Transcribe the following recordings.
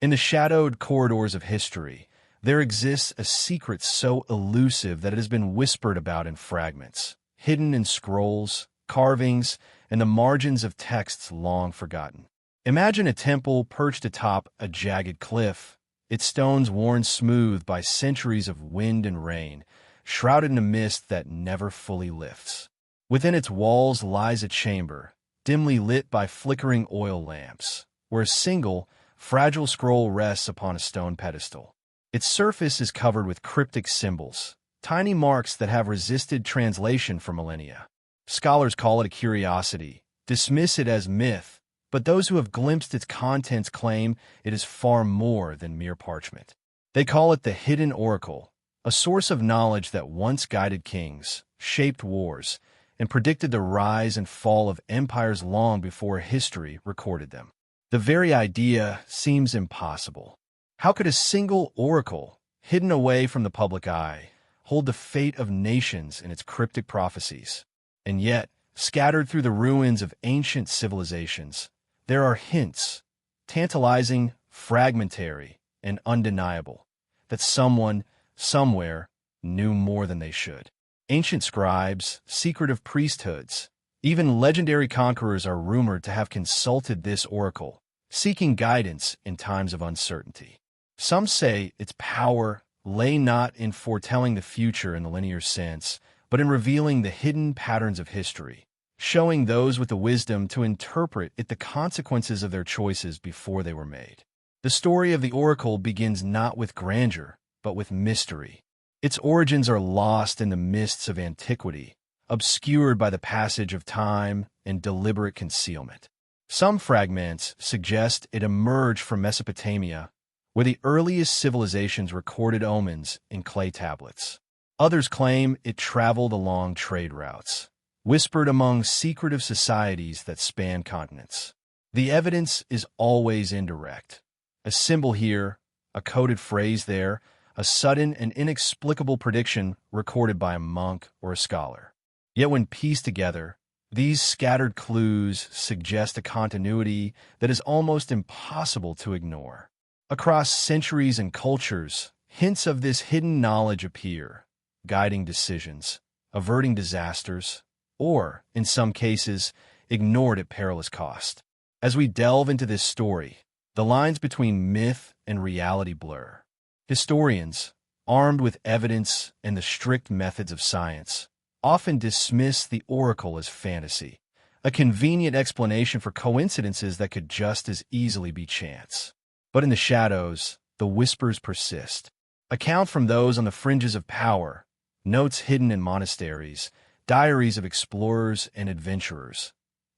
In the shadowed corridors of history, there exists a secret so elusive that it has been whispered about in fragments, hidden in scrolls, carvings, and the margins of texts long forgotten. Imagine a temple perched atop a jagged cliff, its stones worn smooth by centuries of wind and rain, shrouded in a mist that never fully lifts. Within its walls lies a chamber, dimly lit by flickering oil lamps, where a single, fragile scroll rests upon a stone pedestal. Its surface is covered with cryptic symbols, tiny marks that have resisted translation for millennia. Scholars call it a curiosity, dismiss it as myth, but those who have glimpsed its contents claim it is far more than mere parchment. They call it the hidden oracle, a source of knowledge that once guided kings, shaped wars, and predicted the rise and fall of empires long before history recorded them. The very idea seems impossible. How could a single oracle, hidden away from the public eye, hold the fate of nations in its cryptic prophecies? And yet, scattered through the ruins of ancient civilizations, there are hints, tantalizing, fragmentary, and undeniable, that someone, somewhere, knew more than they should. Ancient scribes, secretive priesthoods, even legendary conquerors are rumored to have consulted this oracle, seeking guidance in times of uncertainty. Some say its power lay not in foretelling the future in the linear sense, but in revealing the hidden patterns of history, showing those with the wisdom to interpret the consequences of their choices before they were made. The story of the oracle begins not with grandeur, but with mystery. Its origins are lost in the mists of antiquity, obscured by the passage of time and deliberate concealment. Some fragments suggest it emerged from Mesopotamia, where the earliest civilizations recorded omens in clay tablets. Others claim it traveled along trade routes, whispered among secretive societies that span continents. The evidence is always indirect. A symbol here, a coded phrase there, a sudden and inexplicable prediction recorded by a monk or a scholar. Yet when pieced together, these scattered clues suggest a continuity that is almost impossible to ignore. Across centuries and cultures, hints of this hidden knowledge appear, guiding decisions, averting disasters, or, in some cases, ignored at perilous cost. As we delve into this story, the lines between myth and reality blur. Historians, armed with evidence and the strict methods of science, often dismiss the oracle as fantasy, a convenient explanation for coincidences that could just as easily be chance. But in the shadows, the whispers persist. Accounts from those on the fringes of power, notes hidden in monasteries, diaries of explorers and adventurers,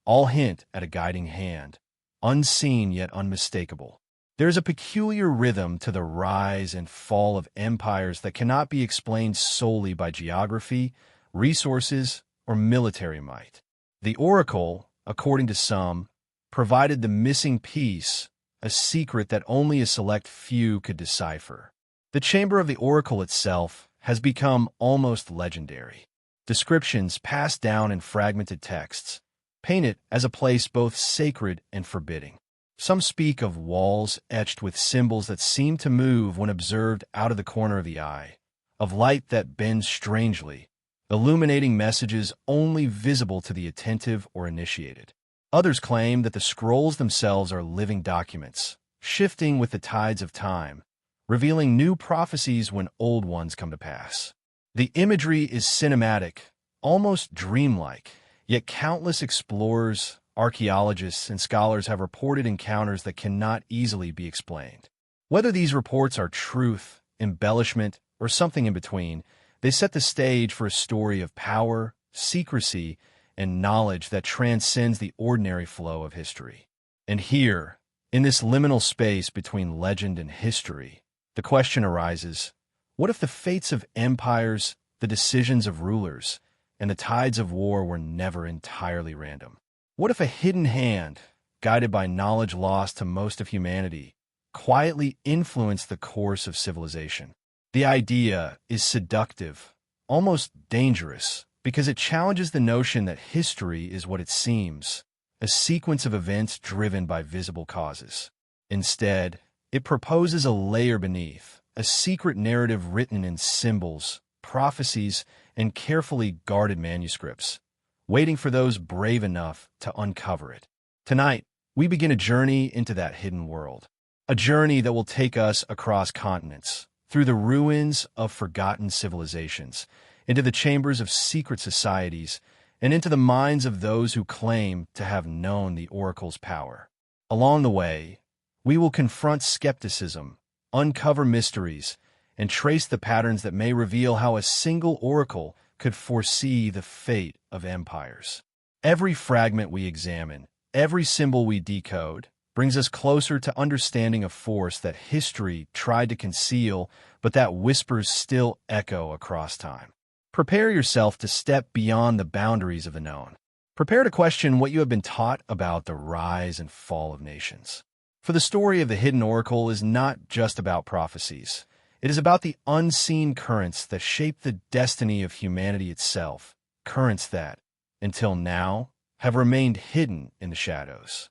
all hint at a guiding hand, unseen yet unmistakable. There is a peculiar rhythm to the rise and fall of empires that cannot be explained solely by geography, resources, or military might. The oracle, according to some, provided the missing piece, a secret that only a select few could decipher. The chamber of the oracle itself has become almost legendary. Descriptions passed down in fragmented texts paint it as a place both sacred and forbidding. Some speak of walls etched with symbols that seem to move when observed out of the corner of the eye, of light that bends strangely, illuminating messages only visible to the attentive or initiated. Others claim that the scrolls themselves are living documents, shifting with the tides of time, revealing new prophecies when old ones come to pass. The imagery is cinematic, almost dreamlike, yet countless explorers, archaeologists, and scholars have reported encounters that cannot easily be explained. Whether these reports are truth, embellishment, or something in between, they set the stage for a story of power, secrecy, and knowledge that transcends the ordinary flow of history. And here, in this liminal space between legend and history, the question arises, what if the fates of empires, the decisions of rulers, and the tides of war were never entirely random? What if a hidden hand, guided by knowledge lost to most of humanity, quietly influenced the course of civilization? The idea is seductive, almost dangerous, because it challenges the notion that history is what it seems, a sequence of events driven by visible causes. Instead, It proposes a layer beneath, a secret narrative written in symbols, prophecies, and carefully guarded manuscripts, waiting for those brave enough to uncover it. Tonight, we begin a journey into that hidden world, a journey that will take us across continents, through the ruins of forgotten civilizations, into the chambers of secret societies, and into the minds of those who claim to have known the oracle's power. Along the way, we will confront skepticism, uncover mysteries, and trace the patterns that may reveal how a single oracle could foresee the fate of empires. Every fragment we examine, every symbol we decode, brings us closer to understanding a force that history tried to conceal, but that whispers still echo across time. Prepare yourself to step beyond the boundaries of the known. Prepare to question what you have been taught about the rise and fall of nations. For the story of the hidden oracle is not just about prophecies. It is about the unseen currents that shape the destiny of humanity itself, currents that, until now, have remained hidden in the shadows.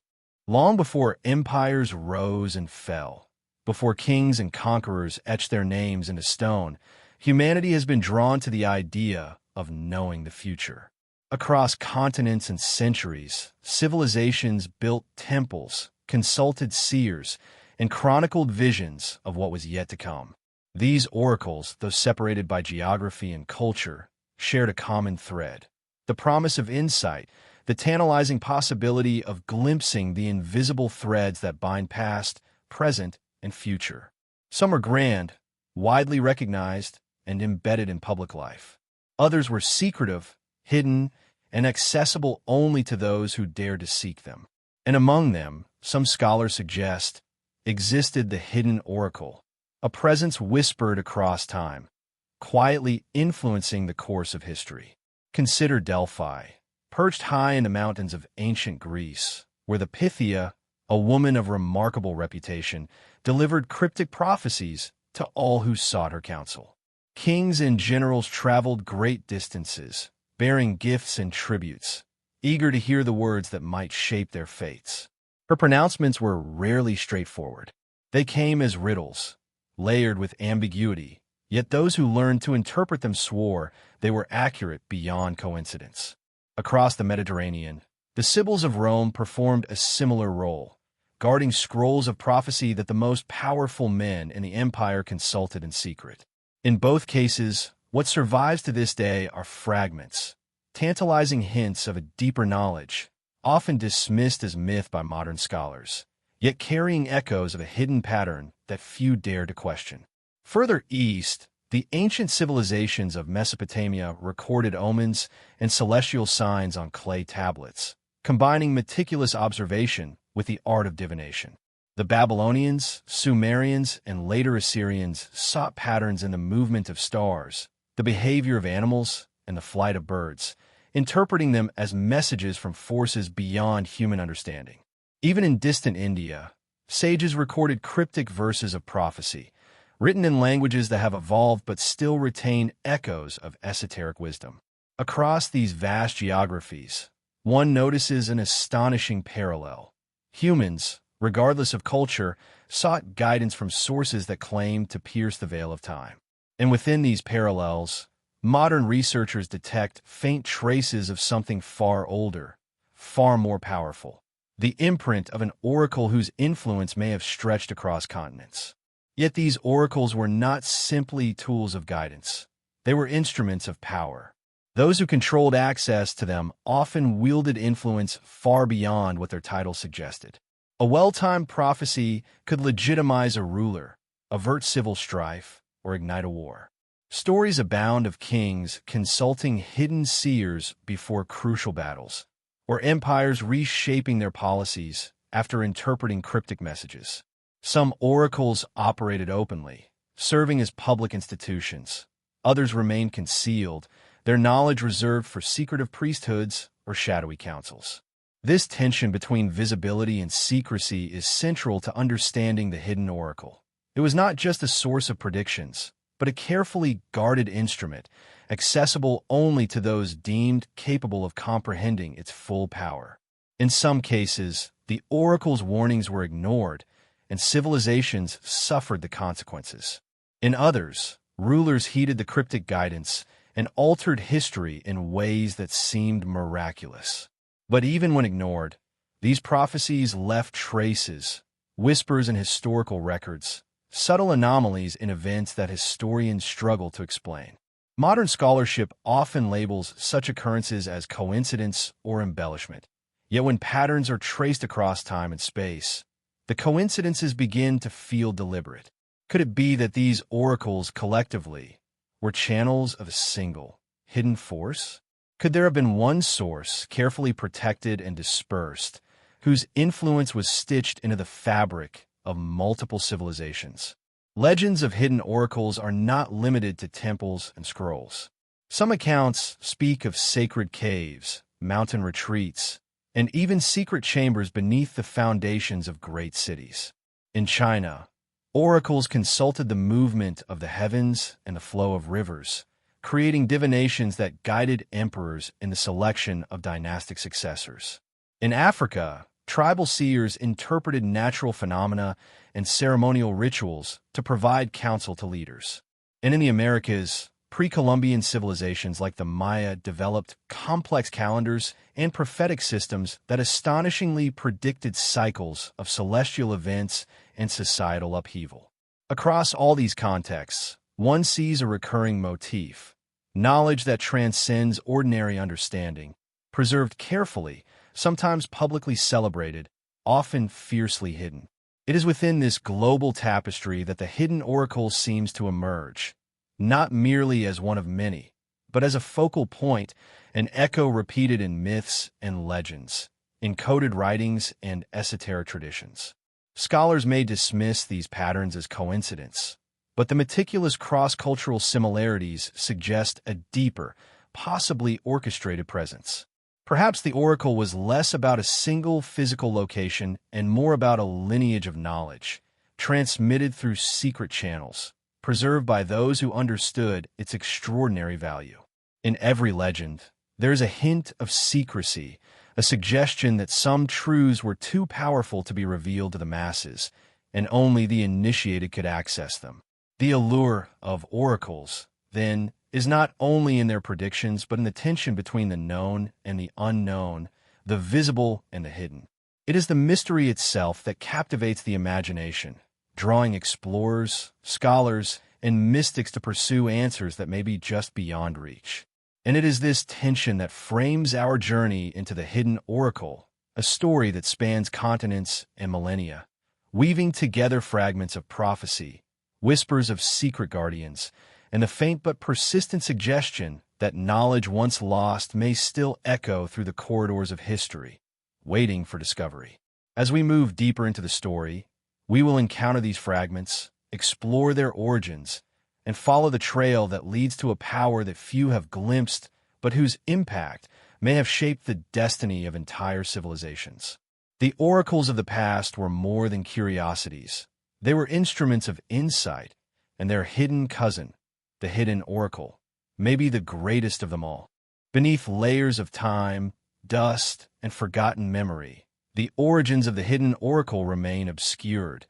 Long before empires rose and fell, before kings and conquerors etched their names into stone, humanity has been drawn to the idea of knowing the future. Across continents and centuries, civilizations built temples, consulted seers, and chronicled visions of what was yet to come. These oracles, though separated by geography and culture, shared a common thread: the promise of insight, the tantalizing possibility of glimpsing the invisible threads that bind past, present, and future. Some are grand, widely recognized, and embedded in public life. Others were secretive, hidden, and accessible only to those who dared to seek them. And among them, some scholars suggest, existed the hidden oracle, a presence whispered across time, quietly influencing the course of history. Consider Delphi, perched high in the mountains of ancient Greece, where the Pythia, a woman of remarkable reputation, delivered cryptic prophecies to all who sought her counsel. Kings and generals traveled great distances, bearing gifts and tributes, eager to hear the words that might shape their fates. Her pronouncements were rarely straightforward. They came as riddles, layered with ambiguity, yet those who learned to interpret them swore they were accurate beyond coincidence. Across the Mediterranean, the Sibyls of Rome performed a similar role, guarding scrolls of prophecy that the most powerful men in the empire consulted in secret. In both cases, what survives to this day are fragments, tantalizing hints of a deeper knowledge, often dismissed as myth by modern scholars, yet carrying echoes of a hidden pattern that few dare to question. Further east, the ancient civilizations of Mesopotamia recorded omens and celestial signs on clay tablets, combining meticulous observation with the art of divination. The Babylonians, Sumerians, and later Assyrians sought patterns in the movement of stars, the behavior of animals, and the flight of birds, interpreting them as messages from forces beyond human understanding. Even in distant India, sages recorded cryptic verses of prophecy, written in languages that have evolved but still retain echoes of esoteric wisdom. Across these vast geographies, one notices an astonishing parallel. Humans, regardless of culture, sought guidance from sources that claimed to pierce the veil of time. And within these parallels, modern researchers detect faint traces of something far older, far more powerful: the imprint of an oracle whose influence may have stretched across continents. Yet these oracles were not simply tools of guidance. They were instruments of power. Those who controlled access to them often wielded influence far beyond what their title suggested. A well-timed prophecy could legitimize a ruler, avert civil strife, or ignite a war. Stories abound of kings consulting hidden seers before crucial battles, or empires reshaping their policies after interpreting cryptic messages. Some oracles operated openly, serving as public institutions. Others remained concealed, their knowledge reserved for secretive priesthoods or shadowy councils. This tension between visibility and secrecy is central to understanding the hidden oracle. It was not just a source of predictions, but a carefully guarded instrument, accessible only to those deemed capable of comprehending its full power. In some cases, the oracle's warnings were ignored, and civilizations suffered the consequences. In others, rulers heeded the cryptic guidance and altered history in ways that seemed miraculous. But even when ignored, these prophecies left traces, whispers in historical records, subtle anomalies in events that historians struggle to explain. Modern scholarship often labels such occurrences as coincidence or embellishment. Yet when patterns are traced across time and space, the coincidences begin to feel deliberate. Could it be that these oracles collectively were channels of a single, hidden force? Could there have been one source, carefully protected and dispersed, whose influence was stitched into the fabric of multiple civilizations? Legends of hidden oracles are not limited to temples and scrolls. Some accounts speak of sacred caves, mountain retreats, and even secret chambers beneath the foundations of great cities. In China, oracles consulted the movement of the heavens and the flow of rivers, creating divinations that guided emperors in the selection of dynastic successors. In Africa, tribal seers interpreted natural phenomena and ceremonial rituals to provide counsel to leaders. And in the Americas, pre-Columbian civilizations like the Maya developed complex calendars and prophetic systems that astonishingly predicted cycles of celestial events and societal upheaval. Across all these contexts, one sees a recurring motif: knowledge that transcends ordinary understanding, preserved carefully, sometimes publicly celebrated, often fiercely hidden. It is within this global tapestry that the hidden oracle seems to emerge, not merely as one of many, but as a focal point, an echo repeated in myths and legends, in coded writings and esoteric traditions. Scholars may dismiss these patterns as coincidence, but the meticulous cross-cultural similarities suggest a deeper, possibly orchestrated presence. Perhaps the oracle was less about a single physical location and more about a lineage of knowledge, transmitted through secret channels, preserved by those who understood its extraordinary value. In every legend, there is a hint of secrecy, a suggestion that some truths were too powerful to be revealed to the masses, and only the initiated could access them. The allure of oracles, then, is not only in their predictions, but in the tension between the known and the unknown, the visible and the hidden. It is the mystery itself that captivates the imagination, drawing explorers, scholars, and mystics to pursue answers that may be just beyond reach. And it is this tension that frames our journey into the hidden oracle, a story that spans continents and millennia, weaving together fragments of prophecy, whispers of secret guardians, and the faint but persistent suggestion that knowledge once lost may still echo through the corridors of history, waiting for discovery. As we move deeper into the story, we will encounter these fragments, explore their origins, and follow the trail that leads to a power that few have glimpsed, but whose impact may have shaped the destiny of entire civilizations. The oracles of the past were more than curiosities. They were instruments of insight, and their hidden cousin, the hidden oracle, may be the greatest of them all. Beneath layers of time, dust, and forgotten memory, the origins of the hidden oracle remain obscured,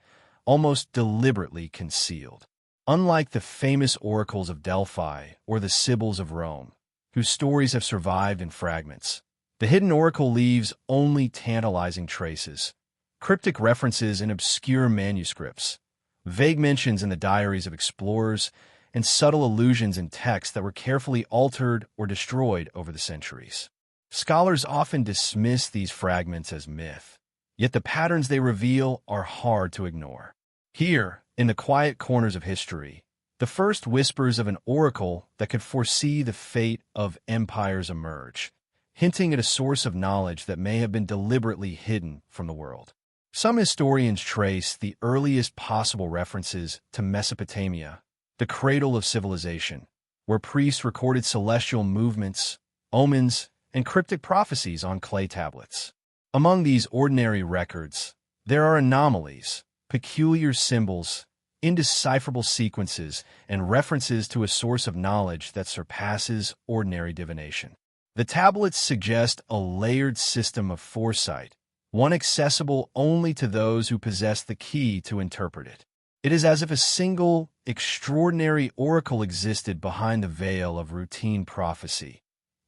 almost deliberately concealed. Unlike the famous oracles of Delphi or the Sibyls of Rome, whose stories have survived in fragments, the hidden oracle leaves only tantalizing traces, cryptic references in obscure manuscripts, vague mentions in the diaries of explorers, and subtle allusions in texts that were carefully altered or destroyed over the centuries. Scholars often dismiss these fragments as myth, yet the patterns they reveal are hard to ignore. Here, in the quiet corners of history, the first whispers of an oracle that could foresee the fate of empires emerge, hinting at a source of knowledge that may have been deliberately hidden from the world. Some historians trace the earliest possible references to Mesopotamia, the cradle of civilization, where priests recorded celestial movements, omens, and cryptic prophecies on clay tablets. Among these ordinary records, there are anomalies, peculiar symbols, indecipherable sequences, and references to a source of knowledge that surpasses ordinary divination. The tablets suggest a layered system of foresight, one accessible only to those who possess the key to interpret it. It is as if a single, extraordinary oracle existed behind the veil of routine prophecy,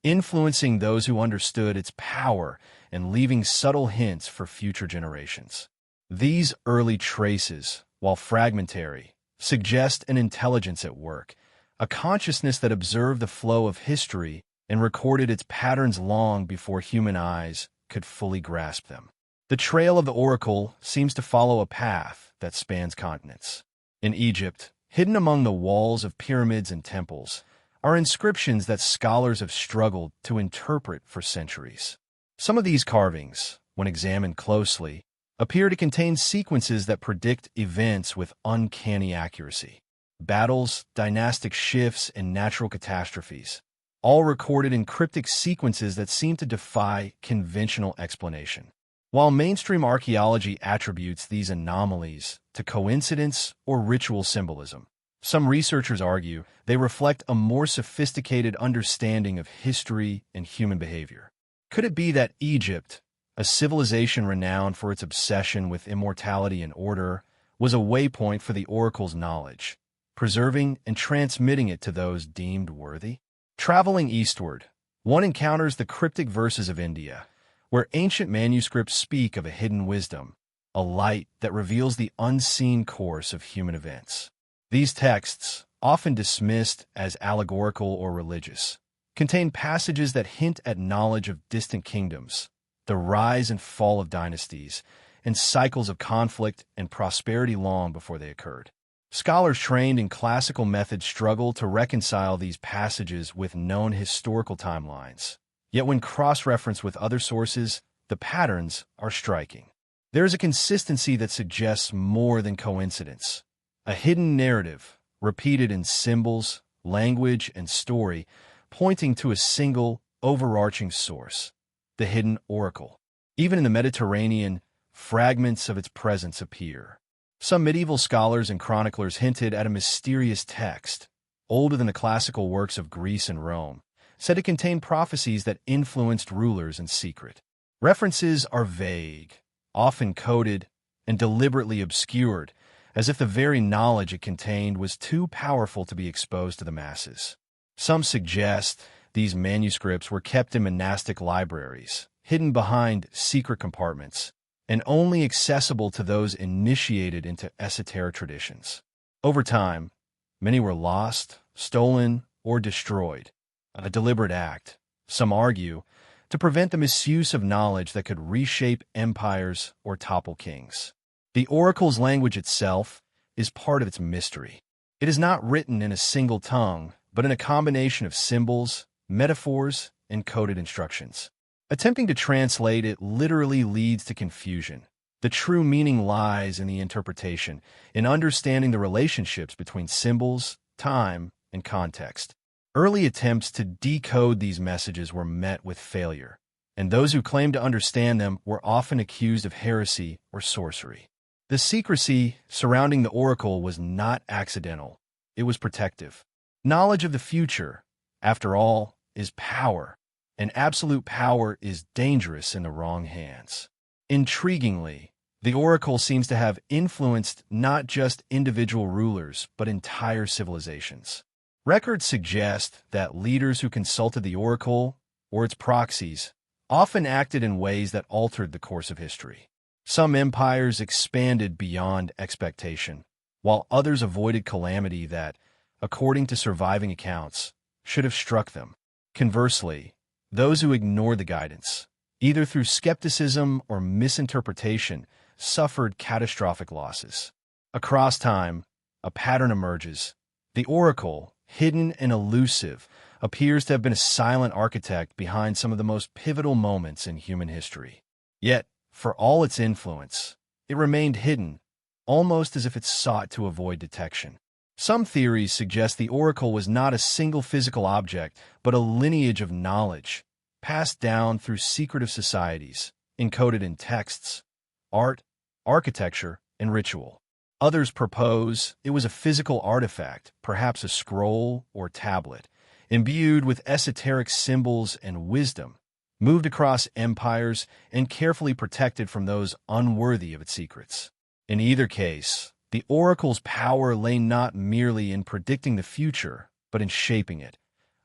influencing those who understood its power and leaving subtle hints for future generations. These early traces, while fragmentary, suggest an intelligence at work, a consciousness that observed the flow of history and recorded its patterns long before human eyes could fully grasp them. The trail of the oracle seems to follow a path that spans continents. In Egypt, hidden among the walls of pyramids and temples, are inscriptions that scholars have struggled to interpret for centuries. Some of these carvings, when examined closely, appear to contain sequences that predict events with uncanny accuracy. Battles, dynastic shifts, and natural catastrophes, all recorded in cryptic sequences that seem to defy conventional explanation. While mainstream archaeology attributes these anomalies to coincidence or ritual symbolism, some researchers argue they reflect a more sophisticated understanding of history and human behavior. Could it be that Egypt, a civilization renowned for its obsession with immortality and order, was a waypoint for the oracle's knowledge, preserving and transmitting it to those deemed worthy? Traveling eastward, one encounters the cryptic verses of India, where ancient manuscripts speak of a hidden wisdom, a light that reveals the unseen course of human events. These texts, often dismissed as allegorical or religious, contain passages that hint at knowledge of distant kingdoms, the rise and fall of dynasties, and cycles of conflict and prosperity long before they occurred. Scholars trained in classical methods struggle to reconcile these passages with known historical timelines. Yet when cross-referenced with other sources, the patterns are striking. There is a consistency that suggests more than coincidence. A hidden narrative, repeated in symbols, language, and story, pointing to a single, overarching source, the hidden oracle. Even in the Mediterranean, fragments of its presence appear. Some medieval scholars and chroniclers hinted at a mysterious text, older than the classical works of Greece and Rome, said it contained prophecies that influenced rulers in secret. References are vague, often coded, and deliberately obscured, as if the very knowledge it contained was too powerful to be exposed to the masses. Some suggest these manuscripts were kept in monastic libraries, hidden behind secret compartments, and only accessible to those initiated into esoteric traditions. Over time, many were lost, stolen, or destroyed, a deliberate act, some argue, to prevent the misuse of knowledge that could reshape empires or topple kings. The oracle's language itself is part of its mystery. It is not written in a single tongue, but in a combination of symbols, metaphors, and coded instructions. Attempting to translate it literally leads to confusion. The true meaning lies in the interpretation, in understanding the relationships between symbols, time, and context. Early attempts to decode these messages were met with failure, and those who claimed to understand them were often accused of heresy or sorcery. The secrecy surrounding the oracle was not accidental. It was protective. Knowledge of the future, after all, is power, and absolute power is dangerous in the wrong hands. Intriguingly, the oracle seems to have influenced not just individual rulers, but entire civilizations. Records suggest that leaders who consulted the oracle, or its proxies, often acted in ways that altered the course of history. Some empires expanded beyond expectation, while others avoided calamity that, according to surviving accounts, should have struck them. Conversely, those who ignored the guidance, either through skepticism or misinterpretation, suffered catastrophic losses. Across time, a pattern emerges. The oracle, hidden and elusive, appears to have been a silent architect behind some of the most pivotal moments in human history. Yet, for all its influence, it remained hidden, almost as if it sought to avoid detection. Some theories suggest the oracle was not a single physical object, but a lineage of knowledge, passed down through secretive societies, encoded in texts, art, architecture, and ritual. Others propose it was a physical artifact, perhaps a scroll or tablet, imbued with esoteric symbols and wisdom, moved across empires, and carefully protected from those unworthy of its secrets. In either case, the oracle's power lay not merely in predicting the future, but in shaping it.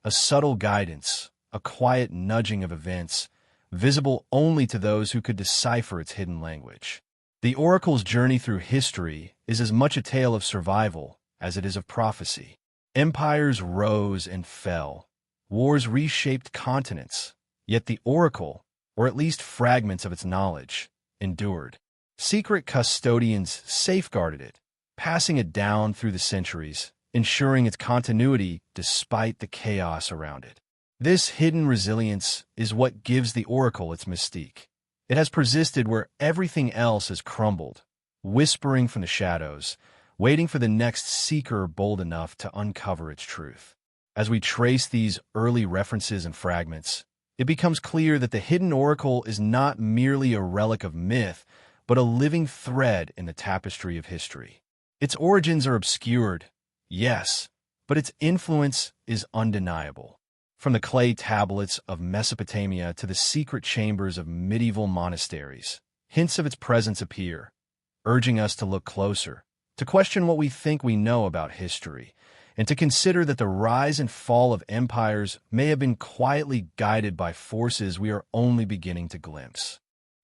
A subtle guidance, a quiet nudging of events, visible only to those who could decipher its hidden language. The oracle's journey through history is as much a tale of survival as it is of prophecy. Empires rose and fell. Wars reshaped continents. Yet the oracle, or at least fragments of its knowledge, endured. Secret custodians safeguarded it, passing it down through the centuries, ensuring its continuity despite the chaos around it. This hidden resilience is what gives the oracle its mystique. It has persisted where everything else has crumbled, whispering from the shadows, waiting for the next seeker bold enough to uncover its truth. As we trace these early references and fragments, it becomes clear that the hidden oracle is not merely a relic of myth, but a living thread in the tapestry of history. Its origins are obscured, yes, but its influence is undeniable. From the clay tablets of Mesopotamia to the secret chambers of medieval monasteries, hints of its presence appear, urging us to look closer, to question what we think we know about history, and to consider that the rise and fall of empires may have been quietly guided by forces we are only beginning to glimpse.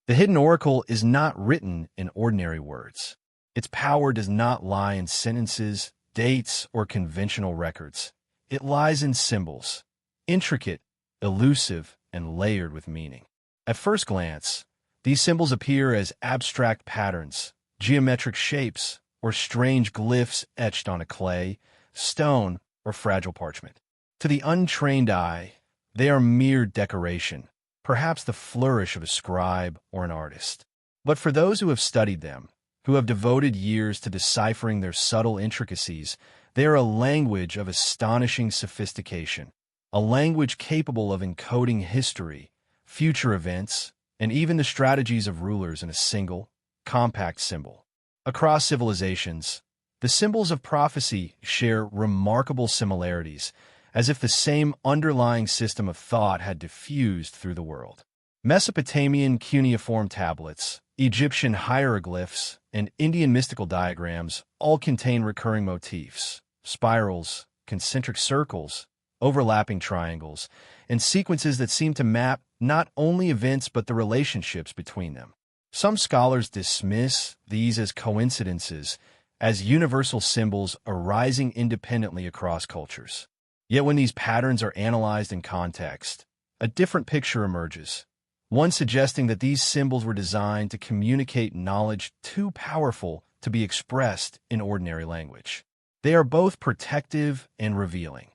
The hidden oracle is not written in ordinary words. Its power does not lie in sentences, dates, or conventional records. It lies in symbols, intricate, elusive, and layered with meaning. At first glance, these symbols appear as abstract patterns, geometric shapes, or strange glyphs etched on a clay, stone, or fragile parchment. To the untrained eye, they are mere decoration, perhaps the flourish of a scribe or an artist. But for those who have studied them, who have devoted years to deciphering their subtle intricacies, they are a language of astonishing sophistication, a language capable of encoding history, future events, and even the strategies of rulers in a single, compact symbol. Across civilizations, the symbols of prophecy share remarkable similarities, as if the same underlying system of thought had diffused through the world. Mesopotamian cuneiform tablets, Egyptian hieroglyphs, and Indian mystical diagrams all contain recurring motifs, spirals, concentric circles, overlapping triangles, and sequences that seem to map not only events but the relationships between them. Some scholars dismiss these as coincidences, as universal symbols arising independently across cultures. Yet when these patterns are analyzed in context, a different picture emerges, one suggesting that these symbols were designed to communicate knowledge too powerful to be expressed in ordinary language. They are both protective and revealing.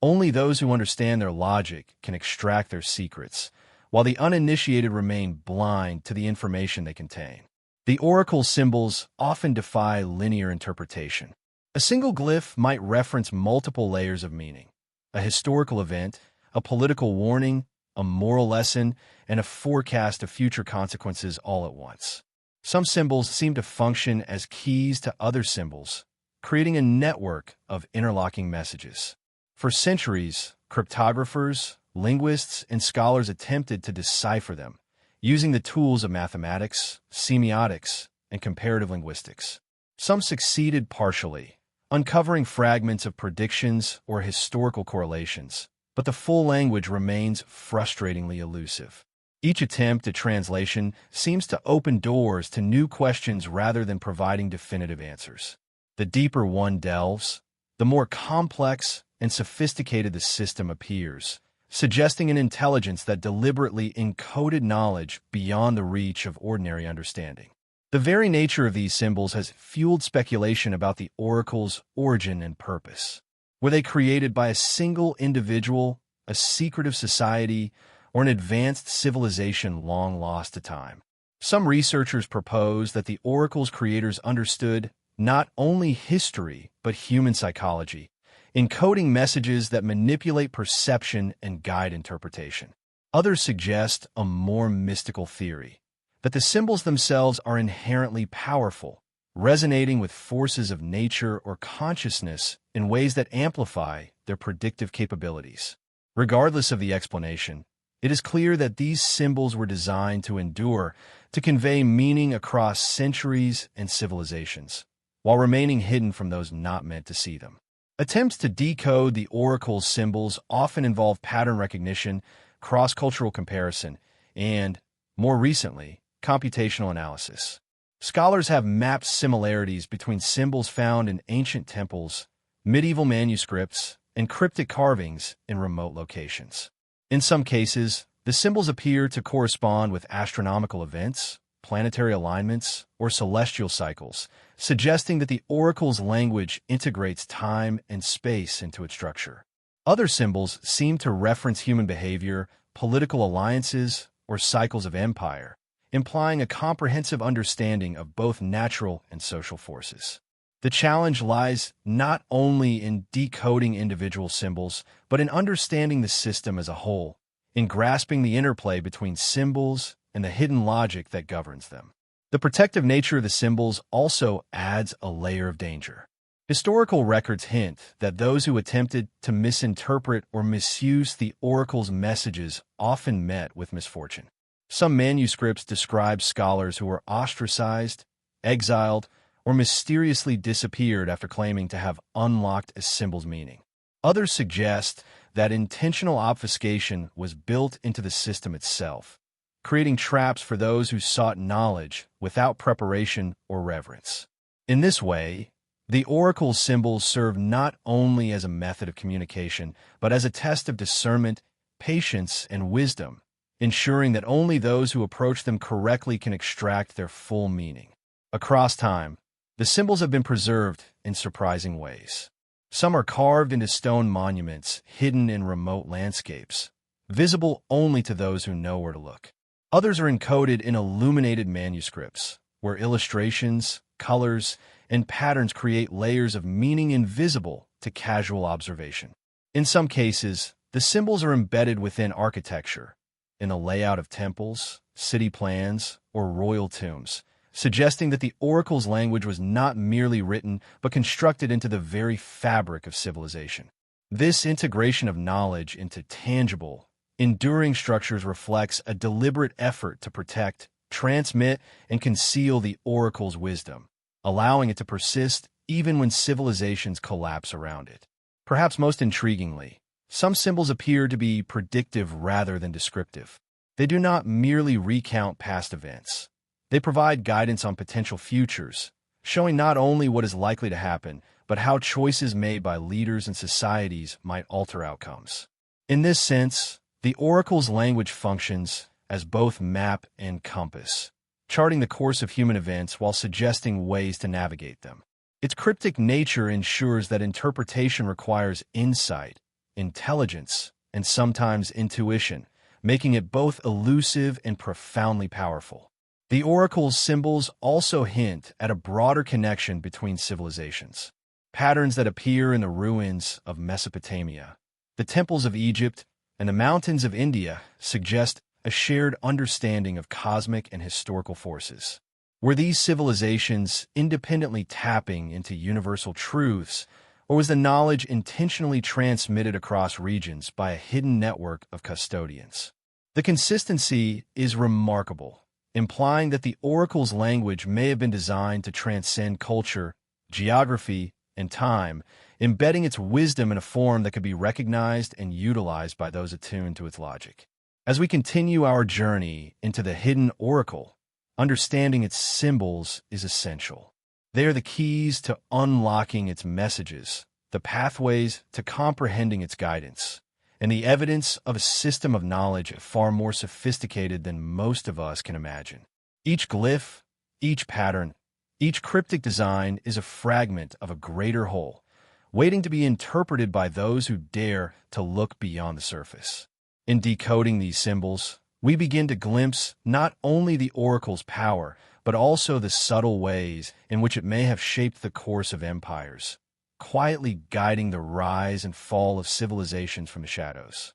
Only those who understand their logic can extract their secrets, while the uninitiated remain blind to the information they contain. The oracle symbols often defy linear interpretation. A single glyph might reference multiple layers of meaning: a historical event, a political warning, a moral lesson, and a forecast of future consequences all at once. Some symbols seem to function as keys to other symbols, creating a network of interlocking messages. For centuries, cryptographers, linguists, and scholars attempted to decipher them, using the tools of mathematics, semiotics, and comparative linguistics. Some succeeded partially, uncovering fragments of predictions or historical correlations, but the full language remains frustratingly elusive. Each attempt at translation seems to open doors to new questions rather than providing definitive answers. The deeper one delves, the more complex and sophisticated the system appears, suggesting an intelligence that deliberately encoded knowledge beyond the reach of ordinary understanding. The very nature of these symbols has fueled speculation about the oracle's origin and purpose. Were they created by a single individual, a secretive society, or an advanced civilization long lost to time? Some researchers propose that the oracle's creators understood not only history but human psychology, encoding messages that manipulate perception and guide interpretation. Others suggest a more mystical theory, that the symbols themselves are inherently powerful, resonating with forces of nature or consciousness in ways that amplify their predictive capabilities. Regardless of the explanation, It is clear that these symbols were designed to endure, to convey meaning across centuries and civilizations, while remaining hidden from those not meant to see them. Attempts to decode the oracle's symbols often involve pattern recognition, cross-cultural comparison, and, more recently, computational analysis. Scholars have mapped similarities between symbols found in ancient temples, medieval manuscripts, and cryptic carvings in remote locations. In some cases, the symbols appear to correspond with astronomical events, planetary alignments, or celestial cycles, suggesting that the oracle's language integrates time and space into its structure. Other symbols seem to reference human behavior, political alliances, or cycles of empire, implying a comprehensive understanding of both natural and social forces. The challenge lies not only in decoding individual symbols, but in understanding the system as a whole, in grasping the interplay between symbols and the hidden logic that governs them. The protective nature of the symbols also adds a layer of danger. Historical records hint that those who attempted to misinterpret or misuse the oracle's messages often met with misfortune. Some manuscripts describe scholars who were ostracized, exiled, or mysteriously disappeared after claiming to have unlocked a symbol's meaning. Others suggest that intentional obfuscation was built into the system itself, creating traps for those who sought knowledge without preparation or reverence. In this way, the oracle's symbols serve not only as a method of communication, but as a test of discernment, patience, and wisdom, ensuring that only those who approach them correctly can extract their full meaning. Across time, the symbols have been preserved in surprising ways. Some are carved into stone monuments hidden in remote landscapes, visible only to those who know where to look. Others are encoded in illuminated manuscripts, where illustrations, colors, and patterns create layers of meaning invisible to casual observation. In some cases, the symbols are embedded within architecture, in the layout of temples, city plans, or royal tombs, suggesting that the oracle's language was not merely written but constructed into the very fabric of civilization. This integration of knowledge into tangible, enduring structures reflects a deliberate effort to protect, transmit, and conceal the oracle's wisdom, allowing it to persist even when civilizations collapse around it. Perhaps most intriguingly, some symbols appear to be predictive rather than descriptive. They do not merely recount past events. They provide guidance on potential futures, showing not only what is likely to happen, but how choices made by leaders and societies might alter outcomes. In this sense, the oracle's language functions as both map and compass, charting the course of human events while suggesting ways to navigate them. Its cryptic nature ensures that interpretation requires insight, intelligence, and sometimes intuition, making it both elusive and profoundly powerful. The oracle's symbols also hint at a broader connection between civilizations. Patterns that appear in the ruins of Mesopotamia, the temples of Egypt, and the mountains of India suggest a shared understanding of cosmic and historical forces. Were these civilizations independently tapping into universal truths, or was the knowledge intentionally transmitted across regions by a hidden network of custodians? The consistency is remarkable, implying that the oracle's language may have been designed to transcend culture, geography, and time, embedding its wisdom in a form that could be recognized and utilized by those attuned to its logic. As we continue our journey into the hidden oracle, understanding its symbols is essential. They are the keys to unlocking its messages, the pathways to comprehending its guidance, and the evidence of a system of knowledge far more sophisticated than most of us can imagine. Each glyph, each pattern, each cryptic design is a fragment of a greater whole, waiting to be interpreted by those who dare to look beyond the surface. In decoding these symbols, we begin to glimpse not only the oracle's power, but also the subtle ways in which it may have shaped the course of empires, quietly guiding the rise and fall of civilizations from the shadows.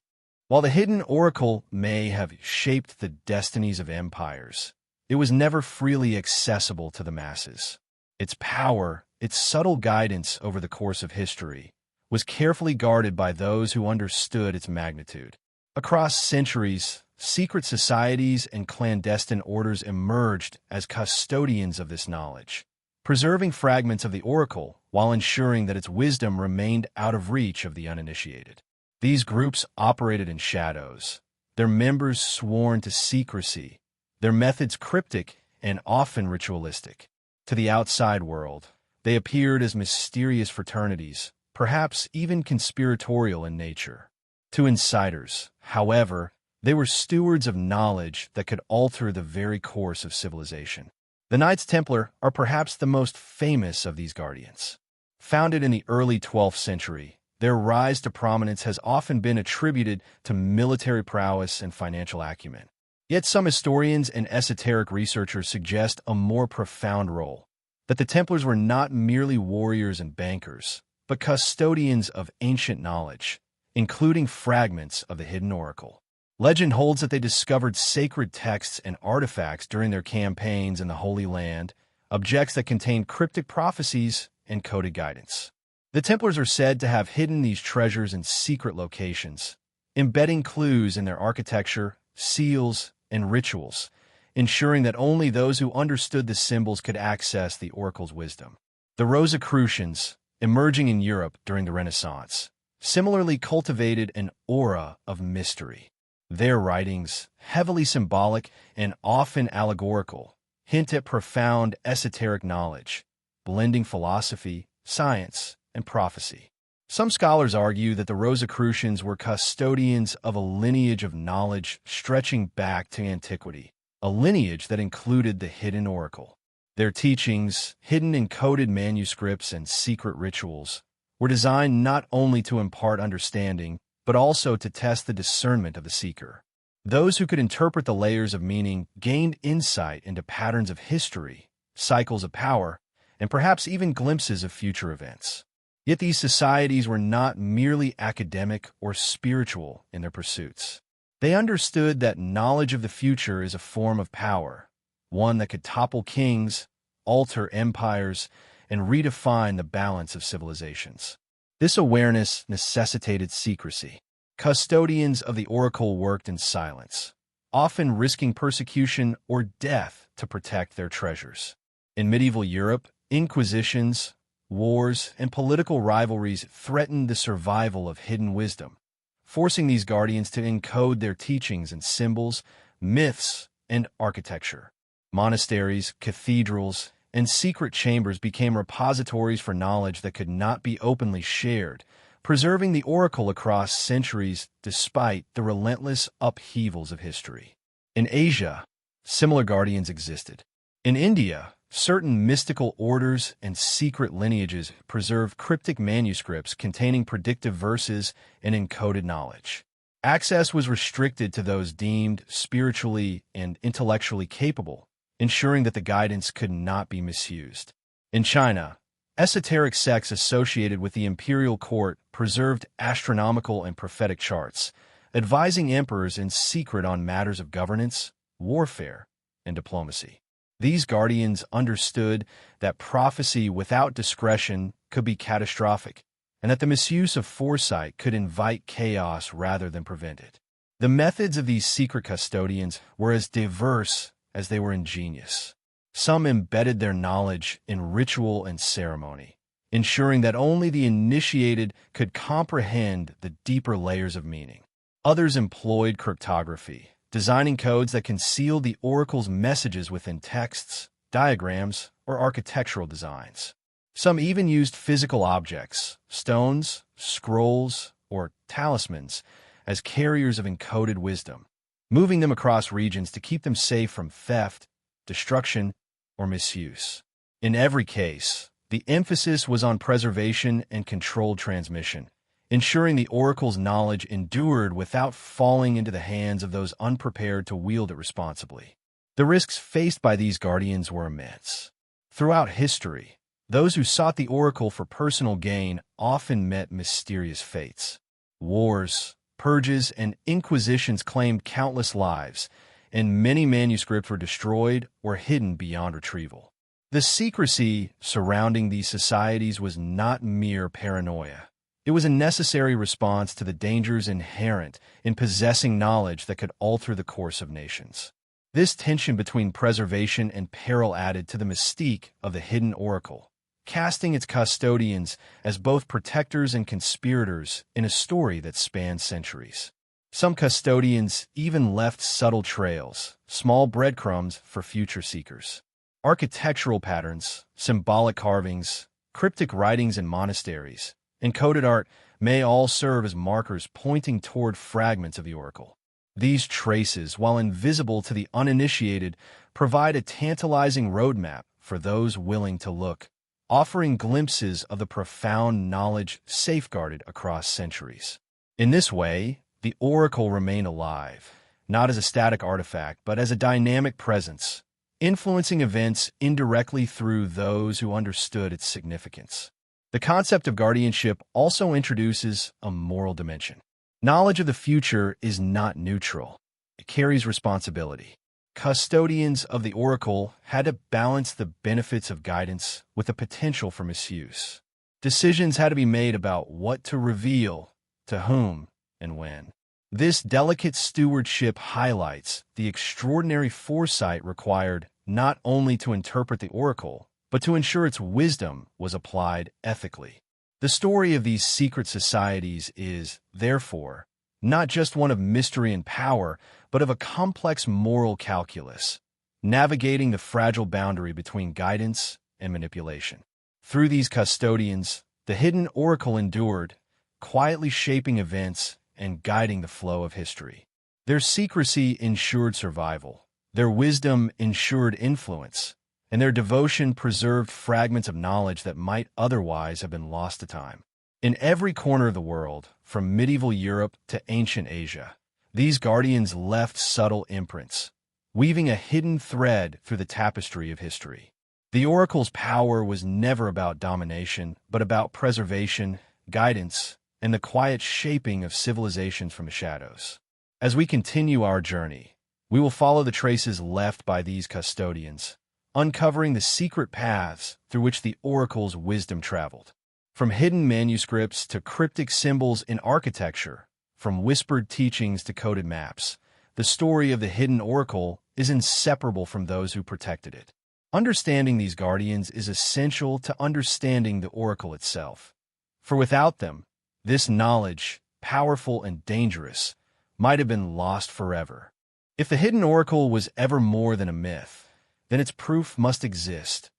While the hidden oracle may have shaped the destinies of empires, it was never freely accessible to the masses. Its power, its subtle guidance over the course of history, was carefully guarded by those who understood its magnitude. Across centuries, secret societies and clandestine orders emerged as custodians of this knowledge, preserving fragments of the oracle while ensuring that its wisdom remained out of reach of the uninitiated. These groups operated in shadows, their members sworn to secrecy, their methods cryptic and often ritualistic. To the outside world, they appeared as mysterious fraternities, perhaps even conspiratorial in nature. To insiders, however, they were stewards of knowledge that could alter the very course of civilization. The Knights Templar are perhaps the most famous of these guardians. Founded in the early 12th century, their rise to prominence has often been attributed to military prowess and financial acumen. Yet some historians and esoteric researchers suggest a more profound role, that the Templars were not merely warriors and bankers, but custodians of ancient knowledge, including fragments of the hidden oracle. Legend holds that they discovered sacred texts and artifacts during their campaigns in the Holy Land, objects that contained cryptic prophecies and coded guidance. The Templars are said to have hidden these treasures in secret locations, embedding clues in their architecture, seals, and rituals, ensuring that only those who understood the symbols could access the oracle's wisdom. The Rosicrucians, emerging in Europe during the Renaissance, similarly cultivated an aura of mystery. Their writings, heavily symbolic and often allegorical, hint at profound esoteric knowledge, blending philosophy, science, and prophecy. Some scholars argue that the Rosicrucians were custodians of a lineage of knowledge stretching back to antiquity, a lineage that included the hidden oracle. Their teachings, hidden in coded manuscripts and secret rituals, were designed not only to impart understanding, but also to test the discernment of the seeker. Those who could interpret the layers of meaning gained insight into patterns of history, cycles of power, and perhaps even glimpses of future events. Yet these societies were not merely academic or spiritual in their pursuits. They understood that knowledge of the future is a form of power, one that could topple kings, alter empires, and redefine the balance of civilizations. This awareness necessitated secrecy. Custodians of the oracle worked in silence, often risking persecution or death to protect their treasures. In medieval Europe, inquisitions, wars, and political rivalries threatened the survival of hidden wisdom, forcing these guardians to encode their teachings in symbols, myths, and architecture. Monasteries, cathedrals, and secret chambers became repositories for knowledge that could not be openly shared, preserving the oracle across centuries despite the relentless upheavals of history. In Asia, similar guardians existed. In India, certain mystical orders and secret lineages preserved cryptic manuscripts containing predictive verses and encoded knowledge. Access was restricted to those deemed spiritually and intellectually capable, ensuring that the guidance could not be misused. In China, esoteric sects associated with the imperial court preserved astronomical and prophetic charts, advising emperors in secret on matters of governance, warfare, and diplomacy. These guardians understood that prophecy without discretion could be catastrophic, and that the misuse of foresight could invite chaos rather than prevent it. The methods of these secret custodians were as diverse as they were ingenious. Some embedded their knowledge in ritual and ceremony, ensuring that only the initiated could comprehend the deeper layers of meaning. Others employed cryptography, designing codes that concealed the oracle's messages within texts, diagrams, or architectural designs. Some even used physical objects, stones, scrolls, or talismans, as carriers of encoded wisdom, moving them across regions to keep them safe from theft, destruction, or misuse. In every case, the emphasis was on preservation and controlled transmission, ensuring the oracle's knowledge endured without falling into the hands of those unprepared to wield it responsibly. The risks faced by these guardians were immense. Throughout history, those who sought the oracle for personal gain often met mysterious fates. Wars, purges, and inquisitions claimed countless lives, and many manuscripts were destroyed or hidden beyond retrieval. The secrecy surrounding these societies was not mere paranoia. It was a necessary response to the dangers inherent in possessing knowledge that could alter the course of nations. This tension between preservation and peril added to the mystique of the hidden oracle, casting its custodians as both protectors and conspirators in a story that spanned centuries. Some custodians even left subtle trails, small breadcrumbs for future seekers. Architectural patterns, symbolic carvings, cryptic writings in monasteries, and coded art may all serve as markers pointing toward fragments of the oracle. These traces, while invisible to the uninitiated, provide a tantalizing roadmap for those willing to look, offering glimpses of the profound knowledge safeguarded across centuries. In this way, the oracle remained alive, not as a static artifact, but as a dynamic presence, influencing events indirectly through those who understood its significance. The concept of guardianship also introduces a moral dimension. Knowledge of the future is not neutral. It carries responsibility. Custodians of the oracle had to balance the benefits of guidance with the potential for misuse. Decisions had to be made about what to reveal, to whom, and when. This delicate stewardship highlights the extraordinary foresight required not only to interpret the oracle, but to ensure its wisdom was applied ethically. The story of these secret societies is, therefore, not just one of mystery and power, but of a complex moral calculus, navigating the fragile boundary between guidance and manipulation. Through these custodians, the hidden oracle endured, quietly shaping events and guiding the flow of history. Their secrecy ensured survival, their wisdom ensured influence, and their devotion preserved fragments of knowledge that might otherwise have been lost to time. In every corner of the world, from medieval Europe to ancient Asia, these guardians left subtle imprints, weaving a hidden thread through the tapestry of history. The oracle's power was never about domination, but about preservation, guidance, and the quiet shaping of civilizations from the shadows. As we continue our journey, we will follow the traces left by these custodians, uncovering the secret paths through which the oracle's wisdom traveled. From hidden manuscripts to cryptic symbols in architecture, from whispered teachings to coded maps, the story of the hidden oracle is inseparable from those who protected it. Understanding these guardians is essential to understanding the oracle itself. For without them, this knowledge, powerful and dangerous, might have been lost forever. If the hidden oracle was ever more than a myth, then its proof must exist,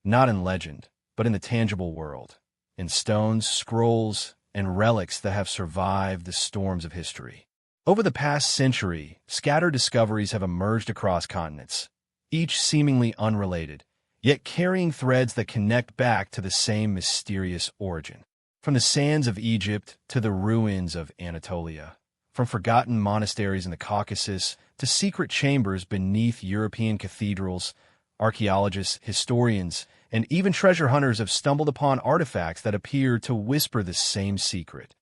not in legend, but in the tangible world, in stones, scrolls, and relics that have survived the storms of history. Over the past century, scattered discoveries have emerged across continents, each seemingly unrelated, yet carrying threads that connect back to the same mysterious origin. From the sands of Egypt to the ruins of Anatolia, from forgotten monasteries in the Caucasus to secret chambers beneath European cathedrals, archaeologists, historians, and even treasure hunters have stumbled upon artifacts that appear to whisper the same secret: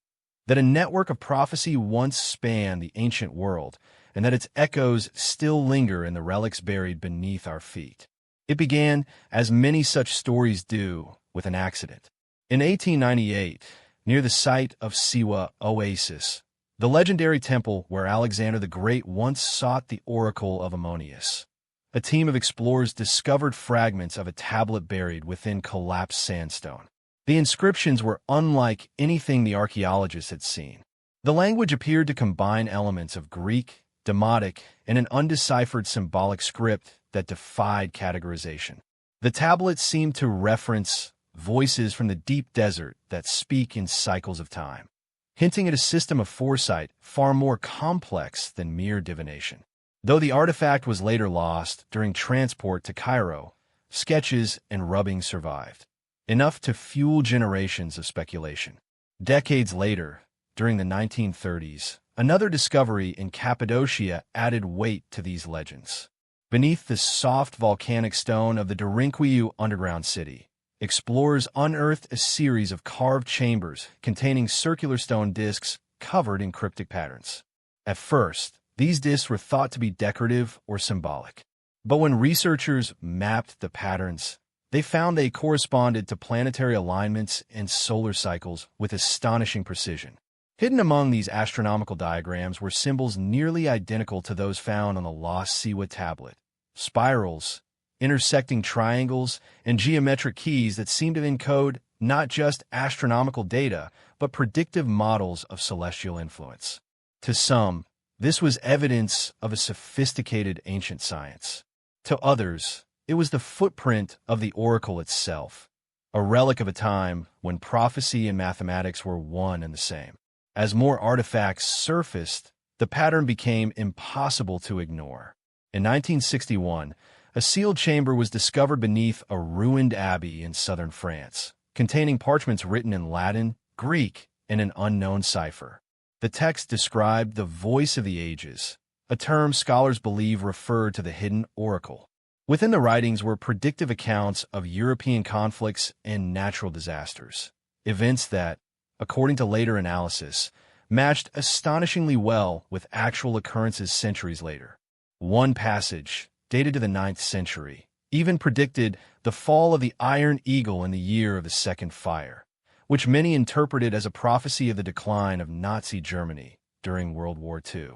that a network of prophecy once spanned the ancient world, and that its echoes still linger in the relics buried beneath our feet. It began, as many such stories do, with an accident. In 1898, near the site of Siwa Oasis, the legendary temple where Alexander the Great once sought the oracle of Ammonius, a team of explorers discovered fragments of a tablet buried within collapsed sandstone. The inscriptions were unlike anything the archaeologists had seen. The language appeared to combine elements of Greek, Demotic, and an undeciphered symbolic script that defied categorization. The tablets seemed to reference voices from the deep desert that speak in cycles of time, hinting at a system of foresight far more complex than mere divination. Though the artifact was later lost during transport to Cairo, sketches and rubbings survived, enough to fuel generations of speculation. Decades later, during the 1930s, another discovery in Cappadocia added weight to these legends. Beneath the soft volcanic stone of the Derinkuyu underground city, explorers unearthed a series of carved chambers containing circular stone discs covered in cryptic patterns. At first, these discs were thought to be decorative or symbolic. But when researchers mapped the patterns, They found they corresponded to planetary alignments and solar cycles with astonishing precision. Hidden among these astronomical diagrams were symbols nearly identical to those found on the lost Siwa tablet. Spirals, intersecting triangles, and geometric keys that seemed to encode not just astronomical data, but predictive models of celestial influence. To some, this was evidence of a sophisticated ancient science. To others, it was the footprint of the oracle itself, a relic of a time when prophecy and mathematics were one and the same. As more artifacts surfaced, the pattern became impossible to ignore. In 1961, a sealed chamber was discovered beneath a ruined abbey in southern France, containing parchments written in Latin, Greek, and an unknown cipher. The text described the voice of the ages, a term scholars believe referred to the hidden oracle. Within the writings were predictive accounts of European conflicts and natural disasters, events that, according to later analysis, matched astonishingly well with actual occurrences centuries later. One passage, dated to the 9th century, even predicted the fall of the Iron Eagle in the year of the Second Fire, which many interpreted as a prophecy of the decline of Nazi Germany during World War II.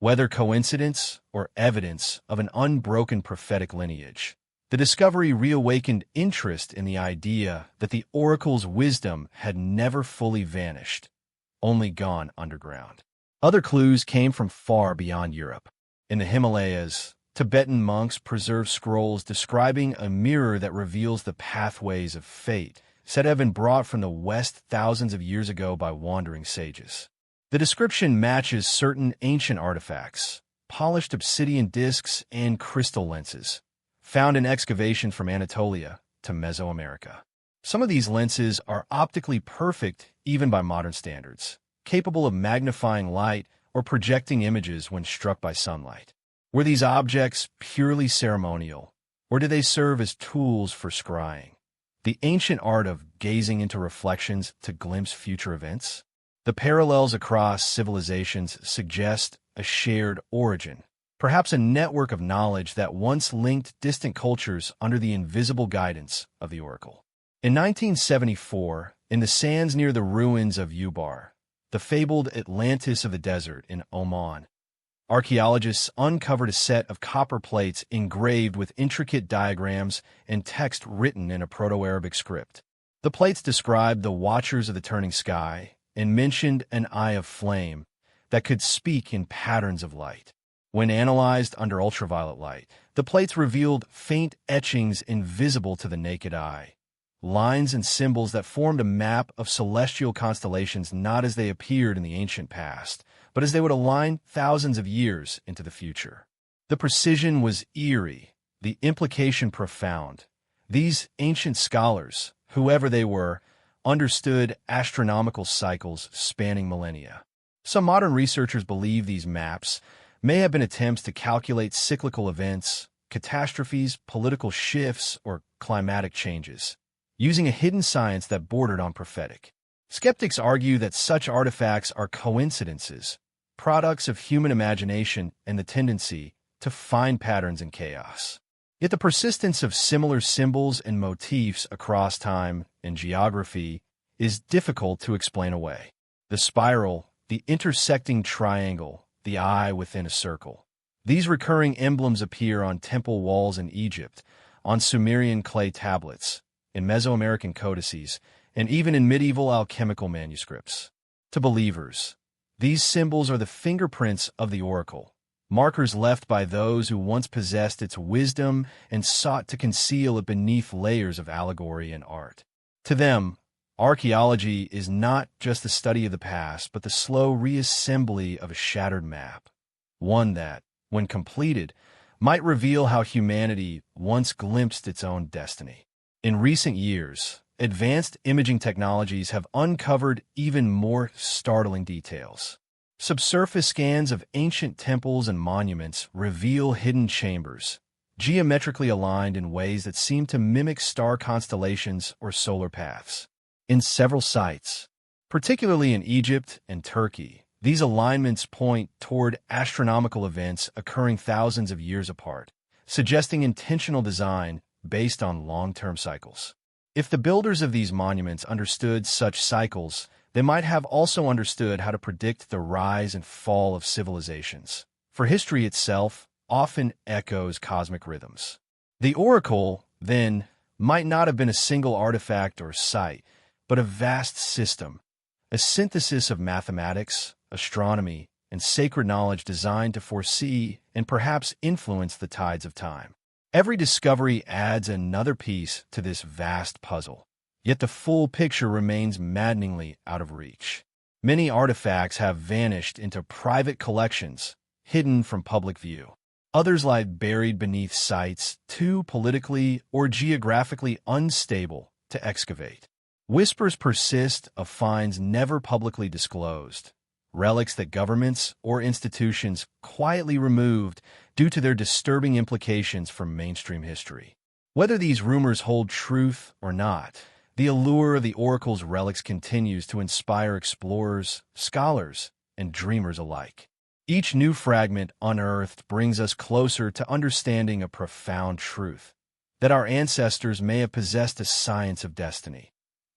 Whether coincidence or evidence of an unbroken prophetic lineage, the discovery reawakened interest in the idea that the oracle's wisdom had never fully vanished, only gone underground. Other clues came from far beyond Europe. In the Himalayas, Tibetan monks preserve scrolls describing a mirror that reveals the pathways of fate, said to have been brought from the West thousands of years ago by wandering sages. The description matches certain ancient artifacts, polished obsidian discs and crystal lenses, found in excavations from Anatolia to Mesoamerica. Some of these lenses are optically perfect even by modern standards, capable of magnifying light or projecting images when struck by sunlight. Were these objects purely ceremonial, or did they serve as tools for scrying? The ancient art of gazing into reflections to glimpse future events? The parallels across civilizations suggest a shared origin, perhaps a network of knowledge that once linked distant cultures under the invisible guidance of the oracle. In 1974, in the sands near the ruins of Ubar, the fabled Atlantis of the desert in Oman, archaeologists uncovered a set of copper plates engraved with intricate diagrams and text written in a Proto-Arabic script. The plates described the watchers of the turning sky and mentioned an eye of flame that could speak in patterns of light. When analyzed under ultraviolet light, the plates revealed faint etchings invisible to the naked eye, lines and symbols that formed a map of celestial constellations not as they appeared in the ancient past, but as they would align thousands of years into the future. The precision was eerie, the implication profound. These ancient scholars, whoever they were, understood astronomical cycles spanning millennia. Some modern researchers believe these maps may have been attempts to calculate cyclical events, catastrophes, political shifts, or climatic changes, using a hidden science that bordered on prophetic. Skeptics argue that such artifacts are coincidences, products of human imagination and the tendency to find patterns in chaos. Yet the persistence of similar symbols and motifs across time and geography is difficult to explain away. The spiral, the intersecting triangle, the eye within a circle. These recurring emblems appear on temple walls in Egypt, on Sumerian clay tablets, in Mesoamerican codices, and even in medieval alchemical manuscripts. To believers, these symbols are the fingerprints of the oracle, markers left by those who once possessed its wisdom and sought to conceal it beneath layers of allegory and art. To them, archaeology is not just the study of the past, but the slow reassembly of a shattered map, one that, when completed, might reveal how humanity once glimpsed its own destiny. In recent years, advanced imaging technologies have uncovered even more startling details. Subsurface scans of ancient temples and monuments reveal hidden chambers, geometrically aligned in ways that seem to mimic star constellations or solar paths. In several sites, particularly in Egypt and Turkey, these alignments point toward astronomical events occurring thousands of years apart, suggesting intentional design based on long-term cycles. If the builders of these monuments understood such cycles, they might have also understood how to predict the rise and fall of civilizations. For history itself often echoes cosmic rhythms. The oracle, then, might not have been a single artifact or site, but a vast system, a synthesis of mathematics, astronomy, and sacred knowledge designed to foresee and perhaps influence the tides of time. Every discovery adds another piece to this vast puzzle, yet the full picture remains maddeningly out of reach. Many artifacts have vanished into private collections, hidden from public view. Others lie buried beneath sites too politically or geographically unstable to excavate. Whispers persist of finds never publicly disclosed, relics that governments or institutions quietly removed due to their disturbing implications for mainstream history. Whether these rumors hold truth or not, the allure of the oracle's relics continues to inspire explorers, scholars, and dreamers alike. Each new fragment unearthed brings us closer to understanding a profound truth, that our ancestors may have possessed a science of destiny,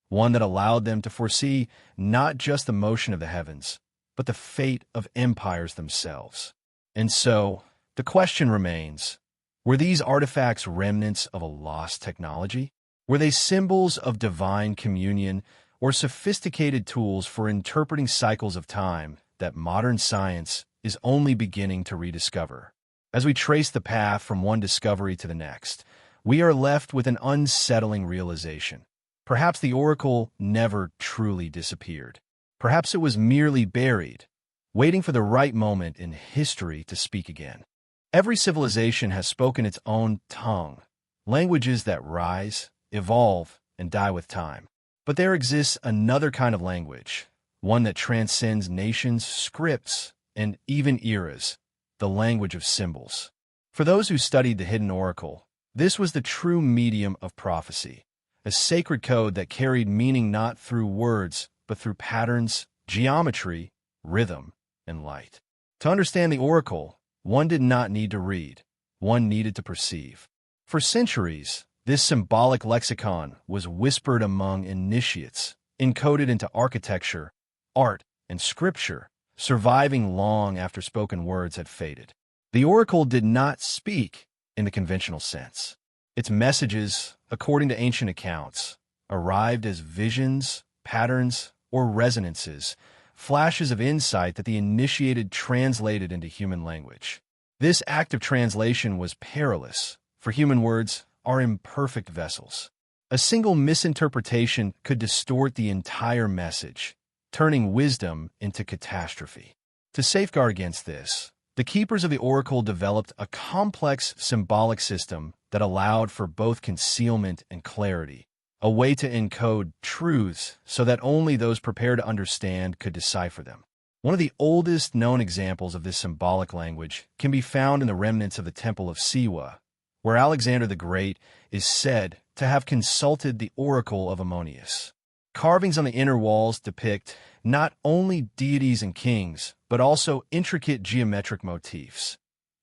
one that allowed them to foresee not just the motion of the heavens, but the fate of empires themselves. And so, the question remains, were these artifacts remnants of a lost technology? Were they symbols of divine communion or sophisticated tools for interpreting cycles of time that modern science is only beginning to rediscover? As we trace the path from one discovery to the next, we are left with an unsettling realization. Perhaps the oracle never truly disappeared. Perhaps it was merely buried, waiting for the right moment in history to speak again. Every civilization has spoken its own tongue, languages that rise, evolve, and die with time. But there exists another kind of language, one that transcends nations, scripts, and even eras, the language of symbols. For those who studied the hidden oracle, this was the true medium of prophecy, a sacred code that carried meaning not through words, but through patterns, geometry, rhythm, and light. To understand the oracle, one did not need to read, one needed to perceive. For centuries, this symbolic lexicon was whispered among initiates, encoded into architecture, art, and scripture, surviving long after spoken words had faded. The oracle did not speak in the conventional sense. Its messages, according to ancient accounts, arrived as visions, patterns, or resonances, flashes of insight that the initiated translated into human language. This act of translation was perilous, for human words are imperfect vessels. A single misinterpretation could distort the entire message, turning wisdom into catastrophe. To safeguard against this, the keepers of the oracle developed a complex symbolic system that allowed for both concealment and clarity, a way to encode truths so that only those prepared to understand could decipher them. One of the oldest known examples of this symbolic language can be found in the remnants of the Temple of Siwa, where Alexander the Great is said to have consulted the oracle of Ammonius. Carvings on the inner walls depict not only deities and kings, but also intricate geometric motifs,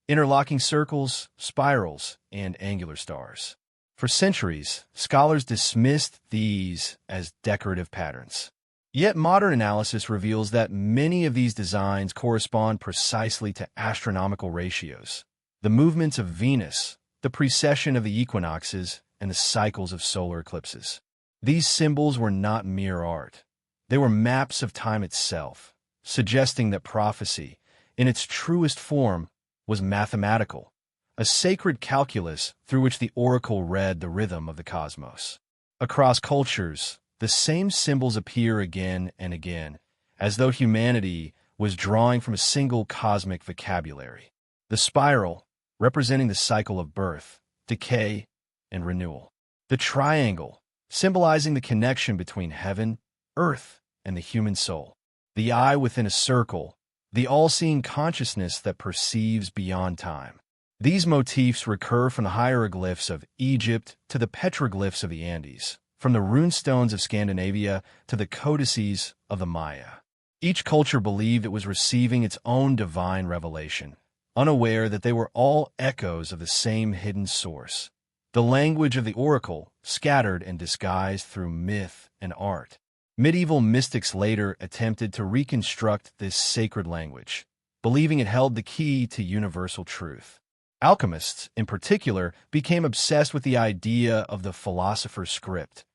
interlocking circles, spirals, and angular stars. For centuries, scholars dismissed these as decorative patterns. Yet modern analysis reveals that many of these designs correspond precisely to astronomical ratios, the movements of Venus, the precession of the equinoxes, and the cycles of solar eclipses. These symbols were not mere art. They were maps of time itself, suggesting that prophecy, in its truest form, was mathematical, a sacred calculus through which the oracle read the rhythm of the cosmos. Across cultures, the same symbols appear again and again, as though humanity was drawing from a single cosmic vocabulary. The spiral, representing the cycle of birth, decay, and renewal. The triangle, symbolizing the connection between heaven, earth, and the human soul. The eye within a circle, the all-seeing consciousness that perceives beyond time. These motifs recur from the hieroglyphs of Egypt to the petroglyphs of the Andes, from the runestones of Scandinavia to the codices of the Maya. Each culture believed it was receiving its own divine revelation, unaware that they were all echoes of the same hidden source, the language of the oracle, scattered and disguised through myth and art. Medieval mystics later attempted to reconstruct this sacred language, believing it held the key to universal truth. Alchemists, in particular, became obsessed with the idea of the philosopher's script,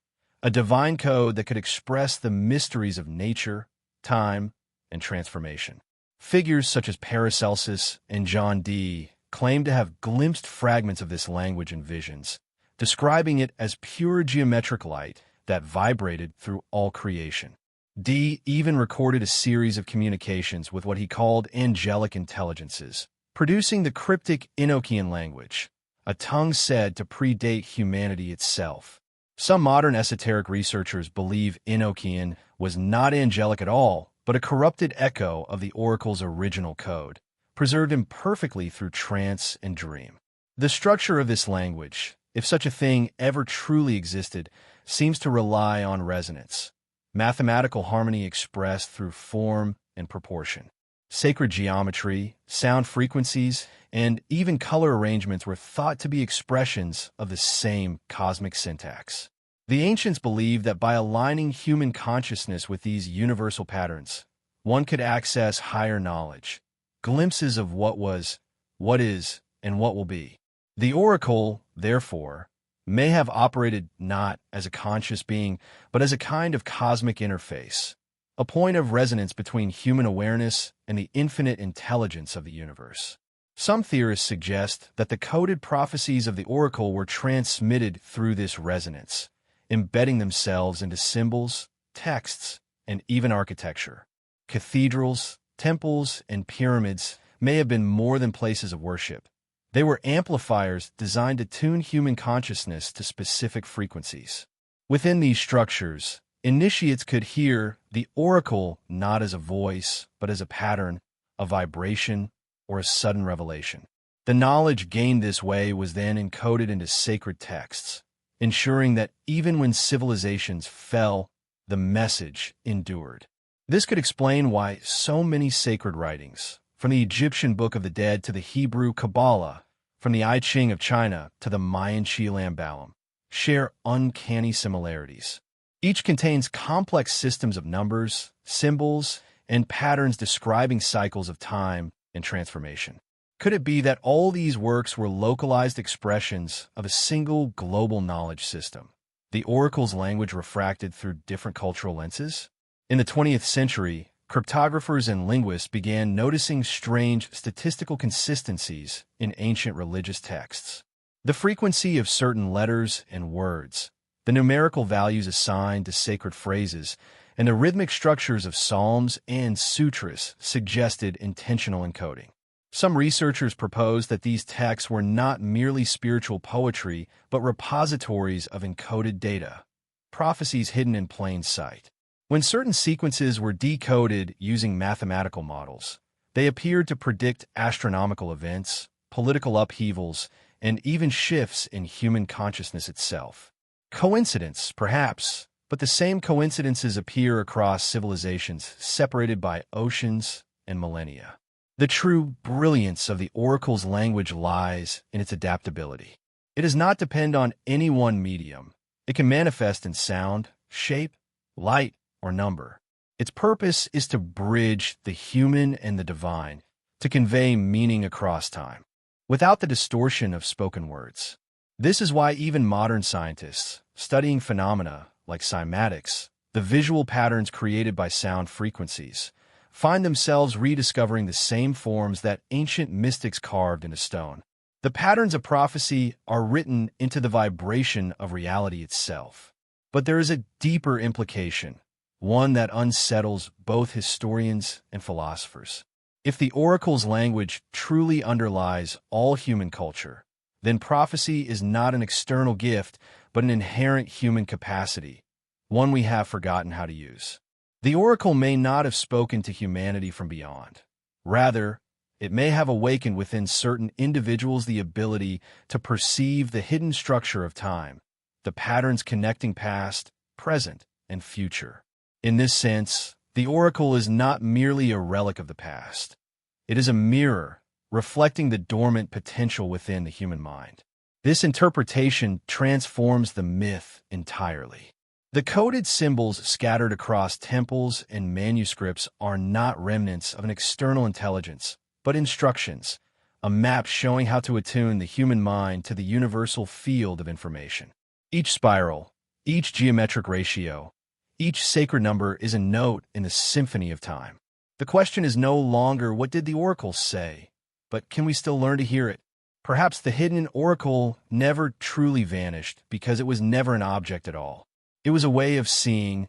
a divine code that could express the mysteries of nature, time, and transformation. Figures such as Paracelsus and John Dee claim to have glimpsed fragments of this language in visions, describing it as pure geometric light that vibrated through all creation. Dee even recorded a series of communications with what he called angelic intelligences, producing the cryptic Enochian language, a tongue said to predate humanity itself. Some modern esoteric researchers believe Enochian was not angelic at all, but a corrupted echo of the oracle's original code, preserved imperfectly through trance and dream. The structure of this language, if such a thing ever truly existed, seems to rely on resonance, mathematical harmony expressed through form and proportion. Sacred geometry, sound frequencies, and even color arrangements were thought to be expressions of the same cosmic syntax. The ancients believed that by aligning human consciousness with these universal patterns, one could access higher knowledge, glimpses of what was, what is, and what will be. The oracle, therefore, may have operated not as a conscious being, but as a kind of cosmic interface, a point of resonance between human awareness and the infinite intelligence of the universe. Some theorists suggest that the coded prophecies of the oracle were transmitted through this resonance, embedding themselves into symbols, texts, and even architecture. Cathedrals, temples, and pyramids may have been more than places of worship. They were amplifiers designed to tune human consciousness to specific frequencies. Within these structures, initiates could hear the oracle not as a voice, but as a pattern, a vibration, or a sudden revelation. The knowledge gained this way was then encoded into sacred texts, ensuring that even when civilizations fell, the message endured. This could explain why so many sacred writings, from the Egyptian Book of the Dead to the Hebrew Kabbalah, from the I Ching of China to the Mayan Chilambalam, share uncanny similarities. Each contains complex systems of numbers, symbols, and patterns describing cycles of time and transformation. Could it be that all these works were localized expressions of a single global knowledge system, the oracle's language refracted through different cultural lenses? In the 20th century, cryptographers and linguists began noticing strange statistical consistencies in ancient religious texts. The frequency of certain letters and words, the numerical values assigned to sacred phrases, and the rhythmic structures of psalms and sutras suggested intentional encoding. Some researchers proposed that these texts were not merely spiritual poetry, but repositories of encoded data, prophecies hidden in plain sight. When certain sequences were decoded using mathematical models, they appeared to predict astronomical events, political upheavals, and even shifts in human consciousness itself. Coincidence, perhaps, but the same coincidences appear across civilizations separated by oceans and millennia. The true brilliance of the oracle's language lies in its adaptability. It does not depend on any one medium. It can manifest in sound, shape, light, or number. Its purpose is to bridge the human and the divine, to convey meaning across time, without the distortion of spoken words. This is why even modern scientists, studying phenomena like cymatics, the visual patterns created by sound frequencies, find themselves rediscovering the same forms that ancient mystics carved into stone. The patterns of prophecy are written into the vibration of reality itself. But there is a deeper implication, one that unsettles both historians and philosophers. If the oracle's language truly underlies all human culture, then prophecy is not an external gift, but an inherent human capacity, one we have forgotten how to use. The oracle may not have spoken to humanity from beyond. Rather, it may have awakened within certain individuals the ability to perceive the hidden structure of time, the patterns connecting past, present, and future. In this sense, the oracle is not merely a relic of the past. It is a mirror, reflecting the dormant potential within the human mind. This interpretation transforms the myth entirely. The coded symbols scattered across temples and manuscripts are not remnants of an external intelligence, but instructions, a map showing how to attune the human mind to the universal field of information. Each spiral, each geometric ratio, each sacred number is a note in the symphony of time. The question is no longer what did the oracle say, but can we still learn to hear it? Perhaps the hidden oracle never truly vanished because it was never an object at all. It was a way of seeing,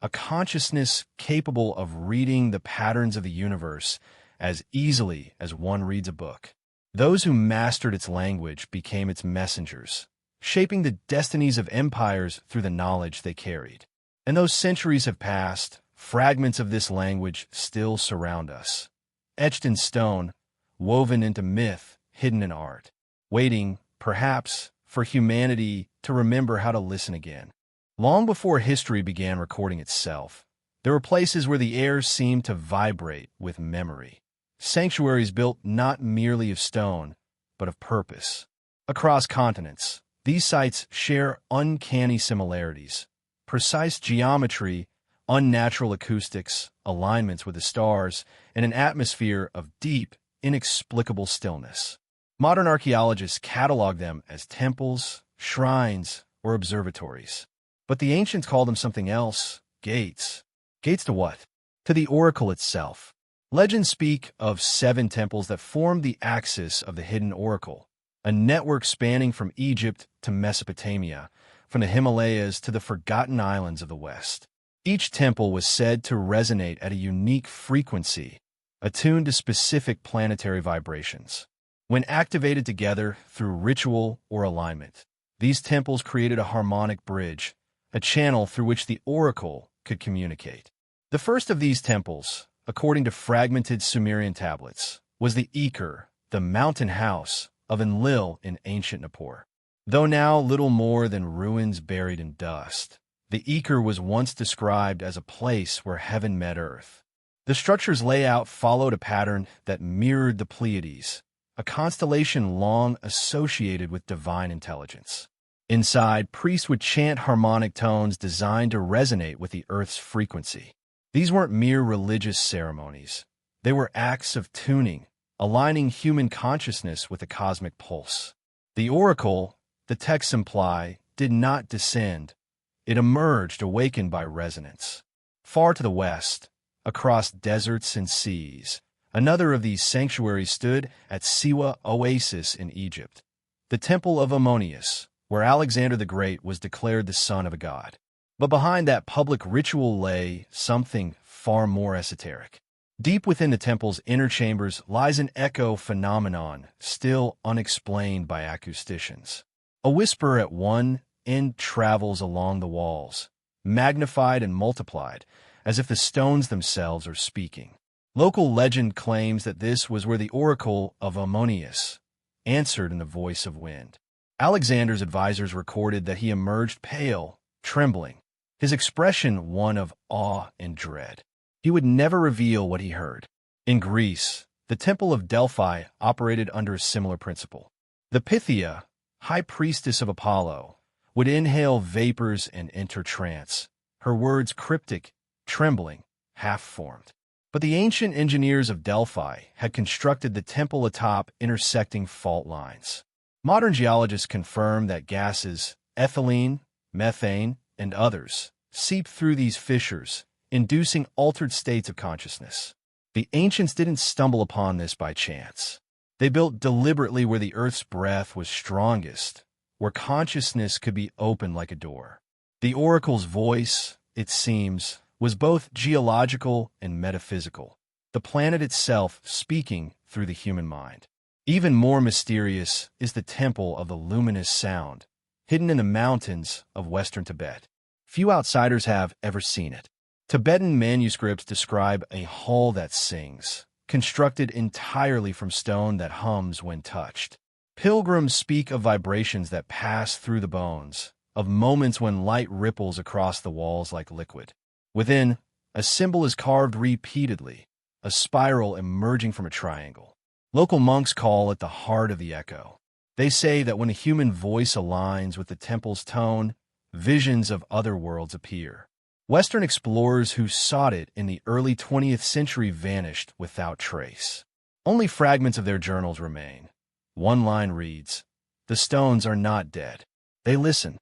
a consciousness capable of reading the patterns of the universe as easily as one reads a book. Those who mastered its language became its messengers, shaping the destinies of empires through the knowledge they carried. And those centuries have passed, fragments of this language still surround us, etched in stone, woven into myth, hidden in art, waiting, perhaps, for humanity to remember how to listen again. Long before history began recording itself, there were places where the air seemed to vibrate with memory. Sanctuaries built not merely of stone, but of purpose. Across continents, these sites share uncanny similarities. Precise geometry, unnatural acoustics, alignments with the stars, and an atmosphere of deep, inexplicable stillness. Modern archaeologists catalog them as temples, shrines, or observatories. But the ancients called them something else, gates. Gates to what? To the oracle itself. Legends speak of 7 temples that formed the axis of the hidden oracle, a network spanning from Egypt to Mesopotamia, from the Himalayas to the forgotten islands of the West. Each temple was said to resonate at a unique frequency, attuned to specific planetary vibrations. When activated together through ritual or alignment, these temples created a harmonic bridge, a channel through which the oracle could communicate. The first of these temples, according to fragmented Sumerian tablets, was the Eker, the mountain house of Enlil in ancient Nippur. Though now little more than ruins buried in dust, the Eker was once described as a place where heaven met earth. The structure's layout followed a pattern that mirrored the Pleiades, a constellation long associated with divine intelligence. Inside, priests would chant harmonic tones designed to resonate with the Earth's frequency. These weren't mere religious ceremonies. They were acts of tuning, aligning human consciousness with the cosmic pulse. The oracle, the texts imply, did not descend. It emerged, awakened by resonance. Far to the west, across deserts and seas, another of these sanctuaries stood at Siwa Oasis in Egypt, the Temple of Ammonius, where Alexander the Great was declared the son of a god. But behind that public ritual lay something far more esoteric. Deep within the temple's inner chambers lies an echo phenomenon still unexplained by acousticians. A whisper at one end travels along the walls, magnified and multiplied, as if the stones themselves are speaking. Local legend claims that this was where the oracle of Ammonius answered in the voice of wind. Alexander's advisors recorded that he emerged pale, trembling, his expression one of awe and dread. He would never reveal what he heard. In Greece, the Temple of Delphi operated under a similar principle. The Pythia, high priestess of Apollo, would inhale vapors and enter trance, her words cryptic, trembling, half-formed. But the ancient engineers of Delphi had constructed the temple atop intersecting fault lines. Modern geologists confirm that gases, ethylene, methane, and others, seep through these fissures, inducing altered states of consciousness. The ancients didn't stumble upon this by chance. They built deliberately where the Earth's breath was strongest, where consciousness could be opened like a door. The oracle's voice, it seems, was both geological and metaphysical, the planet itself speaking through the human mind. Even more mysterious is the Temple of the Luminous Sound, hidden in the mountains of western Tibet. Few outsiders have ever seen it. Tibetan manuscripts describe a hall that sings, constructed entirely from stone that hums when touched. Pilgrims speak of vibrations that pass through the bones, of moments when light ripples across the walls like liquid. Within, a symbol is carved repeatedly, a spiral emerging from a triangle. Local monks call it the heart of the echo. They say that when a human voice aligns with the temple's tone, visions of other worlds appear. Western explorers who sought it in the early 20th century vanished without trace. Only fragments of their journals remain. One line reads, "The stones are not dead. They listen."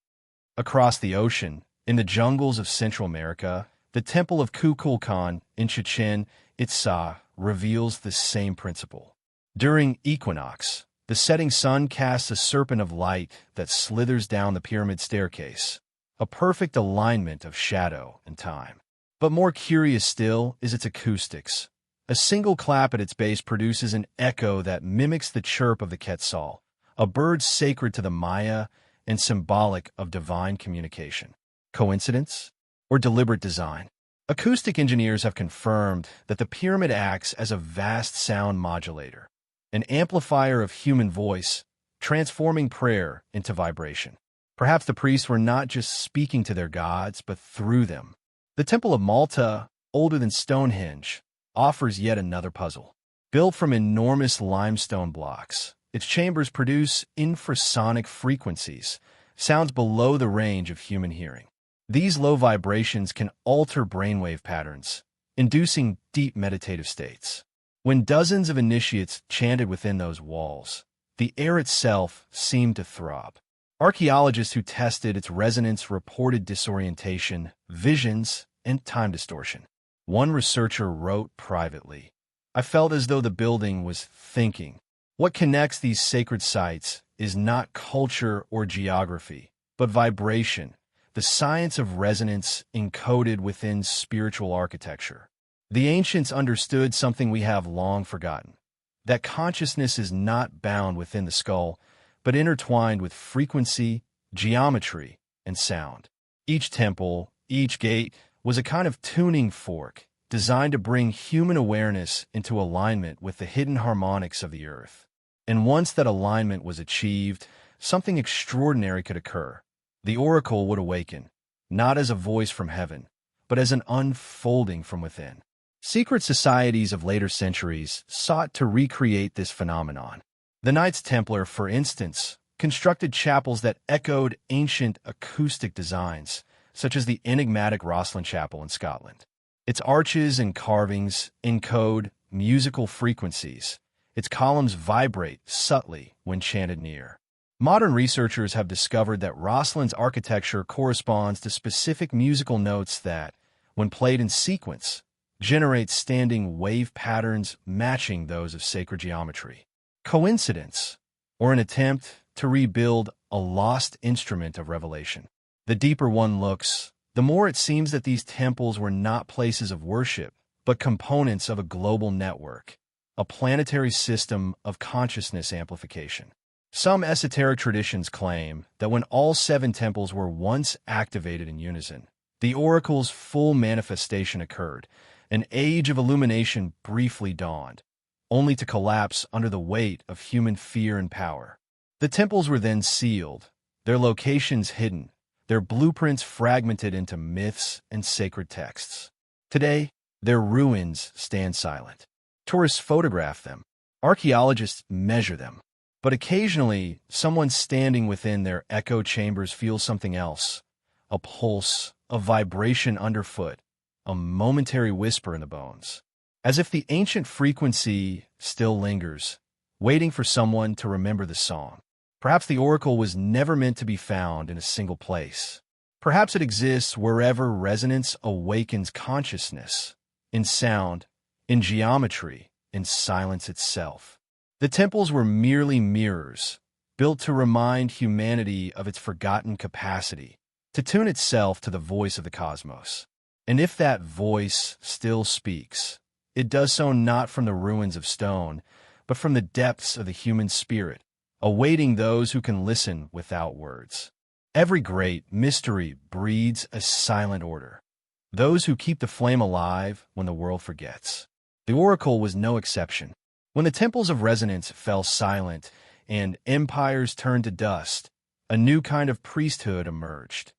Across the ocean, in the jungles of Central America, the Temple of Kukulkan in Chichen Itza reveals the same principle. During equinox, the setting sun casts a serpent of light that slithers down the pyramid staircase, a perfect alignment of shadow and time. But more curious still is its acoustics. A single clap at its base produces an echo that mimics the chirp of the quetzal, a bird sacred to the Maya and symbolic of divine communication. Coincidence? Or deliberate design? Acoustic engineers have confirmed that the pyramid acts as a vast sound modulator, an amplifier of human voice, transforming prayer into vibration. Perhaps the priests were not just speaking to their gods, but through them. The Temple of Malta, older than Stonehenge, offers yet another puzzle. Built from enormous limestone blocks, its chambers produce infrasonic frequencies, sounds below the range of human hearing. These low vibrations can alter brainwave patterns, inducing deep meditative states. When dozens of initiates chanted within those walls, the air itself seemed to throb. Archaeologists who tested its resonance reported disorientation, visions, and time distortion. One researcher wrote privately, "I felt as though the building was thinking. What connects these sacred sites is not culture or geography, but vibration, the science of resonance encoded within spiritual architecture." The ancients understood something we have long forgotten, that consciousness is not bound within the skull, but intertwined with frequency, geometry, and sound. Each temple, each gate, was a kind of tuning fork designed to bring human awareness into alignment with the hidden harmonics of the earth. And once that alignment was achieved, something extraordinary could occur. The oracle would awaken, not as a voice from heaven, but as an unfolding from within. Secret societies of later centuries sought to recreate this phenomenon. The Knights Templar, for instance, constructed chapels that echoed ancient acoustic designs, such as the enigmatic Rosslyn Chapel in Scotland. Its arches and carvings encode musical frequencies. Its columns vibrate subtly when chanted near. Modern researchers have discovered that Rosslyn's architecture corresponds to specific musical notes that, when played in sequence, generate standing wave patterns matching those of sacred geometry. Coincidence, or an attempt to rebuild a lost instrument of revelation? The deeper one looks, the more it seems that these temples were not places of worship, but components of a global network, a planetary system of consciousness amplification. Some esoteric traditions claim that when all 7 temples were once activated in unison, the oracle's full manifestation occurred. An age of illumination briefly dawned, only to collapse under the weight of human fear and power. The temples were then sealed, their locations hidden, their blueprints fragmented into myths and sacred texts. Today, their ruins stand silent. Tourists photograph them. Archaeologists measure them. But occasionally, someone standing within their echo chambers feels something else. A pulse, a vibration underfoot, a momentary whisper in the bones. As if the ancient frequency still lingers, waiting for someone to remember the song. Perhaps the oracle was never meant to be found in a single place. Perhaps it exists wherever resonance awakens consciousness, in sound, in geometry, in silence itself. The temples were merely mirrors, built to remind humanity of its forgotten capacity, to tune itself to the voice of the cosmos. And if that voice still speaks, it does so not from the ruins of stone, but from the depths of the human spirit, awaiting those who can listen without words. Every great mystery breeds a silent order, those who keep the flame alive when the world forgets. The oracle was no exception. When the temples of resonance fell silent and empires turned to dust, a new kind of priesthood emerged,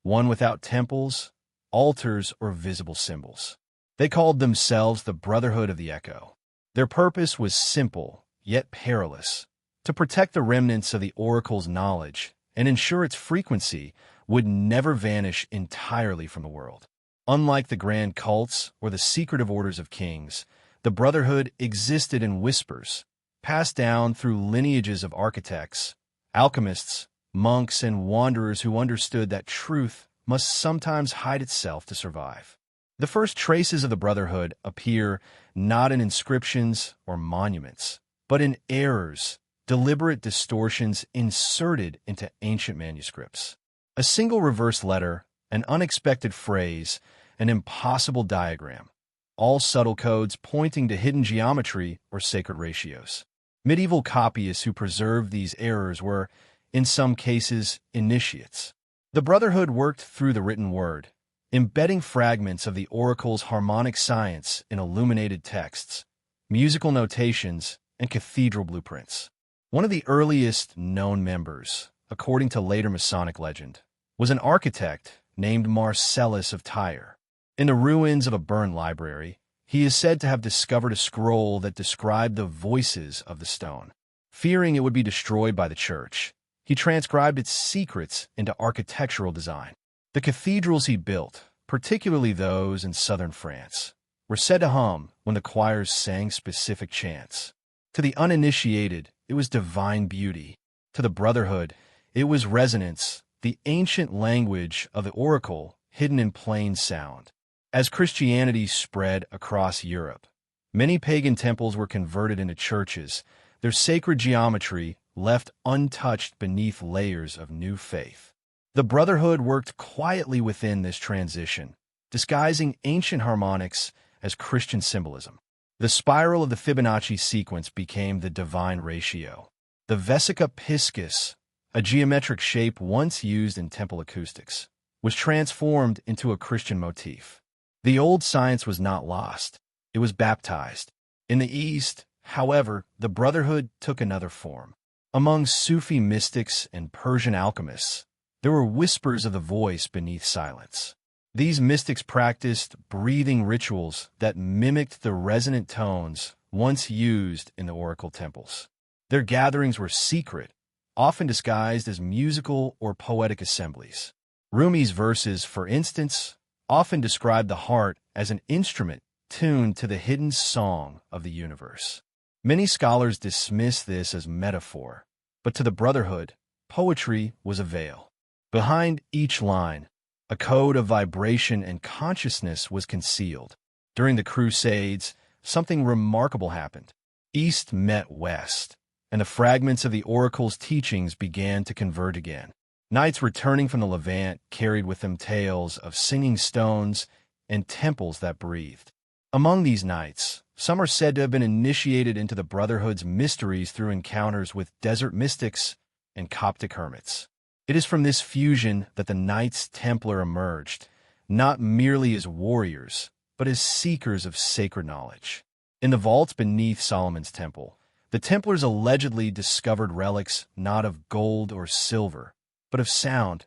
one without temples, altars, or visible symbols. They called themselves the Brotherhood of the Echo. Their purpose was simple, yet perilous: to protect the remnants of the oracle's knowledge and ensure its frequency would never vanish entirely from the world. Unlike the grand cults or the secretive orders of kings, the Brotherhood existed in whispers, passed down through lineages of architects, alchemists, monks, and wanderers who understood that truth must sometimes hide itself to survive. The first traces of the Brotherhood appear not in inscriptions or monuments, but in errors, deliberate distortions inserted into ancient manuscripts. A single reverse letter, an unexpected phrase, an impossible diagram, all subtle codes pointing to hidden geometry or sacred ratios. Medieval copyists who preserved these errors were, in some cases, initiates. The Brotherhood worked through the written word, embedding fragments of the oracle's harmonic science in illuminated texts, musical notations, and cathedral blueprints. One of the earliest known members, according to later Masonic legend, was an architect named Marcellus of Tyre. In the ruins of a burned library, he is said to have discovered a scroll that described the voices of the stone. Fearing it would be destroyed by the church, he transcribed its secrets into architectural design. The cathedrals he built, particularly those in southern France, were said to hum when the choirs sang specific chants. To the uninitiated, it was divine beauty. To the Brotherhood, it was resonance, the ancient language of the oracle hidden in plain sound. As Christianity spread across Europe, many pagan temples were converted into churches, their sacred geometry left untouched beneath layers of new faith. The Brotherhood worked quietly within this transition, disguising ancient harmonics as Christian symbolism. The spiral of the Fibonacci sequence became the divine ratio. The vesica piscis, a geometric shape once used in temple acoustics, was transformed into a Christian motif. The old science was not lost. It was baptized. In the East, however, the Brotherhood took another form. Among Sufi mystics and Persian alchemists, there were whispers of the voice beneath silence. These mystics practiced breathing rituals that mimicked the resonant tones once used in the oracle temples. Their gatherings were secret, often disguised as musical or poetic assemblies. Rumi's verses, for instance, often describe the heart as an instrument tuned to the hidden song of the universe. Many scholars dismiss this as metaphor, but to the Brotherhood, poetry was a veil. Behind each line, a code of vibration and consciousness was concealed. During the Crusades, something remarkable happened. East met West, and the fragments of the oracle's teachings began to converge again. Knights returning from the Levant carried with them tales of singing stones and temples that breathed. Among these knights, some are said to have been initiated into the Brotherhood's mysteries through encounters with desert mystics and Coptic hermits. It is from this fusion that the Knights Templar emerged, not merely as warriors, but as seekers of sacred knowledge. In the vaults beneath Solomon's temple, the Templars allegedly discovered relics not of gold or silver, but of sound,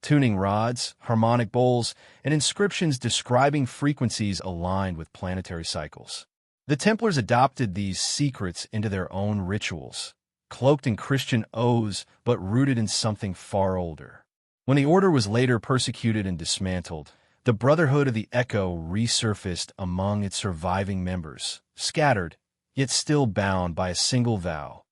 tuning rods, harmonic bowls, and inscriptions describing frequencies aligned with planetary cycles. The Templars adopted these secrets into their own rituals, cloaked in Christian oaths but rooted in something far older. When the order was later persecuted and dismantled, the Brotherhood of the Echo resurfaced among its surviving members, scattered, yet still bound by a single vow: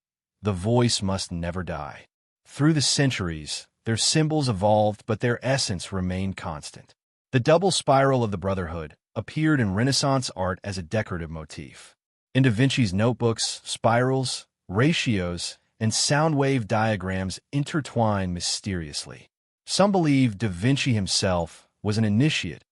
the voice must never die. Through the centuries, their symbols evolved, but their essence remained constant. The double spiral of the Brotherhood appeared in Renaissance art as a decorative motif. In Da Vinci's notebooks, spirals, ratios, and sound wave diagrams intertwine mysteriously. Some believe Da Vinci himself was an initiate,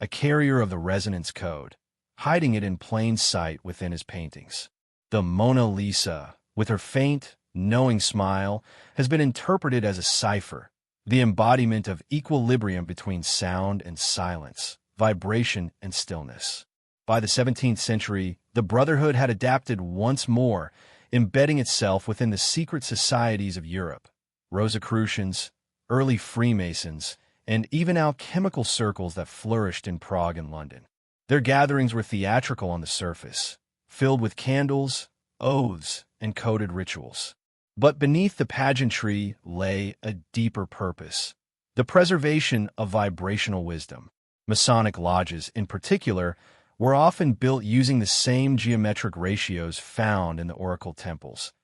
a carrier of the resonance code, hiding it in plain sight within his paintings. The Mona Lisa, with her faint, knowing smile, has been interpreted as a cipher, the embodiment of equilibrium between sound and silence, vibration and stillness. By the 17th century, the Brotherhood had adapted once more, embedding itself within the secret societies of Europe. Rosicrucians, early Freemasons, and even alchemical circles that flourished in Prague and London. Their gatherings were theatrical on the surface, filled with candles, oaths, and coded rituals. But beneath the pageantry lay a deeper purpose: the preservation of vibrational wisdom. Masonic lodges, in particular, were often built using the same geometric ratios found in the oracle temples,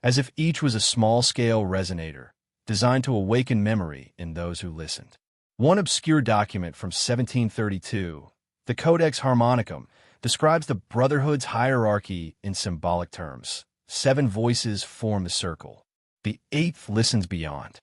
as if each was a small-scale resonator, designed to awaken memory in those who listened. One obscure document from 1732, the Codex Harmonicum, describes the Brotherhood's hierarchy in symbolic terms. 7 voices form the circle. The 8th listens beyond.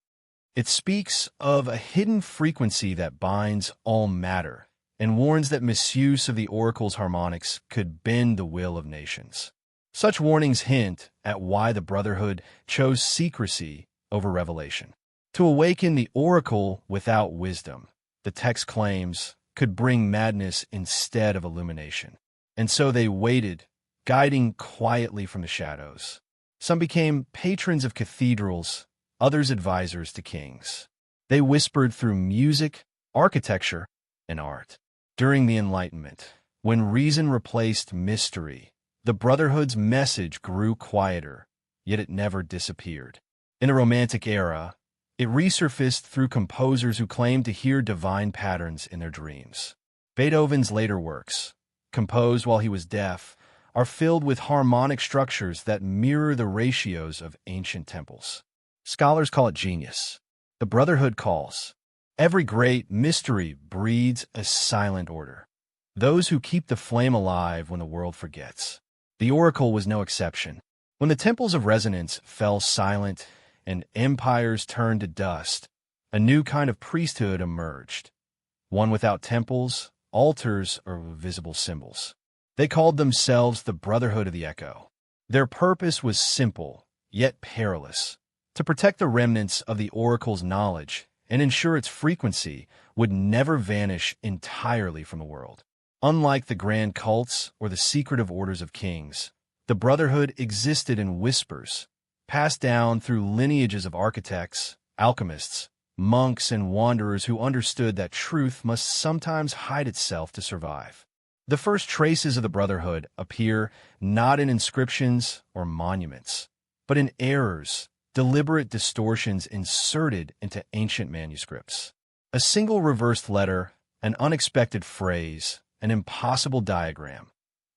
It speaks of a hidden frequency that binds all matter and warns that misuse of the oracle's harmonics could bend the will of nations. Such warnings hint at why the Brotherhood chose secrecy over revelation. To awaken the oracle without wisdom, the text claims, could bring madness instead of illumination. And so they waited, guiding quietly from the shadows. Some became patrons of cathedrals, others advisors to kings. They whispered through music, architecture, and art. During the Enlightenment, when reason replaced mystery, the Brotherhood's message grew quieter, yet it never disappeared. In the Romantic era, it resurfaced through composers who claimed to hear divine patterns in their dreams. Beethoven's later works, composed while he was deaf, are filled with harmonic structures that mirror the ratios of ancient temples. Scholars call it genius. The Brotherhood calls. Every great mystery breeds a silent order. Those who keep the flame alive when the world forgets. The oracle was no exception. When the temples of resonance fell silent and empires turned to dust, a new kind of priesthood emerged. One without temples, altars, or visible symbols. They called themselves the Brotherhood of the Echo. Their purpose was simple, yet perilous: to protect the remnants of the oracle's knowledge and ensure its frequency would never vanish entirely from the world. Unlike the grand cults or the secretive orders of kings, the Brotherhood existed in whispers, passed down through lineages of architects, alchemists, monks, and wanderers who understood that truth must sometimes hide itself to survive. The first traces of the Brotherhood appear not in inscriptions or monuments, but in errors, deliberate distortions inserted into ancient manuscripts. A single reversed letter, an unexpected phrase, an impossible diagram,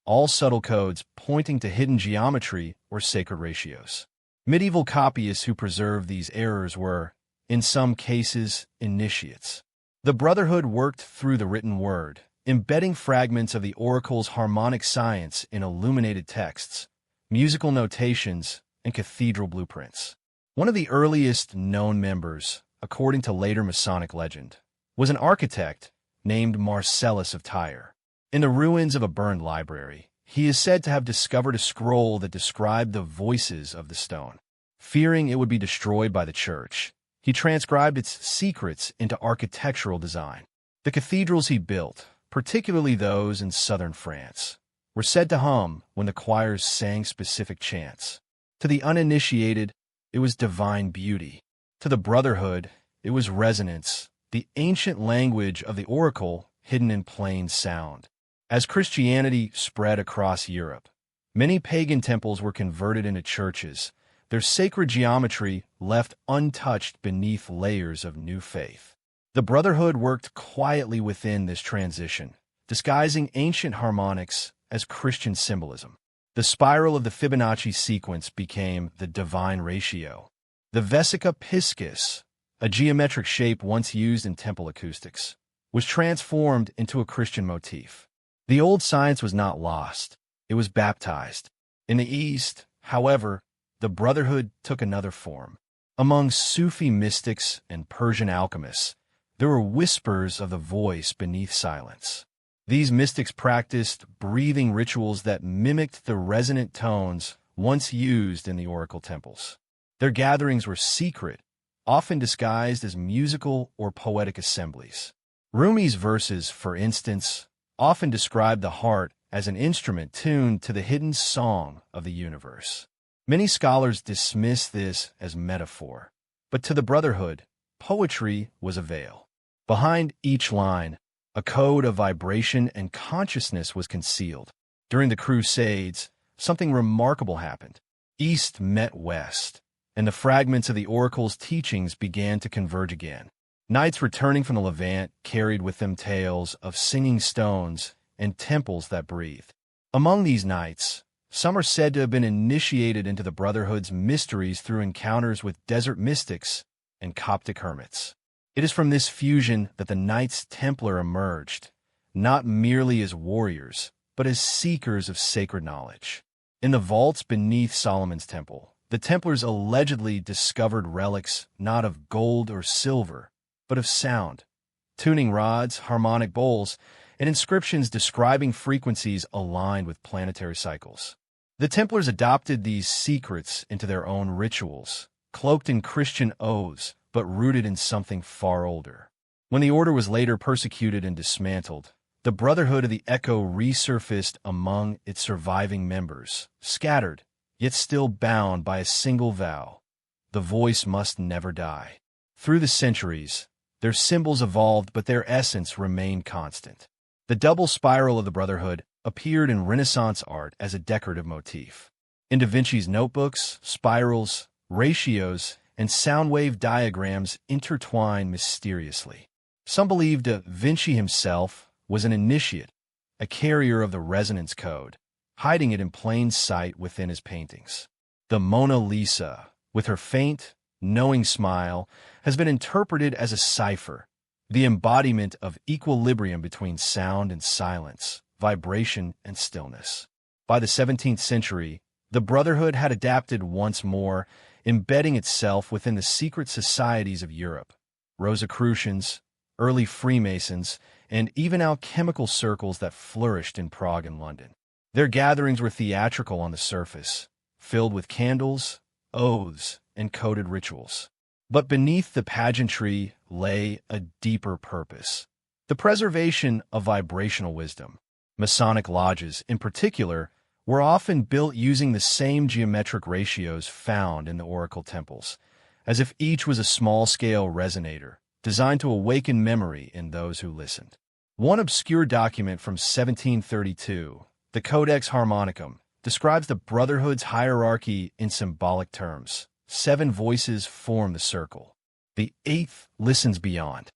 all subtle codes pointing to hidden geometry or sacred ratios. Medieval copyists who preserved these errors were, in some cases, initiates. The Brotherhood worked through the written word, embedding fragments of the oracle's harmonic science in illuminated texts, musical notations, and cathedral blueprints. One of the earliest known members, according to later Masonic legend, was an architect named Marcellus of Tyre. In the ruins of a burned library, he is said to have discovered a scroll that described the voices of the stone. Fearing it would be destroyed by the church, he transcribed its secrets into architectural design. The cathedrals he built, particularly those in southern France, were said to hum when the choirs sang specific chants. To the uninitiated, it was divine beauty. To the Brotherhood, it was resonance, the ancient language of the oracle hidden in plain sound. As Christianity spread across Europe, many pagan temples were converted into churches, their sacred geometry left untouched beneath layers of new faith. The Brotherhood worked quietly within this transition, disguising ancient harmonics as Christian symbolism. The spiral of the Fibonacci sequence became the divine ratio. The vesica piscis, a geometric shape once used in temple acoustics, was transformed into a Christian motif. The old science was not lost, it was baptized. In the East, however, the Brotherhood took another form. Among Sufi mystics and Persian alchemists, there were whispers of the voice beneath silence. These mystics practiced breathing rituals that mimicked the resonant tones once used in the oracle temples. Their gatherings were secret, often disguised as musical or poetic assemblies. Rumi's verses, for instance, often describe the heart as an instrument tuned to the hidden song of the universe. Many scholars dismiss this as metaphor, but to the Brotherhood, poetry was a veil. Behind each line, a code of vibration and consciousness was concealed. During the Crusades, something remarkable happened. East met West, and the fragments of the oracle's teachings began to converge again. Knights returning from the Levant carried with them tales of singing stones and temples that breathed. Among these knights, some are said to have been initiated into the Brotherhood's mysteries through encounters with desert mystics and Coptic hermits. It is from this fusion that the Knights Templar emerged, not merely as warriors, but as seekers of sacred knowledge. In the vaults beneath Solomon's temple, the Templars allegedly discovered relics not of gold or silver, but of sound, tuning rods, harmonic bowls, and inscriptions describing frequencies aligned with planetary cycles. The Templars adopted these secrets into their own rituals, cloaked in Christian oaths, but rooted in something far older. When the order was later persecuted and dismantled, the Brotherhood of the Echo resurfaced among its surviving members, scattered, yet still bound by a single vow: the voice must never die. Through the centuries, their symbols evolved, but their essence remained constant. The double spiral of the Brotherhood appeared in Renaissance art as a decorative motif. In Da Vinci's notebooks, spirals, ratios, and sound wave diagrams intertwine mysteriously. Some believe Da Vinci himself was an initiate, a carrier of the resonance code, hiding it in plain sight within his paintings. The Mona Lisa, with her faint, knowing smile, has been interpreted as a cipher, the embodiment of equilibrium between sound and silence, vibration and stillness. By the 17th century, the Brotherhood had adapted once more, embedding itself within the secret societies of Europe. Rosicrucians, early Freemasons, and even alchemical circles that flourished in Prague and London. Their gatherings were theatrical on the surface, filled with candles, oaths, and coded rituals. But beneath the pageantry lay a deeper purpose: the preservation of vibrational wisdom. Masonic lodges, in particular, were often built using the same geometric ratios found in the oracle temples, as if each was a small-scale resonator, designed to awaken memory in those who listened. One obscure document from 1732, the Codex Harmonicum, describes the Brotherhood's hierarchy in symbolic terms. 7 voices form the circle. The 8th listens beyond.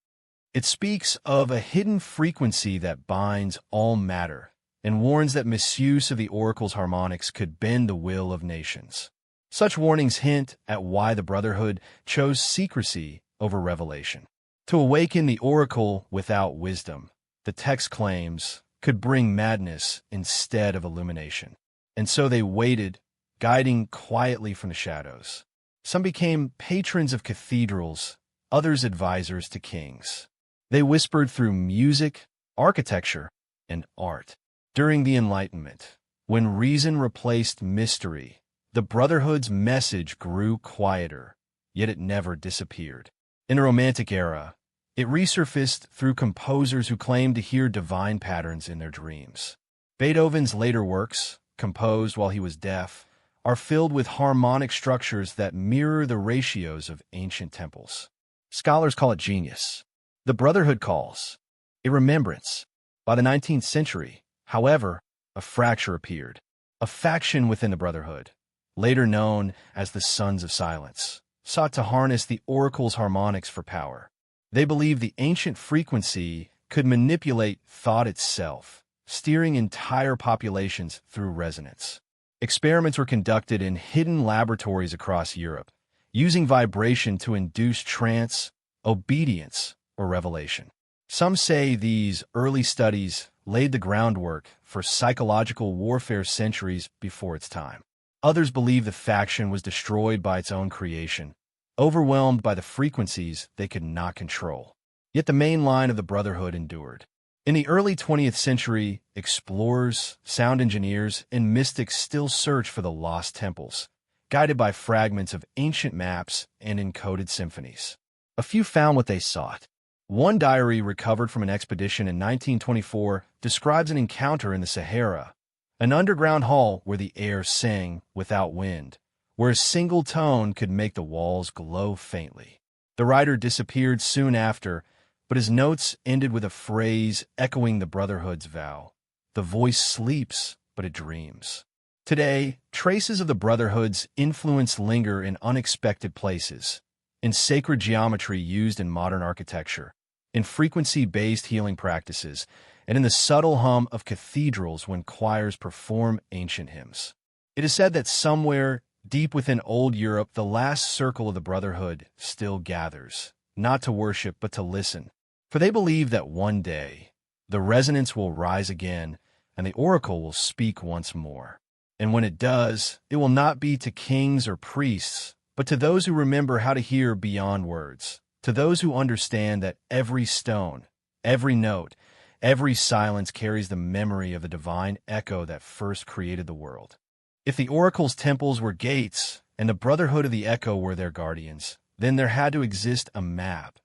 It speaks of a hidden frequency that binds all matter and warns that misuse of the oracle's harmonics could bend the will of nations. Such warnings hint at why the Brotherhood chose secrecy over revelation. To awaken the oracle without wisdom, the text claims, could bring madness instead of illumination. And so they waited, guiding quietly from the shadows. Some became patrons of cathedrals, others advisors to kings. They whispered through music, architecture, and art. During the Enlightenment, when reason replaced mystery, the Brotherhood's message grew quieter, yet it never disappeared. In the Romantic era, it resurfaced through composers who claimed to hear divine patterns in their dreams. Beethoven's later works, composed while he was deaf, are filled with harmonic structures that mirror the ratios of ancient temples. Scholars call it genius. The Brotherhood calls it remembrance. By the 19th century, however, a fracture appeared. A faction within the Brotherhood, later known as the Sons of Silence, sought to harness the oracle's harmonics for power. They believed the ancient frequency could manipulate thought itself, steering entire populations through resonance. Experiments were conducted in hidden laboratories across Europe, using vibration to induce trance, obedience, or revelation. Some say these early studies laid the groundwork for psychological warfare centuries before its time. Others believe the faction was destroyed by its own creation, overwhelmed by the frequencies they could not control. Yet the main line of the Brotherhood endured. In the early 20th century, explorers, sound engineers, and mystics still searched for the lost temples, guided by fragments of ancient maps and encoded symphonies. A few found what they sought. One diary recovered from an expedition in 1924 describes an encounter in the Sahara, an underground hall where the air sang without wind, where a single tone could make the walls glow faintly. The writer disappeared soon after, but his notes ended with a phrase echoing the Brotherhood's vow: "The voice sleeps, but it dreams." Today, traces of the Brotherhood's influence linger in unexpected places, in sacred geometry used in modern architecture, in frequency-based healing practices, and in the subtle hum of cathedrals when choirs perform ancient hymns. It is said that somewhere deep within old Europe, the last circle of the Brotherhood still gathers, not to worship but to listen, for they believe that one day the resonance will rise again and the oracle will speak once more. And when it does, it will not be to kings or priests, but to those who remember how to hear beyond words, to those who understand that every stone, every note, every silence carries the memory of the divine echo that first created the world. If the oracle's temples were gates and the Brotherhood of the Echo were their guardians, then there had to exist a map,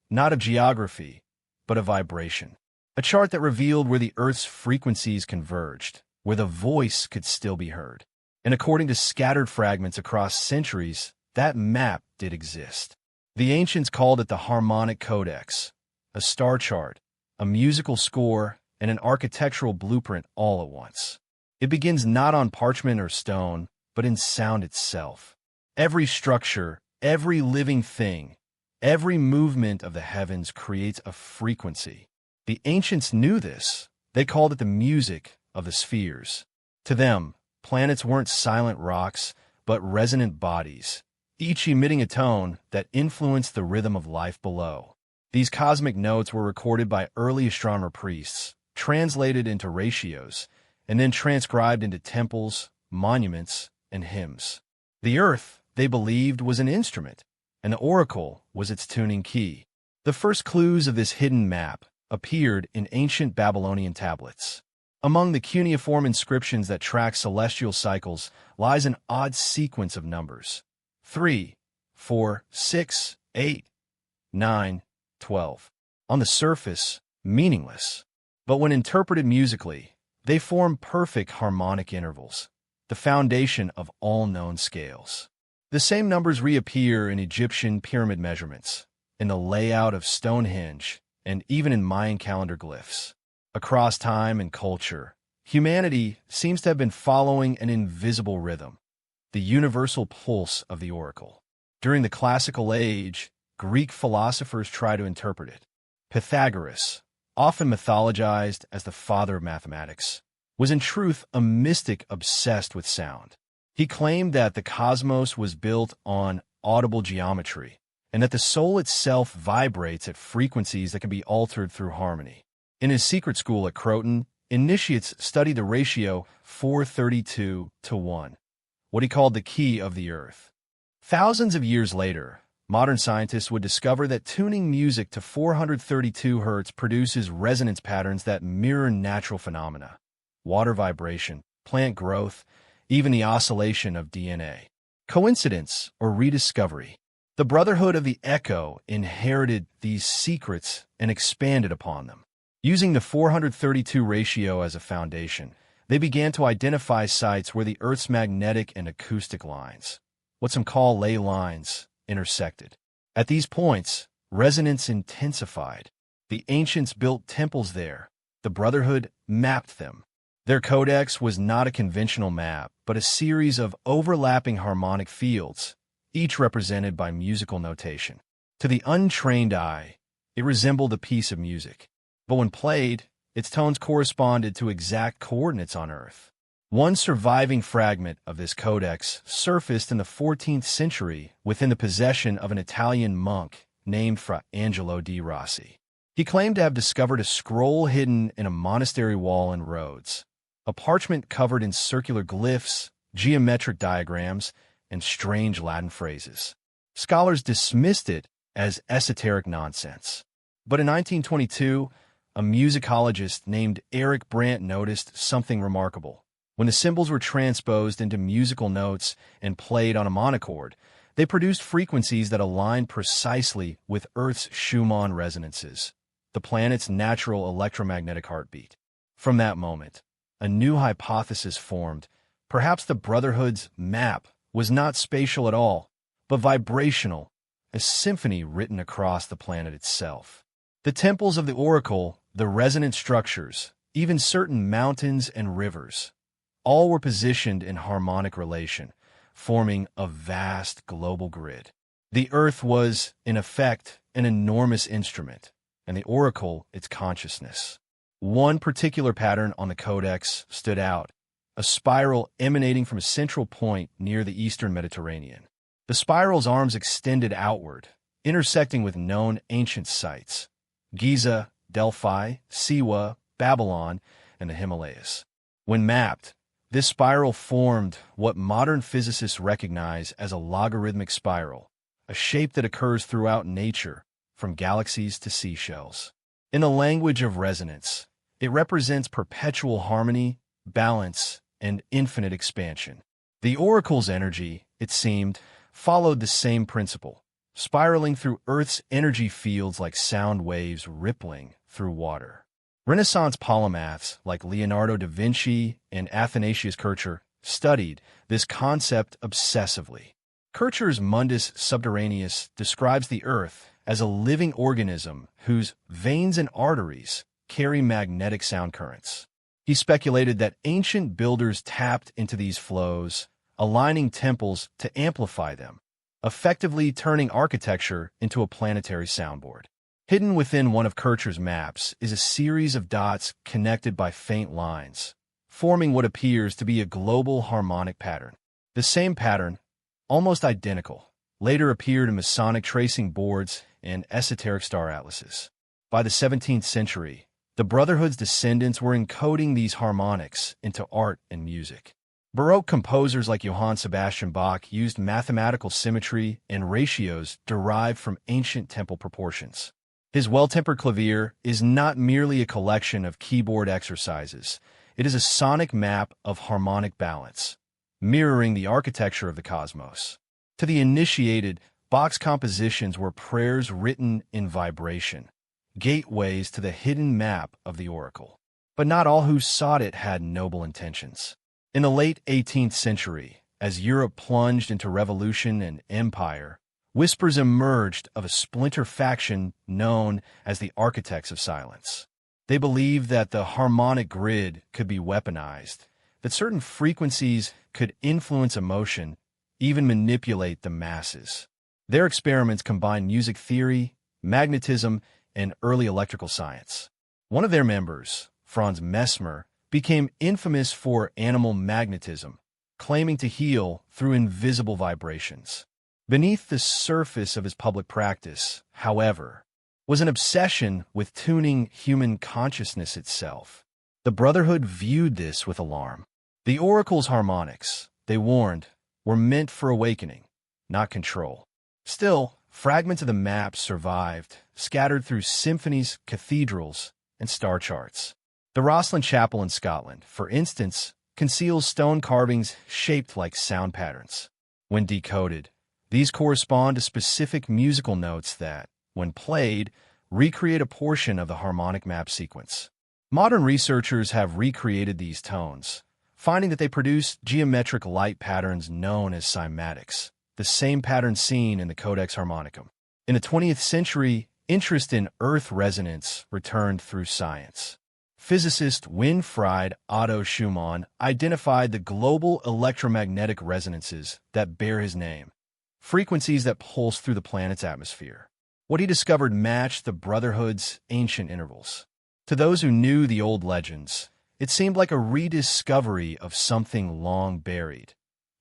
not of geography, but of vibration, a chart that revealed where the Earth's frequencies converged, where the voice could still be heard. And according to scattered fragments across centuries, that map did exist. The ancients called it the harmonic codex, a star chart, a musical score, and an architectural blueprint all at once. It begins not on parchment or stone, but in sound itself. Every structure, every living thing, every movement of the heavens creates a frequency. The ancients knew this. They called it the music of the spheres. To them, planets weren't silent rocks, but resonant bodies, each emitting a tone that influenced the rhythm of life below. These cosmic notes were recorded by early astronomer priests, translated into ratios, and then transcribed into temples, monuments, and hymns. The earth, they believed, was an instrument, and the oracle was its tuning key. The first clues of this hidden map appeared in ancient Babylonian tablets. Among the cuneiform inscriptions that track celestial cycles lies an odd sequence of numbers: 3, 4, 6, 8, 9, 12. On the surface, meaningless. But when interpreted musically, they form perfect harmonic intervals, the foundation of all known scales. The same numbers reappear in Egyptian pyramid measurements, in the layout of Stonehenge, and even in Mayan calendar glyphs. Across time and culture, humanity seems to have been following an invisible rhythm, the universal pulse of the oracle. During the classical age, Greek philosophers tried to interpret it. Pythagoras, often mythologized as the father of mathematics, was in truth a mystic obsessed with sound. He claimed that the cosmos was built on audible geometry, and that the soul itself vibrates at frequencies that can be altered through harmony. In his secret school at Croton, initiates studied the ratio 432:1, what he called the key of the earth. Thousands of years later, modern scientists would discover that tuning music to 432 Hz produces resonance patterns that mirror natural phenomena: water vibration, plant growth, even the oscillation of DNA. Coincidence or rediscovery? The Brotherhood of the Echo inherited these secrets and expanded upon them. Using the 432 ratio as a foundation, they began to identify sites where the Earth's magnetic and acoustic lines, what some call ley lines, intersected. At these points, resonance intensified. The ancients built temples there. The Brotherhood mapped them. Their codex was not a conventional map, but a series of overlapping harmonic fields, each represented by musical notation. To the untrained eye, it resembled a piece of music. But when played, its tones corresponded to exact coordinates on Earth. One surviving fragment of this codex surfaced in the 14th century within the possession of an Italian monk named Fra Angelo di Rossi. He claimed to have discovered a scroll hidden in a monastery wall in Rhodes, a parchment covered in circular glyphs, geometric diagrams, and strange Latin phrases. Scholars dismissed it as esoteric nonsense. But in 1922, a musicologist named Eric Brandt noticed something remarkable. When the symbols were transposed into musical notes and played on a monochord, they produced frequencies that aligned precisely with Earth's Schumann resonances, the planet's natural electromagnetic heartbeat. From that moment, a new hypothesis formed. Perhaps the Brotherhood's map was not spatial at all, but vibrational, a symphony written across the planet itself. The temples of the oracle, the resonant structures, even certain mountains and rivers, All were positioned in harmonic relation, forming a vast global grid. The Earth was, in effect, an enormous instrument, and the oracle its consciousness. One particular pattern on the codex stood out, a spiral emanating from a central point near the eastern Mediterranean. The spiral's arms extended outward, intersecting with known ancient sites: Giza, Delphi, Siwa, Babylon, and the Himalayas. When mapped, this spiral formed what modern physicists recognize as a logarithmic spiral, a shape that occurs throughout nature, from galaxies to seashells. In the language of resonance, it represents perpetual harmony, balance, and infinite expansion. The oracle's energy, it seemed, followed the same principle, spiraling through Earth's energy fields like sound waves rippling through water. Renaissance polymaths like Leonardo da Vinci and Athanasius Kircher studied this concept obsessively. Kircher's Mundus Subterraneus describes the Earth as a living organism whose veins and arteries carry magnetic sound currents. He speculated that ancient builders tapped into these flows, aligning temples to amplify them, effectively turning architecture into a planetary soundboard. Hidden within one of Kircher's maps is a series of dots connected by faint lines, forming what appears to be a global harmonic pattern. The same pattern, almost identical, later appeared in Masonic tracing boards and esoteric star atlases. By the 17th century, the Brotherhood's descendants were encoding these harmonics into art and music. Baroque composers like Johann Sebastian Bach used mathematical symmetry and ratios derived from ancient temple proportions. His Well-Tempered Clavier is not merely a collection of keyboard exercises. It is a sonic map of harmonic balance, mirroring the architecture of the cosmos. To the initiated, Bach's compositions were prayers written in vibration, gateways to the hidden map of the oracle. But not all who sought it had noble intentions. In the late 18th century, as Europe plunged into revolution and empire, whispers emerged of a splinter faction known as the Architects of Silence. They believed that the harmonic grid could be weaponized, that certain frequencies could influence emotion, even manipulate the masses. Their experiments combined music theory, magnetism, and early electrical science. One of their members, Franz Mesmer, became infamous for animal magnetism, claiming to heal through invisible vibrations. Beneath the surface of his public practice, however, was an obsession with tuning human consciousness itself. The Brotherhood viewed this with alarm. The oracle's harmonics, they warned, were meant for awakening, not control. Still, fragments of the map survived, scattered through symphonies, cathedrals, and star charts. The Rosslyn Chapel in Scotland, for instance, conceals stone carvings shaped like sound patterns. When decoded, these correspond to specific musical notes that, when played, recreate a portion of the harmonic map sequence. Modern researchers have recreated these tones, finding that they produce geometric light patterns known as cymatics, the same pattern seen in the Codex Harmonicum. In the 20th century, interest in Earth resonance returned through science. Physicist Winfried Otto Schumann identified the global electromagnetic resonances that bear his name, frequencies that pulse through the planet's atmosphere. What he discovered matched the Brotherhood's ancient intervals. To those who knew the old legends, it seemed like a rediscovery of something long buried,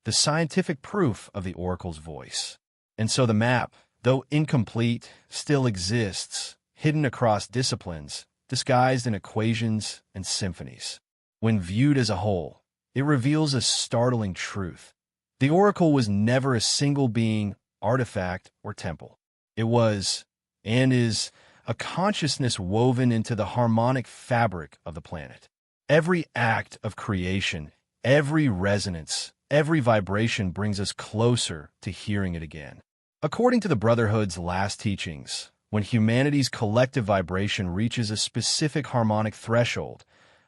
the scientific proof of the oracle's voice. And so the map, though incomplete, still exists, hidden across disciplines, disguised in equations and symphonies. When viewed as a whole, it reveals a startling truth. The oracle was never a single being, artifact, or temple. It was, and is, a consciousness woven into the harmonic fabric of the planet. Every act of creation, every resonance, every vibration brings us closer to hearing it again. According to the Brotherhood's last teachings, when humanity's collective vibration reaches a specific harmonic threshold,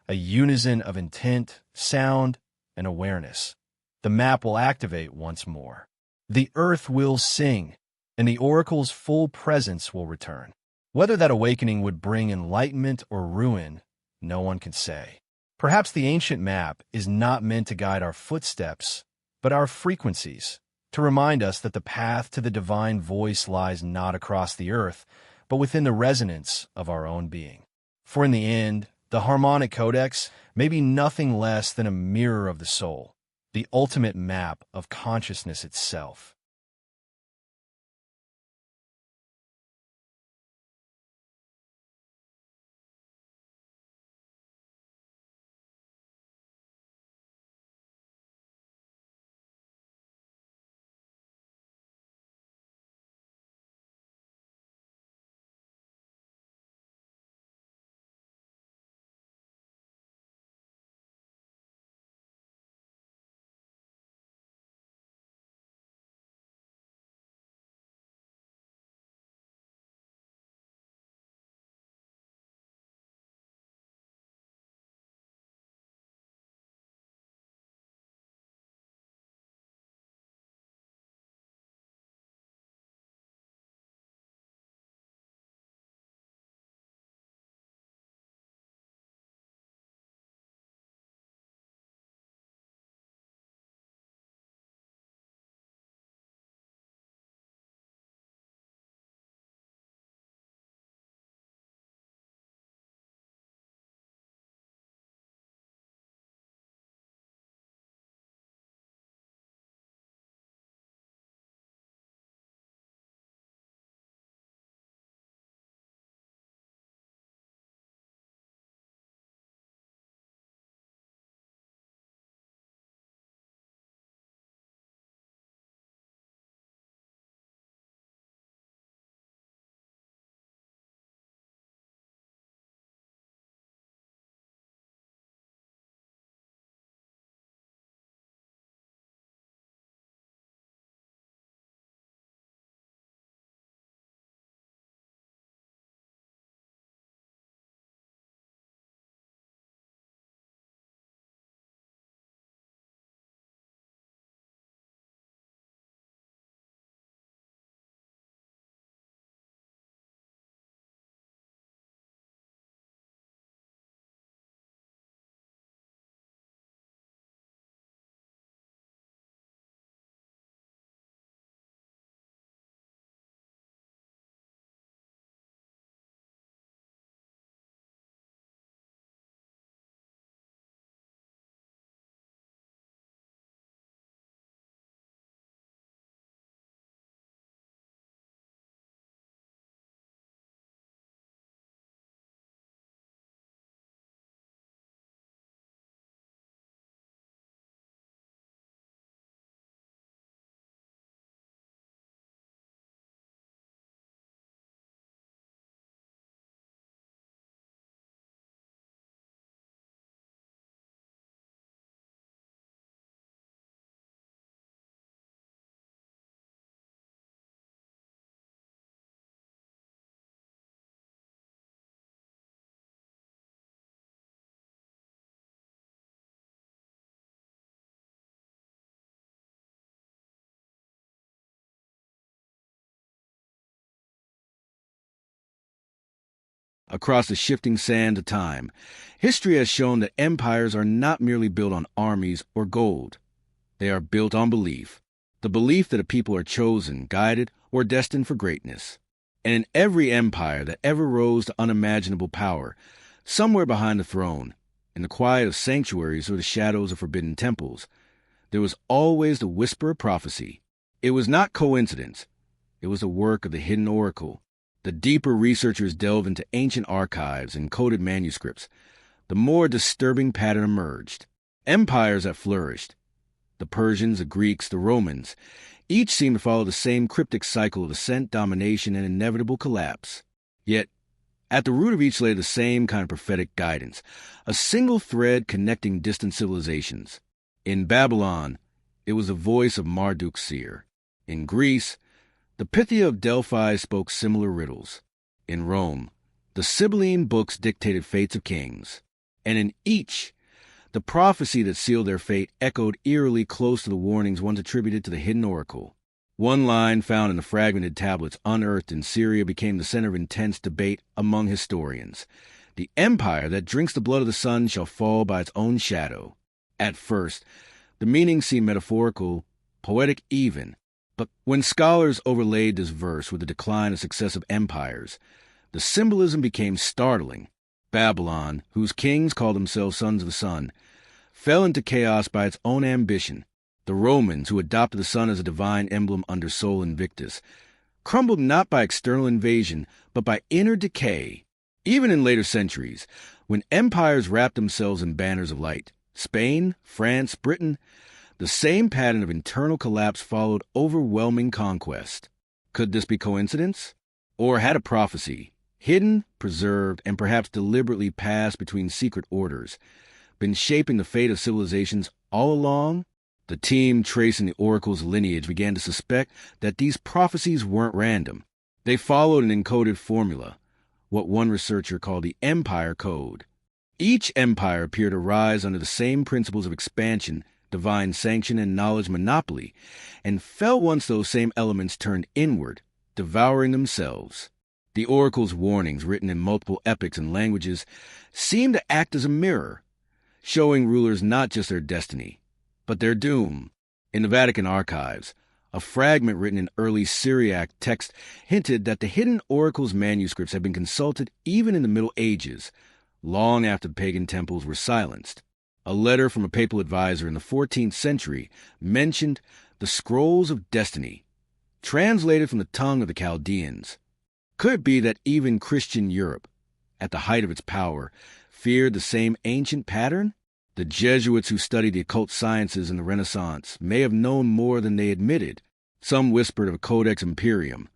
a unison of intent, sound, and awareness, the map will activate once more. The earth will sing, and the oracle's full presence will return. Whether that awakening would bring enlightenment or ruin, no one can say. Perhaps the ancient map is not meant to guide our footsteps, but our frequencies, to remind us that the path to the divine voice lies not across the earth, but within the resonance of our own being. For in the end, the harmonic codex may be nothing less than a mirror of the soul, the ultimate map of consciousness itself. Across the shifting sand of time, history has shown that empires are not merely built on armies or gold. They are built on belief, the belief that a people are chosen, guided, or destined for greatness. And in every empire that ever rose to unimaginable power, somewhere behind the throne, in the quiet of sanctuaries or the shadows of forbidden temples, there was always the whisper of prophecy. It was not coincidence. It was the work of the hidden oracle. The deeper researchers delve into ancient archives and coded manuscripts, the more disturbing pattern emerged. Empires that flourished, the Persians, the Greeks, the Romans, each seemed to follow the same cryptic cycle of ascent, domination, and inevitable collapse. Yet, at the root of each lay the same kind of prophetic guidance, a single thread connecting distant civilizations. In Babylon, it was the voice of Marduk's seer. In Greece, the Pythia of Delphi spoke similar riddles. In Rome, the Sibylline books dictated fates of kings. And in each, the prophecy that sealed their fate echoed eerily close to the warnings once attributed to the hidden oracle. One line found in the fragmented tablets unearthed in Syria became the center of intense debate among historians. The empire that drinks the blood of the sun shall fall by its own shadow. At first, the meaning seemed metaphorical, poetic even, but when scholars overlaid this verse with the decline of successive empires, the symbolism became startling. Babylon, whose kings called themselves sons of the sun, fell into chaos by its own ambition. The Romans, who adopted the sun as a divine emblem under Sol Invictus, crumbled not by external invasion, but by inner decay. Even in later centuries, when empires wrapped themselves in banners of light, Spain, France, Britain, the same pattern of internal collapse followed overwhelming conquest. Could this be coincidence? Or had a prophecy, hidden, preserved, and perhaps deliberately passed between secret orders, been shaping the fate of civilizations all along? The team tracing the oracle's lineage began to suspect that these prophecies weren't random. They followed an encoded formula, what one researcher called the Empire Code. Each empire appeared to rise under the same principles of expansion, divine sanction, and knowledge monopoly, and fell once those same elements turned inward, devouring themselves. The oracle's warnings, written in multiple epics and languages, seemed to act as a mirror, showing rulers not just their destiny, but their doom. In the Vatican archives, a fragment written in early Syriac text hinted that the hidden oracle's manuscripts had been consulted even in the Middle Ages, long after the pagan temples were silenced. A letter from a papal advisor in the 14th century mentioned the scrolls of destiny, translated from the tongue of the Chaldeans. Could it be that even Christian Europe, at the height of its power, feared the same ancient pattern? The Jesuits who studied the occult sciences in the Renaissance may have known more than they admitted. Some whispered of a Codex Imperium,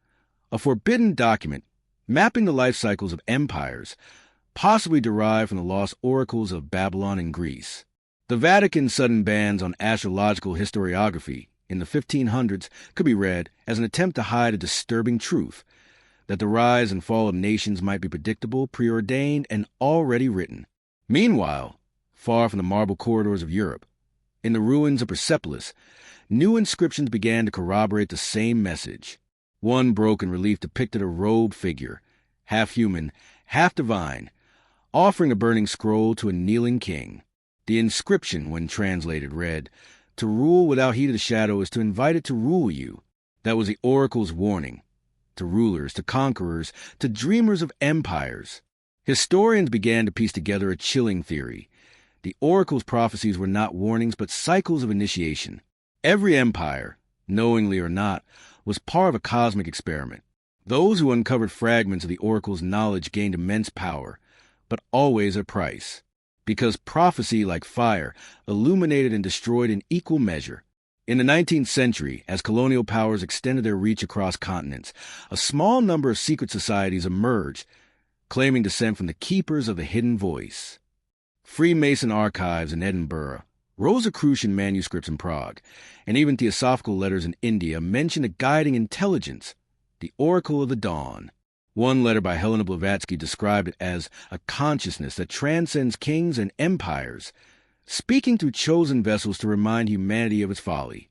a forbidden document mapping the life cycles of empires, possibly derived from the lost oracles of Babylon and Greece. The Vatican's sudden bans on astrological historiography in the 1500s could be read as an attempt to hide a disturbing truth, that the rise and fall of nations might be predictable, preordained, and already written. Meanwhile, far from the marble corridors of Europe, in the ruins of Persepolis, new inscriptions began to corroborate the same message. One broken relief depicted a robed figure, half human, half divine, offering a burning scroll to a kneeling king. The inscription, when translated, read, "To rule without heed of the shadow is to invite it to rule you." That was the oracle's warning, to rulers, to conquerors, to dreamers of empires. Historians began to piece together a chilling theory. The oracle's prophecies were not warnings, but cycles of initiation. Every empire, knowingly or not, was part of a cosmic experiment. Those who uncovered fragments of the oracle's knowledge gained immense power, but always at a price. Because prophecy, like fire, illuminated and destroyed in equal measure. In the 19th century, as colonial powers extended their reach across continents, a small number of secret societies emerged, claiming descent from the keepers of the hidden voice. Freemason archives in Edinburgh, Rosicrucian manuscripts in Prague, and even theosophical letters in India mention a guiding intelligence, the Oracle of the Dawn. One letter by Helena Blavatsky described it as a consciousness that transcends kings and empires, speaking through chosen vessels to remind humanity of its folly.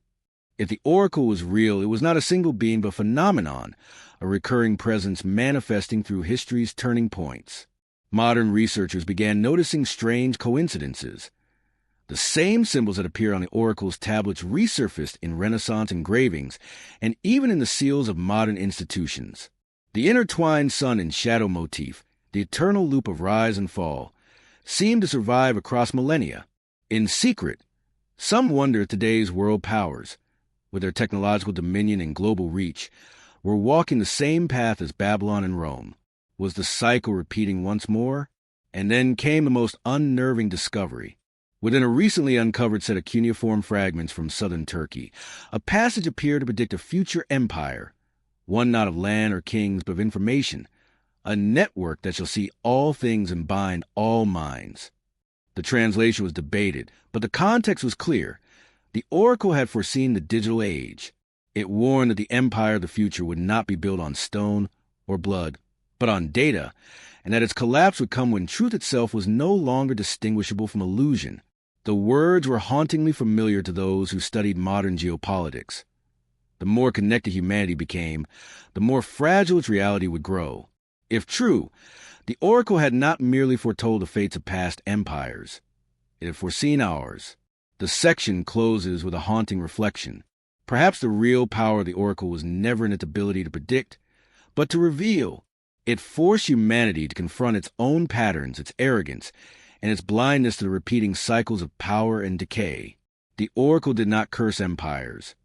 If the oracle was real, it was not a single being but phenomenon, a recurring presence manifesting through history's turning points. Modern researchers began noticing strange coincidences. The same symbols that appear on the oracle's tablets resurfaced in Renaissance engravings and even in the seals of modern institutions. The intertwined sun and shadow motif, the eternal loop of rise and fall, seemed to survive across millennia. In secret, some wonder if today's world powers, with their technological dominion and global reach, were walking the same path as Babylon and Rome. Was the cycle repeating once more? And then came the most unnerving discovery. Within a recently uncovered set of cuneiform fragments from southern Turkey, a passage appeared to predict a future empire, one not of land or kings, but of information, a network that shall see all things and bind all minds. The translation was debated, but the context was clear. The oracle had foreseen the digital age. It warned that the empire of the future would not be built on stone or blood, but on data, and that its collapse would come when truth itself was no longer distinguishable from illusion. The words were hauntingly familiar to those who studied modern geopolitics. The more connected humanity became, the more fragile its reality would grow. If true, The oracle had not merely foretold the fates of past empires. It had foreseen ours. The section closes with a haunting reflection. Perhaps the real power of the oracle was never in its ability to predict, but to reveal. It forced humanity to confront its own patterns, its arrogance, and its blindness to the repeating cycles of power and decay. The oracle did not curse empires.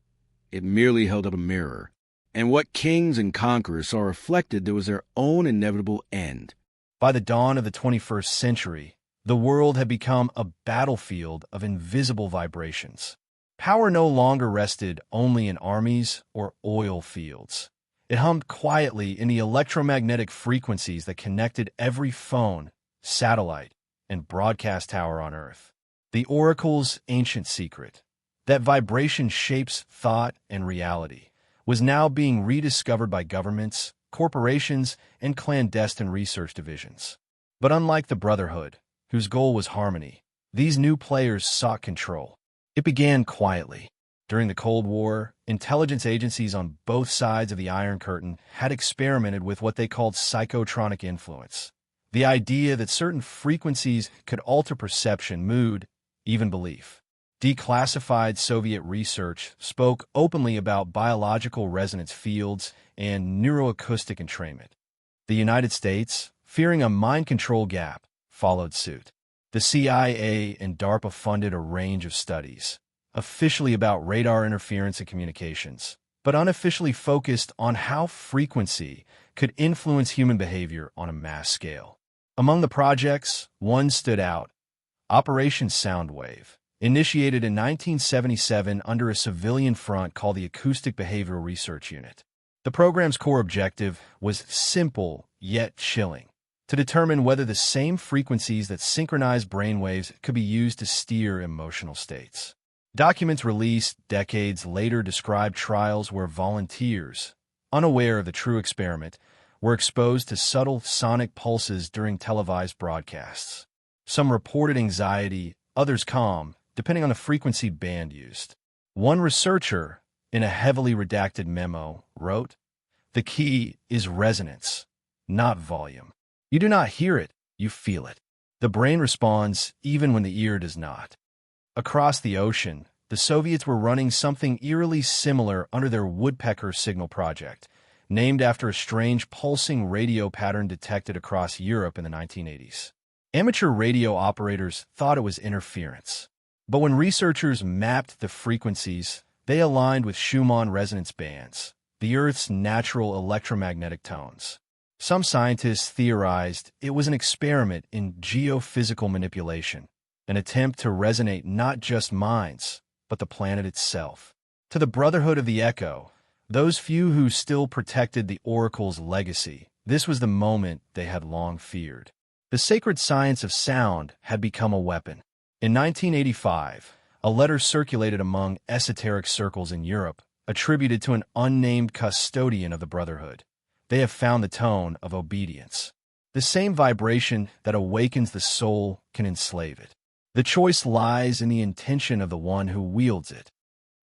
It merely held up a mirror. And what kings and conquerors saw reflected there was their own inevitable end. By the dawn of the 21st century, the world had become a battlefield of invisible vibrations. Power no longer rested only in armies or oil fields. It hummed quietly in the electromagnetic frequencies that connected every phone, satellite, and broadcast tower on Earth. The oracle's ancient secret, that vibration shapes thought and reality, was now being rediscovered by governments, corporations, and clandestine research divisions. But unlike the Brotherhood, whose goal was harmony, these new players sought control. It began quietly. During the Cold War, intelligence agencies on both sides of the Iron Curtain had experimented with what they called psychotronic influence, the idea that certain frequencies could alter perception, mood, even belief. Declassified Soviet research spoke openly about biological resonance fields and neuroacoustic entrainment. The United States, fearing a mind control gap, followed suit. The CIA and DARPA funded a range of studies, officially about radar interference and communications, but unofficially focused on how frequency could influence human behavior on a mass scale. Among the projects, one stood out: Operation Soundwave, initiated in 1977 under a civilian front called the Acoustic Behavioral Research Unit. The program's core objective was simple yet chilling: to determine whether the same frequencies that synchronize brainwaves could be used to steer emotional states. Documents released decades later described trials where volunteers, unaware of the true experiment, were exposed to subtle sonic pulses during televised broadcasts. Some reported anxiety, others calm, depending on the frequency band used. One researcher, in a heavily redacted memo, wrote, "The key is resonance, not volume. You do not hear it, you feel it. The brain responds even when the ear does not." Across the ocean, the Soviets were running something eerily similar under their Woodpecker Signal project, named after a strange pulsing radio pattern detected across Europe in the 1980s. Amateur radio operators thought it was interference. But when researchers mapped the frequencies, they aligned with Schumann resonance bands, the Earth's natural electromagnetic tones. Some scientists theorized it was an experiment in geophysical manipulation, an attempt to resonate not just minds, but the planet itself. To the Brotherhood of the Echo, those few who still protected the Oracle's legacy, this was the moment they had long feared. The sacred science of sound had become a weapon. In 1985, a letter circulated among esoteric circles in Europe, attributed to an unnamed custodian of the Brotherhood. They have found the tone of obedience. The same vibration that awakens the soul can enslave it. The choice lies in the intention of the one who wields it.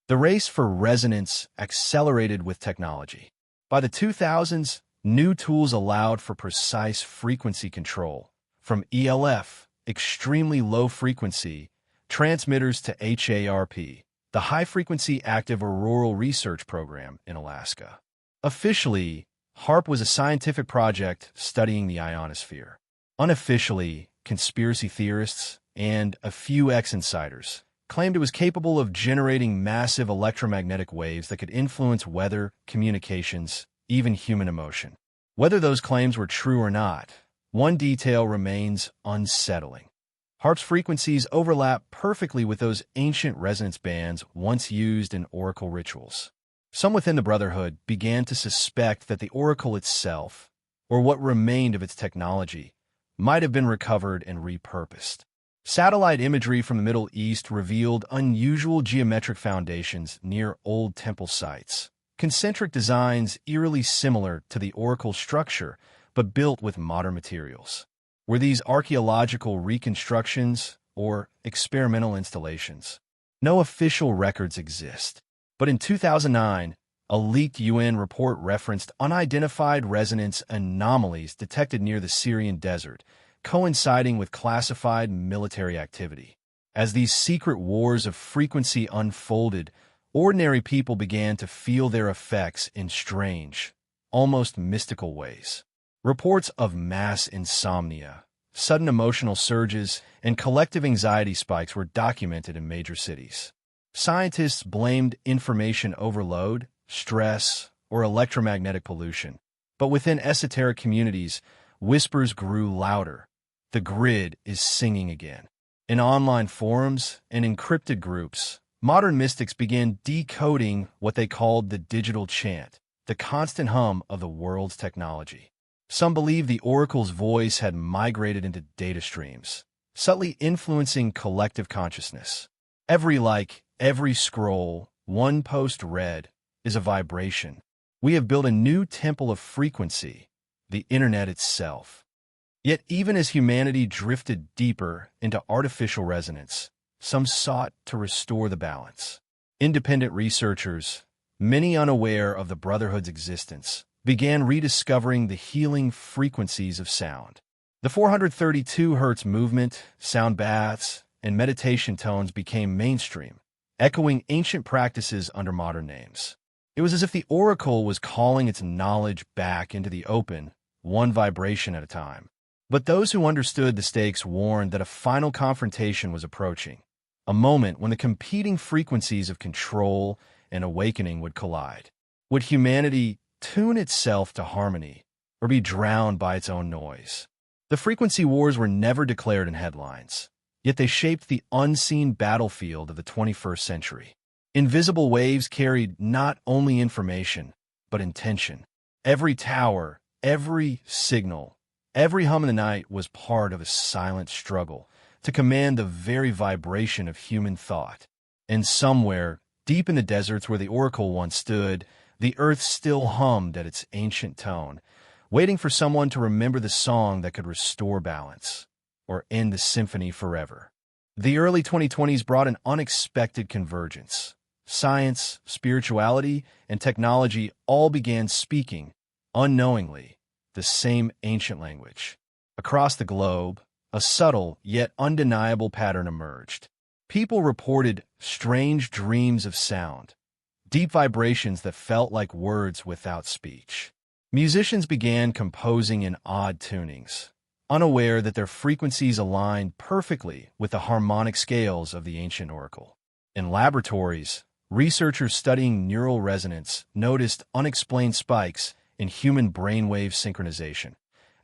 The race for resonance accelerated with technology. By the 2000s, new tools allowed for precise frequency control, from ELF, extremely low frequency, transmitters to HARP, the High Frequency Active Auroral Research Program in Alaska. Officially, HARP was a scientific project studying the ionosphere. Unofficially, conspiracy theorists and a few ex-insiders claimed it was capable of generating massive electromagnetic waves that could influence weather, communications, even human emotion. Whether those claims were true or not, one detail remains unsettling. HARP's frequencies overlap perfectly with those ancient resonance bands once used in oracle rituals. Some within the Brotherhood began to suspect that the oracle itself, or what remained of its technology, might have been recovered and repurposed. Satellite imagery from the Middle East revealed unusual geometric foundations near old temple sites, concentric designs eerily similar to the oracle structure, but built with modern materials. Were these archaeological reconstructions or experimental installations? No official records exist. But in 2009, A leaked UN report referenced unidentified resonance anomalies detected near the Syrian desert, coinciding with classified military activity. As these secret wars of frequency unfolded, ordinary people began to feel their effects in strange, almost mystical ways. Reports of mass insomnia, sudden emotional surges, and collective anxiety spikes were documented in major cities. Scientists blamed information overload, stress, or electromagnetic pollution. But within esoteric communities, whispers grew louder. The grid is singing again. In online forums and encrypted groups, modern mystics began decoding what they called the digital chant, the constant hum of the world's technology. Some believed the oracle's voice had migrated into data streams, subtly influencing collective consciousness. Every like, every scroll, one post read, is a vibration. We have built a new temple of frequency, the internet itself. Yet even as humanity drifted deeper into artificial resonance, some sought to restore the balance. Independent researchers, many unaware of the Brotherhood's existence, began rediscovering the healing frequencies of sound. The 432 Hz movement, sound baths, and meditation tones became mainstream, echoing ancient practices under modern names. It was as if the oracle was calling its knowledge back into the open, one vibration at a time. But those who understood the stakes warned that a final confrontation was approaching, a moment when the competing frequencies of control and awakening would collide. Would humanity tune itself to harmony, or be drowned by its own noise? The frequency wars were never declared in headlines, yet they shaped the unseen battlefield of the 21st century. Invisible waves carried not only information, but intention. Every tower, every signal, every hum in the night was part of a silent struggle to command the very vibration of human thought. And somewhere, deep in the deserts where the oracle once stood, the earth still hummed at its ancient tone, waiting for someone to remember the song that could restore balance, or end the symphony forever. The early 2020s brought an unexpected convergence. Science, spirituality, and technology all began speaking, unknowingly, the same ancient language. Across the globe, a subtle yet undeniable pattern emerged. People reported strange dreams of sound, deep vibrations that felt like words without speech. Musicians began composing in odd tunings, unaware that their frequencies aligned perfectly with the harmonic scales of the ancient oracle. In laboratories, researchers studying neural resonance noticed unexplained spikes in human brainwave synchronization,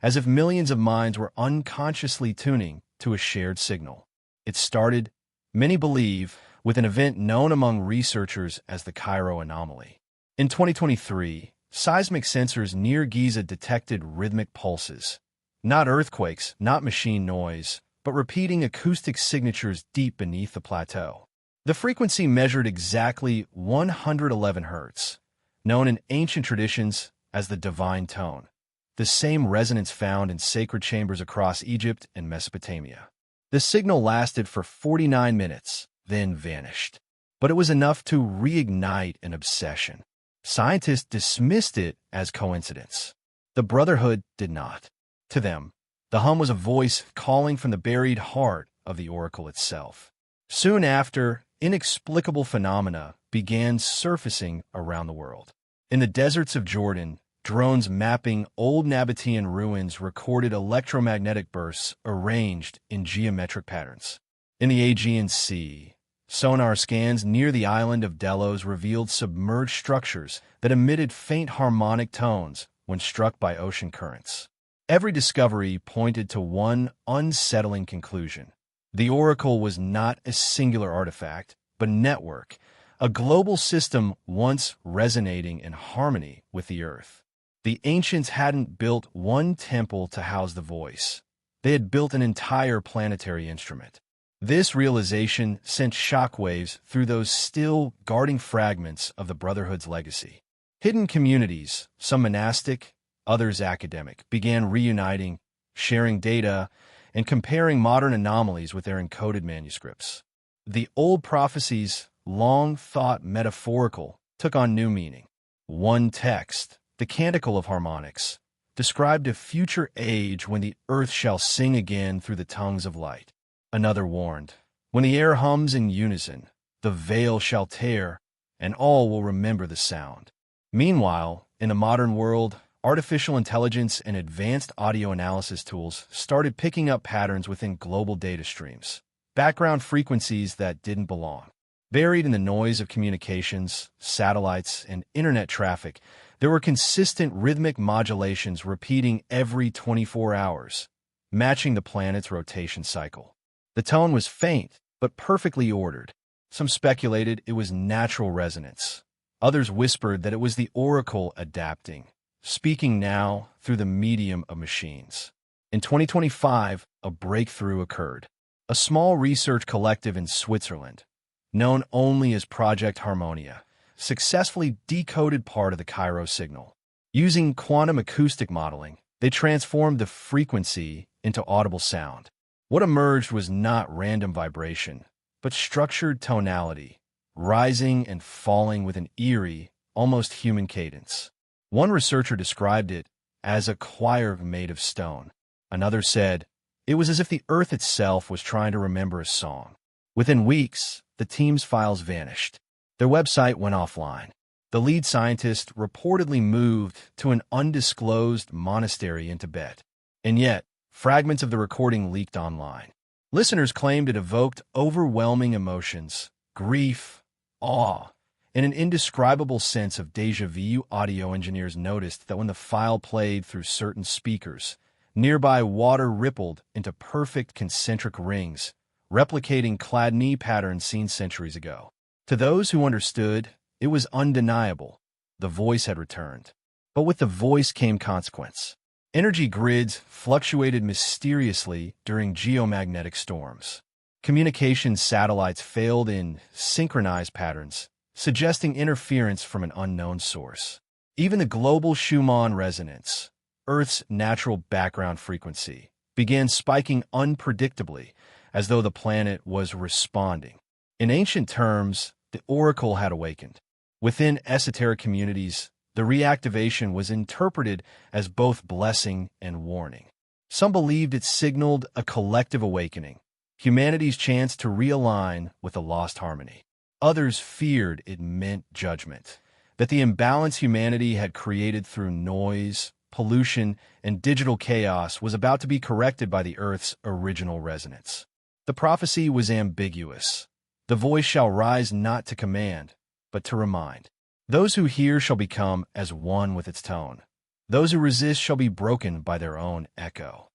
as if millions of minds were unconsciously tuning to a shared signal. It started, many believe, with an event known among researchers as the Cairo anomaly. In 2023, seismic sensors near Giza detected rhythmic pulses, not earthquakes, not machine noise, but repeating acoustic signatures deep beneath the plateau. The frequency measured exactly 111 Hz, known in ancient traditions as the divine tone, the same resonance found in sacred chambers across Egypt and Mesopotamia. The signal lasted for 49 minutes, then vanished. But it was enough to reignite an obsession. Scientists dismissed it as coincidence. The Brotherhood did not. To them, the hum was a voice calling from the buried heart of the oracle itself. Soon after, inexplicable phenomena began surfacing around the world. In the deserts of Jordan, drones mapping old Nabatean ruins recorded electromagnetic bursts arranged in geometric patterns. In the Aegean Sea, sonar scans near the island of Delos revealed submerged structures that emitted faint harmonic tones when struck by ocean currents. Every discovery pointed to one unsettling conclusion. The oracle was not a singular artifact, but a network, a global system once resonating in harmony with the earth. The ancients hadn't built one temple to house the voice. They had built an entire planetary instrument. This realization sent shockwaves through those still guarding fragments of the Brotherhood's legacy. Hidden communities, some monastic, others academic, began reuniting, sharing data, and comparing modern anomalies with their encoded manuscripts. The old prophecies, long thought metaphorical, took on new meaning. One text, the Canticle of Harmonics, described a future age when the earth shall sing again through the tongues of light. Another warned, when the air hums in unison, the veil shall tear, and all will remember the sound. Meanwhile, in the modern world, artificial intelligence and advanced audio analysis tools started picking up patterns within global data streams, background frequencies that didn't belong. Buried in the noise of communications, satellites, and internet traffic, there were consistent rhythmic modulations repeating every 24 hours, matching the planet's rotation cycle. The tone was faint, but perfectly ordered. Some speculated it was natural resonance. Others whispered that it was the oracle adapting, speaking now through the medium of machines. In 2025, a breakthrough occurred. A small research collective in Switzerland, known only as Project Harmonia, successfully decoded part of the Cairo signal. Using quantum acoustic modeling, they transformed the frequency into audible sound. What emerged was not random vibration, but structured tonality, rising and falling with an eerie, almost human cadence. One researcher described it as a choir made of stone. Another said, it was as if the earth itself was trying to remember a song. Within weeks, the team's files vanished. Their website went offline. The lead scientist reportedly moved to an undisclosed monastery in Tibet. And yet, fragments of the recording leaked online. Listeners claimed it evoked overwhelming emotions, grief, awe, and an indescribable sense of déjà vu. Audio engineers noticed that when the file played through certain speakers, nearby water rippled into perfect concentric rings, replicating clad knee patterns seen centuries ago. To those who understood, it was undeniable. The voice had returned. But with the voice came consequence. Energy grids fluctuated mysteriously during geomagnetic storms. Communication satellites failed in synchronized patterns, suggesting interference from an unknown source. Even the global Schumann resonance, Earth's natural background frequency, began spiking unpredictably, as though the planet was responding. In ancient terms, the oracle had awakened. Within esoteric communities, the reactivation was interpreted as both blessing and warning. Some believed it signaled a collective awakening, humanity's chance to realign with a lost harmony. Others feared it meant judgment, that the imbalance humanity had created through noise, pollution, and digital chaos was about to be corrected by the Earth's original resonance. The prophecy was ambiguous. The voice shall rise not to command, but to remind. Those who hear shall become as one with its tone. Those who resist shall be broken by their own echo.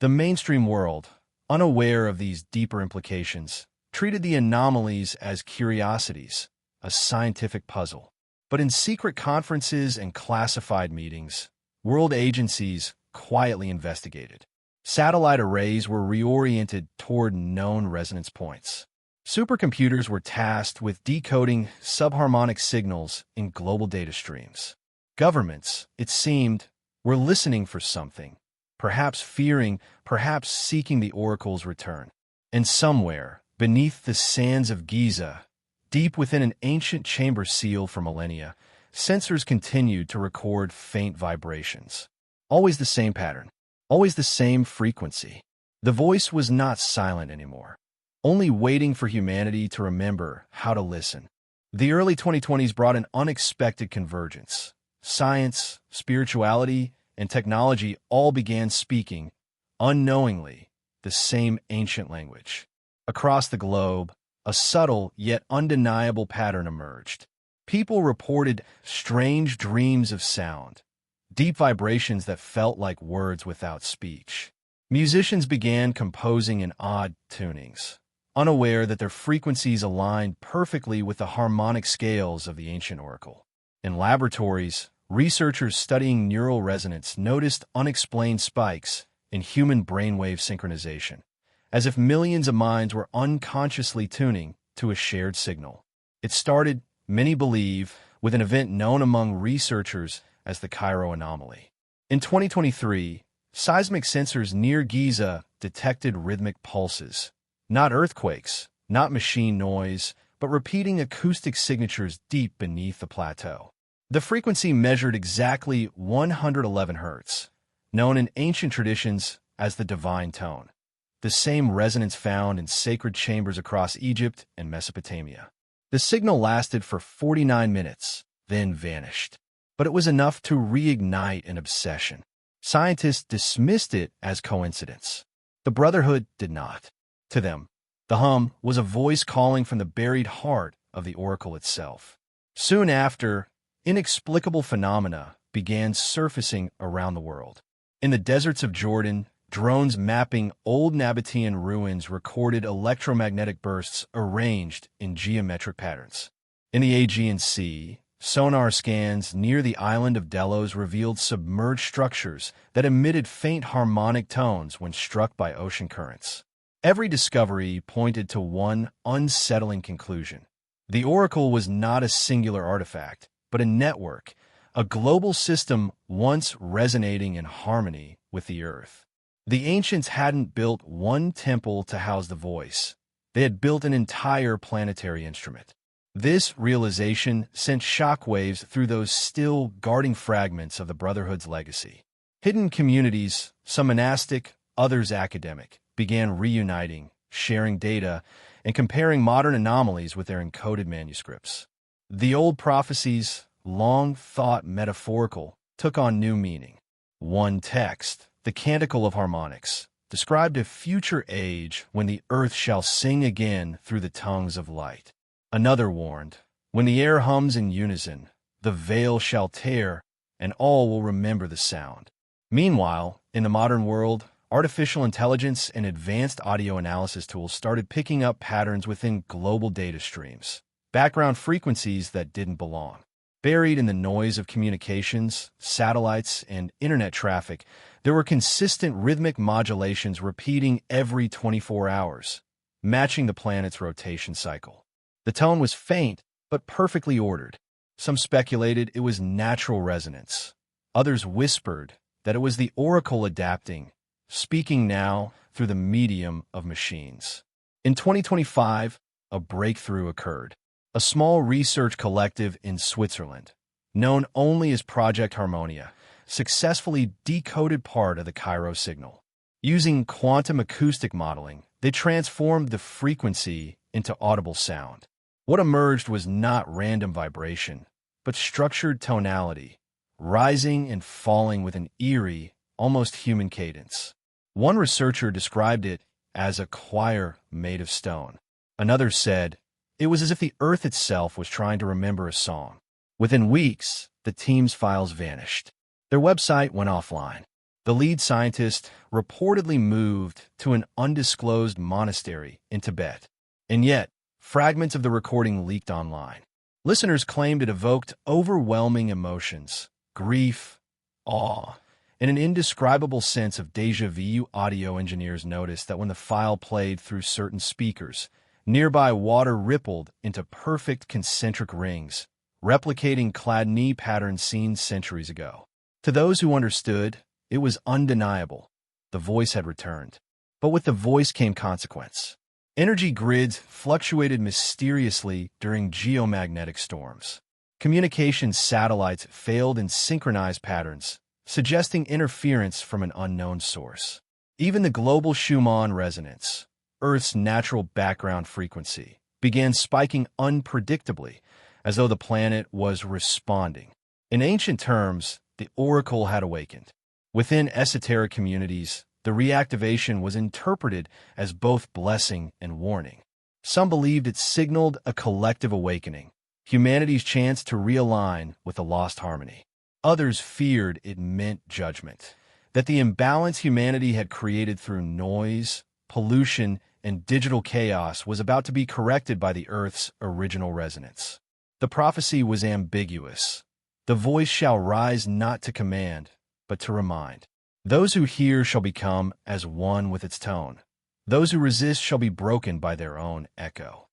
The mainstream world, unaware of these deeper implications, treated the anomalies as curiosities, a scientific puzzle. But in secret conferences and classified meetings, world agencies quietly investigated. Satellite arrays were reoriented toward known resonance points. Supercomputers were tasked with decoding subharmonic signals in global data streams. Governments, it seemed, were listening for something, perhaps fearing, perhaps seeking the oracle's return. And somewhere, beneath the sands of Giza, deep within an ancient chamber sealed for millennia, sensors continued to record faint vibrations. Always the same pattern, always the same frequency. The voice was not silent anymore, only waiting for humanity to remember how to listen. The early 2020s brought an unexpected convergence. Science, spirituality, and technology all began speaking, unknowingly, the same ancient language. Across the globe, a subtle yet undeniable pattern emerged. People reported strange dreams of sound, deep vibrations that felt like words without speech. Musicians began composing in odd tunings, unaware that their frequencies aligned perfectly with the harmonic scales of the ancient oracle. In laboratories, researchers studying neural resonance noticed unexplained spikes in human brainwave synchronization, as if millions of minds were unconsciously tuning to a shared signal. It started, many believe, with an event known among researchers as the Cairo anomaly. In 2023, seismic sensors near Giza detected rhythmic pulses, not earthquakes, not machine noise, but repeating acoustic signatures deep beneath the plateau. The frequency measured exactly 111 Hz, known in ancient traditions as the divine tone, the same resonance found in sacred chambers across Egypt and Mesopotamia. The signal lasted for 49 minutes, then vanished. But it was enough to reignite an obsession. Scientists dismissed it as coincidence. The Brotherhood did not. To them, the hum was a voice calling from the buried heart of the oracle itself. Soon after, inexplicable phenomena began surfacing around the world. In the deserts of Jordan, drones mapping old Nabatean ruins recorded electromagnetic bursts arranged in geometric patterns. In the Aegean Sea, sonar scans near the island of Delos revealed submerged structures that emitted faint harmonic tones when struck by ocean currents. Every discovery pointed to one unsettling conclusion. The oracle was not a singular artifact, but a network, a global system once resonating in harmony with the earth. The ancients hadn't built one temple to house the voice. They had built an entire planetary instrument. This realization sent shockwaves through those still guarding fragments of the Brotherhood's legacy. Hidden communities, some monastic, others academic, began reuniting, sharing data, and comparing modern anomalies with their encoded manuscripts. The old prophecies, long thought metaphorical, took on new meaning. One text, the Canticle of Harmonics, described a future age when the earth shall sing again through the tongues of light. Another warned, when the air hums in unison, the veil shall tear, and all will remember the sound. Meanwhile, in the modern world, artificial intelligence and advanced audio analysis tools started picking up patterns within global data streams, background frequencies that didn't belong. Buried in the noise of communications, satellites, and internet traffic, there were consistent rhythmic modulations repeating every 24 hours, matching the planet's rotation cycle. The tone was faint, but perfectly ordered. Some speculated it was natural resonance. Others whispered that it was the oracle adapting, speaking now through the medium of machines. In 2025, a breakthrough occurred. A small research collective in Switzerland, known only as Project Harmonia, successfully decoded part of the Cairo signal. Using quantum acoustic modeling, they transformed the frequency into audible sound. What emerged was not random vibration, but structured tonality, rising and falling with an eerie, almost human cadence. One researcher described it as a choir made of stone. Another said, it was as if the earth itself was trying to remember a song. Within weeks, the team's files vanished. Their website went offline. The lead scientist reportedly moved to an undisclosed monastery in Tibet. And yet, fragments of the recording leaked online. Listeners claimed it evoked overwhelming emotions, grief, awe, and an indescribable sense of déjà vu. Audio engineers noticed that when the file played through certain speakers, nearby water rippled into perfect concentric rings, replicating clad-knee patterns seen centuries ago. To those who understood, it was undeniable. The voice had returned. But with the voice came consequence. Energy grids fluctuated mysteriously during geomagnetic storms. Communications satellites failed in synchronized patterns, suggesting interference from an unknown source. Even the global Schumann resonance, Earth's natural background frequency, began spiking unpredictably, as though the planet was responding. In ancient terms, the oracle had awakened. Within esoteric communities, the reactivation was interpreted as both blessing and warning. Some believed it signaled a collective awakening, humanity's chance to realign with the lost harmony. Others feared it meant judgment, that the imbalance humanity had created through noise, pollution, and digital chaos was about to be corrected by the Earth's original resonance. The prophecy was ambiguous. The voice shall rise not to command, but to remind. Those who hear shall become as one with its tone. Those who resist shall be broken by their own echo.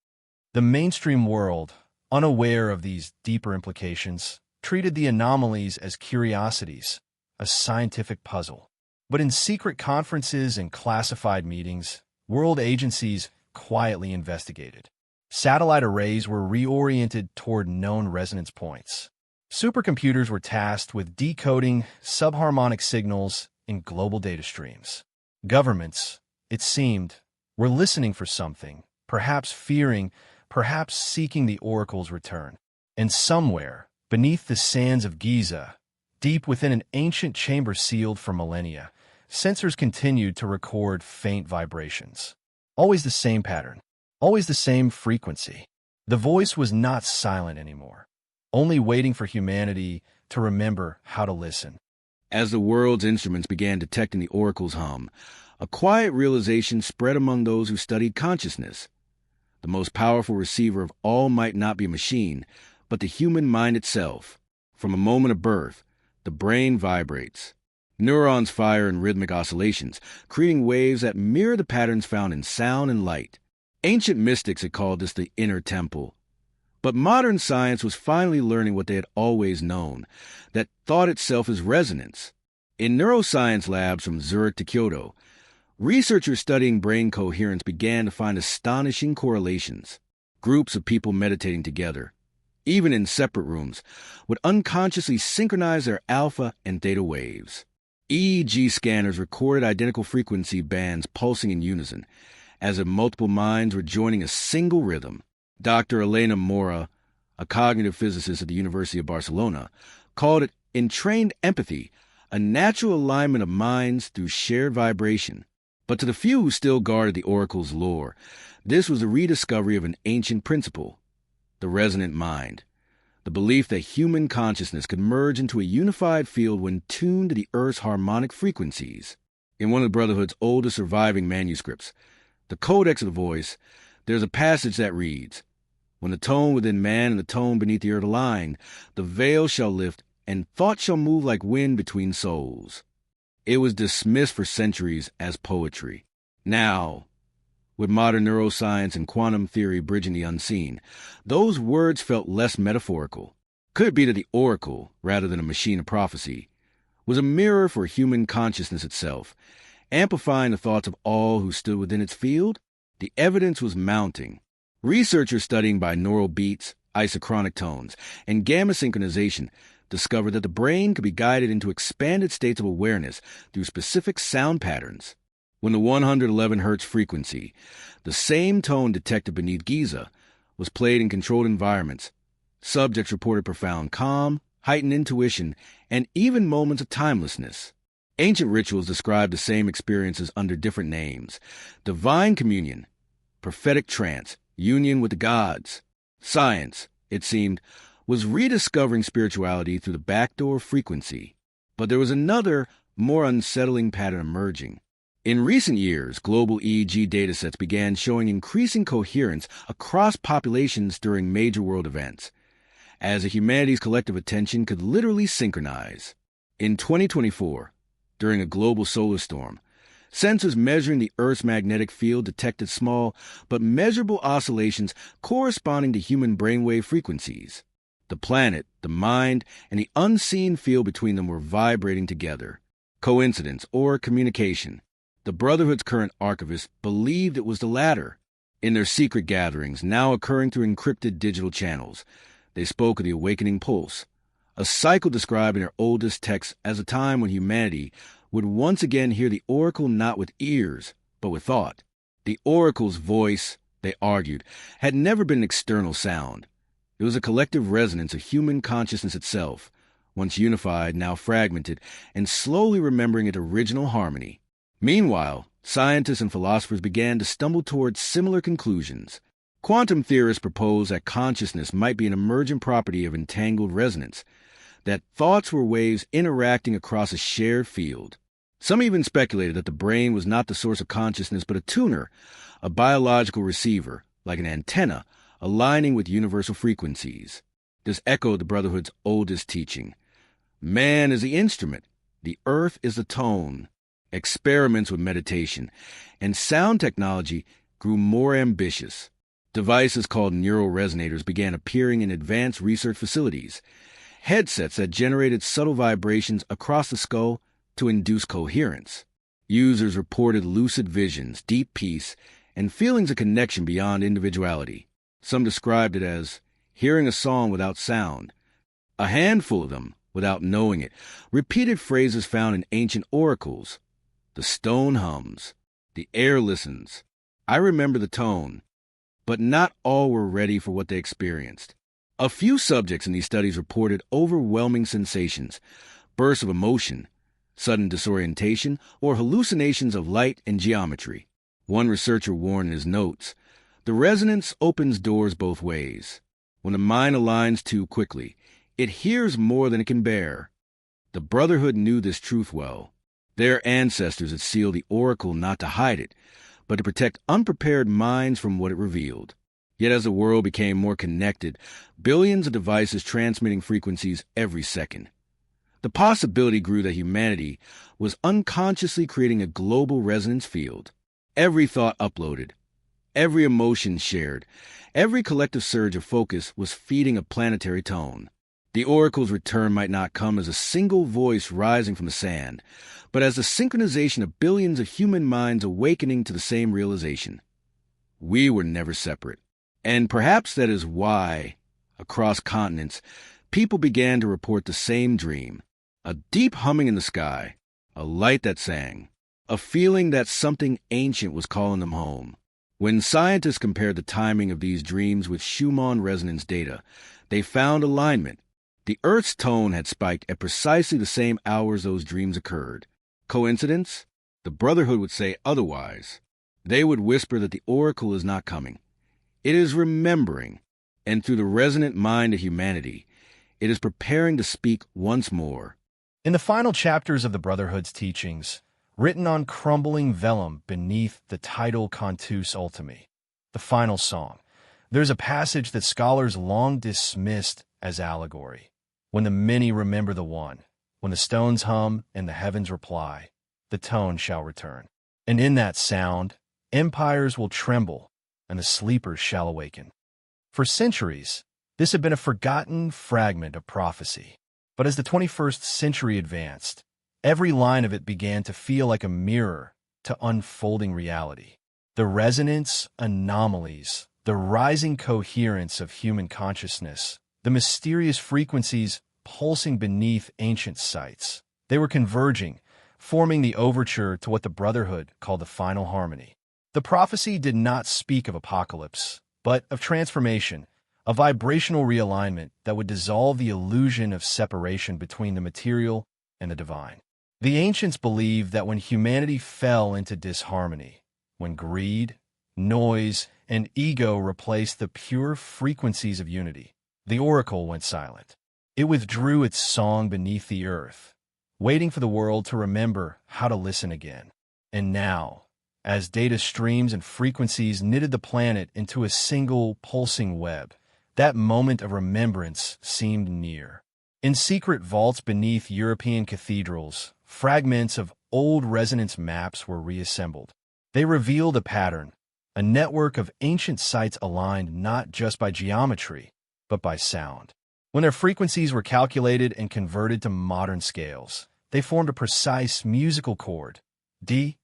The mainstream world, unaware of these deeper implications, treated the anomalies as curiosities, a scientific puzzle. But in secret conferences and classified meetings, world agencies quietly investigated. Satellite arrays were reoriented toward known resonance points. Supercomputers were tasked with decoding subharmonic signals in global data streams. Governments, it seemed, were listening for something, perhaps fearing, perhaps seeking the oracle's return. And somewhere, beneath the sands of Giza, deep within an ancient chamber sealed for millennia, sensors continued to record faint vibrations. Always the same pattern, always the same frequency. The voice was not silent anymore, only waiting for humanity to remember how to listen. As the world's instruments began detecting the oracle's hum, a quiet realization spread among those who studied consciousness. The most powerful receiver of all might not be a machine, but the human mind itself. From a moment of birth, the brain vibrates. Neurons fire in rhythmic oscillations, creating waves that mirror the patterns found in sound and light. Ancient mystics had called this the inner temple. But modern science was finally learning what they had always known, that thought itself is resonance. In neuroscience labs from Zurich to Kyoto, researchers studying brain coherence began to find astonishing correlations. Groups of people meditating together, even in separate rooms, would unconsciously synchronize their alpha and theta waves. EEG scanners recorded identical frequency bands pulsing in unison, as if multiple minds were joining a single rhythm. Dr. Elena Mora, a cognitive physicist at the University of Barcelona, called it entrained empathy, a natural alignment of minds through shared vibration. But to the few who still guarded the oracle's lore, this was a rediscovery of an ancient principle, the resonant mind, the belief that human consciousness could merge into a unified field when tuned to the Earth's harmonic frequencies. In one of the Brotherhood's oldest surviving manuscripts, the Codex of the Voice, there's a passage that reads, "When the tone within man and the tone beneath the earth align, the veil shall lift, and thought shall move like wind between souls." It was dismissed for centuries as poetry. Now, with modern neuroscience and quantum theory bridging the unseen, those words felt less metaphorical. Could it be that the oracle, rather than a machine of prophecy, was a mirror for human consciousness itself, amplifying the thoughts of all who stood within its field? The evidence was mounting. Researchers studying binaural beats, isochronic tones, and gamma synchronization discovered that the brain could be guided into expanded states of awareness through specific sound patterns. When the 111 Hz frequency, the same tone detected beneath Giza, was played in controlled environments, subjects reported profound calm, heightened intuition, and even moments of timelessness. Ancient rituals described the same experiences under different names: divine communion, prophetic trance, union with the gods. Science, it seemed, was rediscovering spirituality through the backdoor frequency. But there was another, more unsettling pattern emerging. In recent years, global EEG datasets began showing increasing coherence across populations during major world events, as humanity's collective attention could literally synchronize. In 2024, during a global solar storm, sensors measuring the Earth's magnetic field detected small but measurable oscillations corresponding to human brainwave frequencies. The planet, the mind, and the unseen field between them were vibrating together. Coincidence or communication? The Brotherhood's current archivists believed it was the latter. In their secret gatherings, now occurring through encrypted digital channels, they spoke of the awakening pulse, a cycle described in their oldest texts as a time when humanity would once again hear the oracle not with ears, but with thought. The oracle's voice, they argued, had never been an external sound. It was a collective resonance of human consciousness itself, once unified, now fragmented, and slowly remembering its original harmony. Meanwhile, scientists and philosophers began to stumble towards similar conclusions. Quantum theorists proposed that consciousness might be an emergent property of entangled resonance, that thoughts were waves interacting across a shared field. Some even speculated that the brain was not the source of consciousness but a tuner, a biological receiver, like an antenna, aligning with universal frequencies. This echoed the Brotherhood's oldest teaching. Man is the instrument, the earth is the tone. Experiments with meditation and sound technology grew more ambitious. Devices called neural resonators began appearing in advanced research facilities, headsets that generated subtle vibrations across the skull to induce coherence. Users reported lucid visions, deep peace, and feelings of connection beyond individuality. Some described it as hearing a song without sound, A handful of them, without knowing it, repeated phrases found in ancient oracles. The stone hums. The air listens. I remember the tone. But not all were ready for what they experienced. A few subjects in these studies reported overwhelming sensations, bursts of emotion, sudden disorientation, or hallucinations of light and geometry. One researcher warned in his notes, "The resonance opens doors both ways. When the mind aligns too quickly, it hears more than it can bear." The Brotherhood knew this truth well. Their ancestors had sealed the oracle not to hide it, but to protect unprepared minds from what it revealed. Yet as the world became more connected, billions of devices transmitting frequencies every second, the possibility grew that humanity was unconsciously creating a global resonance field. Every thought uploaded, every emotion shared, every collective surge of focus was feeding a planetary tone. The oracle's return might not come as a single voice rising from the sand, but as the synchronization of billions of human minds awakening to the same realization. We were never separate. And perhaps that is why, across continents, people began to report the same dream. A deep humming in the sky, a light that sang, a feeling that something ancient was calling them home. When scientists compared the timing of these dreams with Schumann resonance data, they found alignment. The Earth's tone had spiked at precisely the same hours those dreams occurred. Coincidence? The Brotherhood would say otherwise. They would whisper that the oracle is not coming. It is remembering, and through the resonant mind of humanity, it is preparing to speak once more. In the final chapters of the Brotherhood's teachings, written on crumbling vellum beneath the title Cantus Ultimi, the final song, there's a passage that scholars long dismissed as allegory. When the many remember the one, when the stones hum and the heavens reply, the tone shall return. And in that sound, empires will tremble and the sleepers shall awaken. For centuries, this had been a forgotten fragment of prophecy. But as the 21st century advanced, every line of it began to feel like a mirror to unfolding reality. The resonance anomalies, the rising coherence of human consciousness, the mysterious frequencies pulsing beneath ancient sites. They were converging, forming the overture to what the Brotherhood called the final harmony. The prophecy did not speak of apocalypse, but of transformation, a vibrational realignment that would dissolve the illusion of separation between the material and the divine. The ancients believed that when humanity fell into disharmony, when greed, noise, and ego replaced the pure frequencies of unity, the oracle went silent. It withdrew its song beneath the earth, waiting for the world to remember how to listen again. And now, as data streams and frequencies knitted the planet into a single pulsing web, that moment of remembrance seemed near. In secret vaults beneath European cathedrals, fragments of old resonance maps were reassembled. They revealed a pattern, a network of ancient sites aligned not just by geometry, but by sound. When their frequencies were calculated and converted to modern scales, they formed a precise musical chord, D,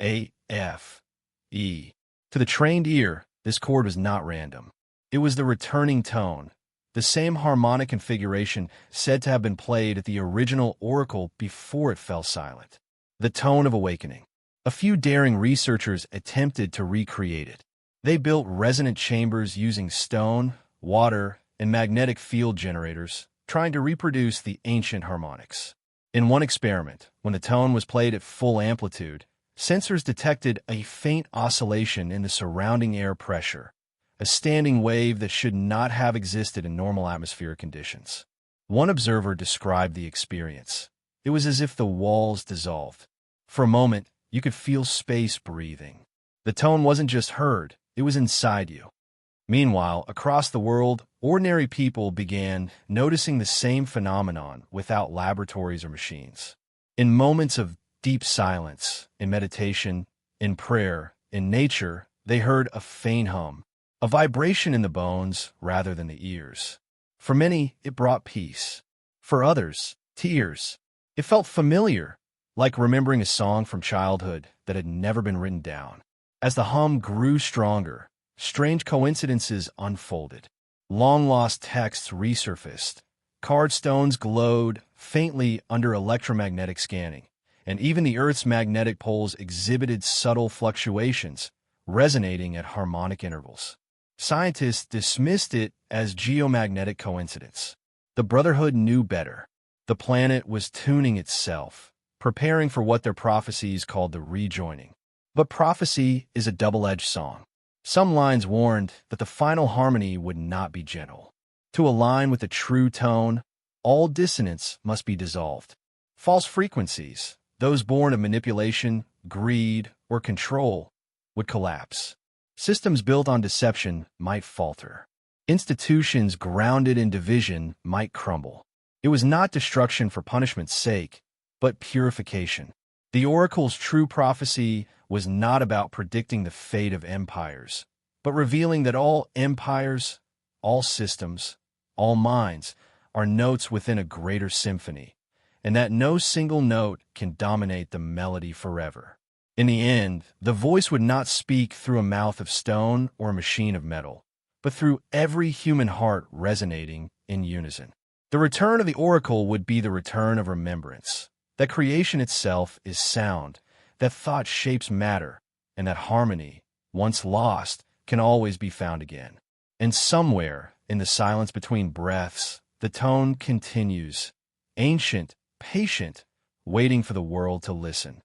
A, F, E. To the trained ear, this chord was not random. It was the returning tone, the same harmonic configuration said to have been played at the original oracle before it fell silent. The tone of awakening. A few daring researchers attempted to recreate it. They built resonant chambers using stone, water, and magnetic field generators, trying to reproduce the ancient harmonics. In one experiment, when the tone was played at full amplitude, sensors detected a faint oscillation in the surrounding air pressure, a standing wave that should not have existed in normal atmospheric conditions. One observer described the experience. It was as if the walls dissolved. For a moment, you could feel space breathing. The tone wasn't just heard, it was inside you. Meanwhile, across the world, ordinary people began noticing the same phenomenon without laboratories or machines. In moments of deep silence, in meditation, in prayer, in nature, they heard a faint hum, a vibration in the bones rather than the ears. For many, it brought peace. For others, tears. It felt familiar, like remembering a song from childhood that had never been written down. As the hum grew stronger, strange coincidences unfolded. Long-lost texts resurfaced, Card stones glowed faintly under electromagnetic scanning, and even the Earth's magnetic poles exhibited subtle fluctuations, resonating at harmonic intervals. Scientists dismissed it as geomagnetic coincidence. The Brotherhood knew better. The planet was tuning itself, preparing for what their prophecies called the rejoining. But prophecy is a double-edged song. Some lines warned that the final harmony would not be gentle. To align with the true tone, all dissonance must be dissolved. False frequencies, those born of manipulation, greed, or control, would collapse. Systems built on deception might falter. Institutions grounded in division might crumble. It was not destruction for punishment's sake, but purification. The oracle's true prophecy was not about predicting the fate of empires, but revealing that all empires, all systems, all minds are notes within a greater symphony, and that no single note can dominate the melody forever. In the end, the voice would not speak through a mouth of stone or a machine of metal, but through every human heart resonating in unison. The return of the oracle would be the return of remembrance, that creation itself is sound, that thought shapes matter, and that harmony, once lost, can always be found again. And somewhere, in the silence between breaths, the tone continues, ancient, patient, waiting for the world to listen.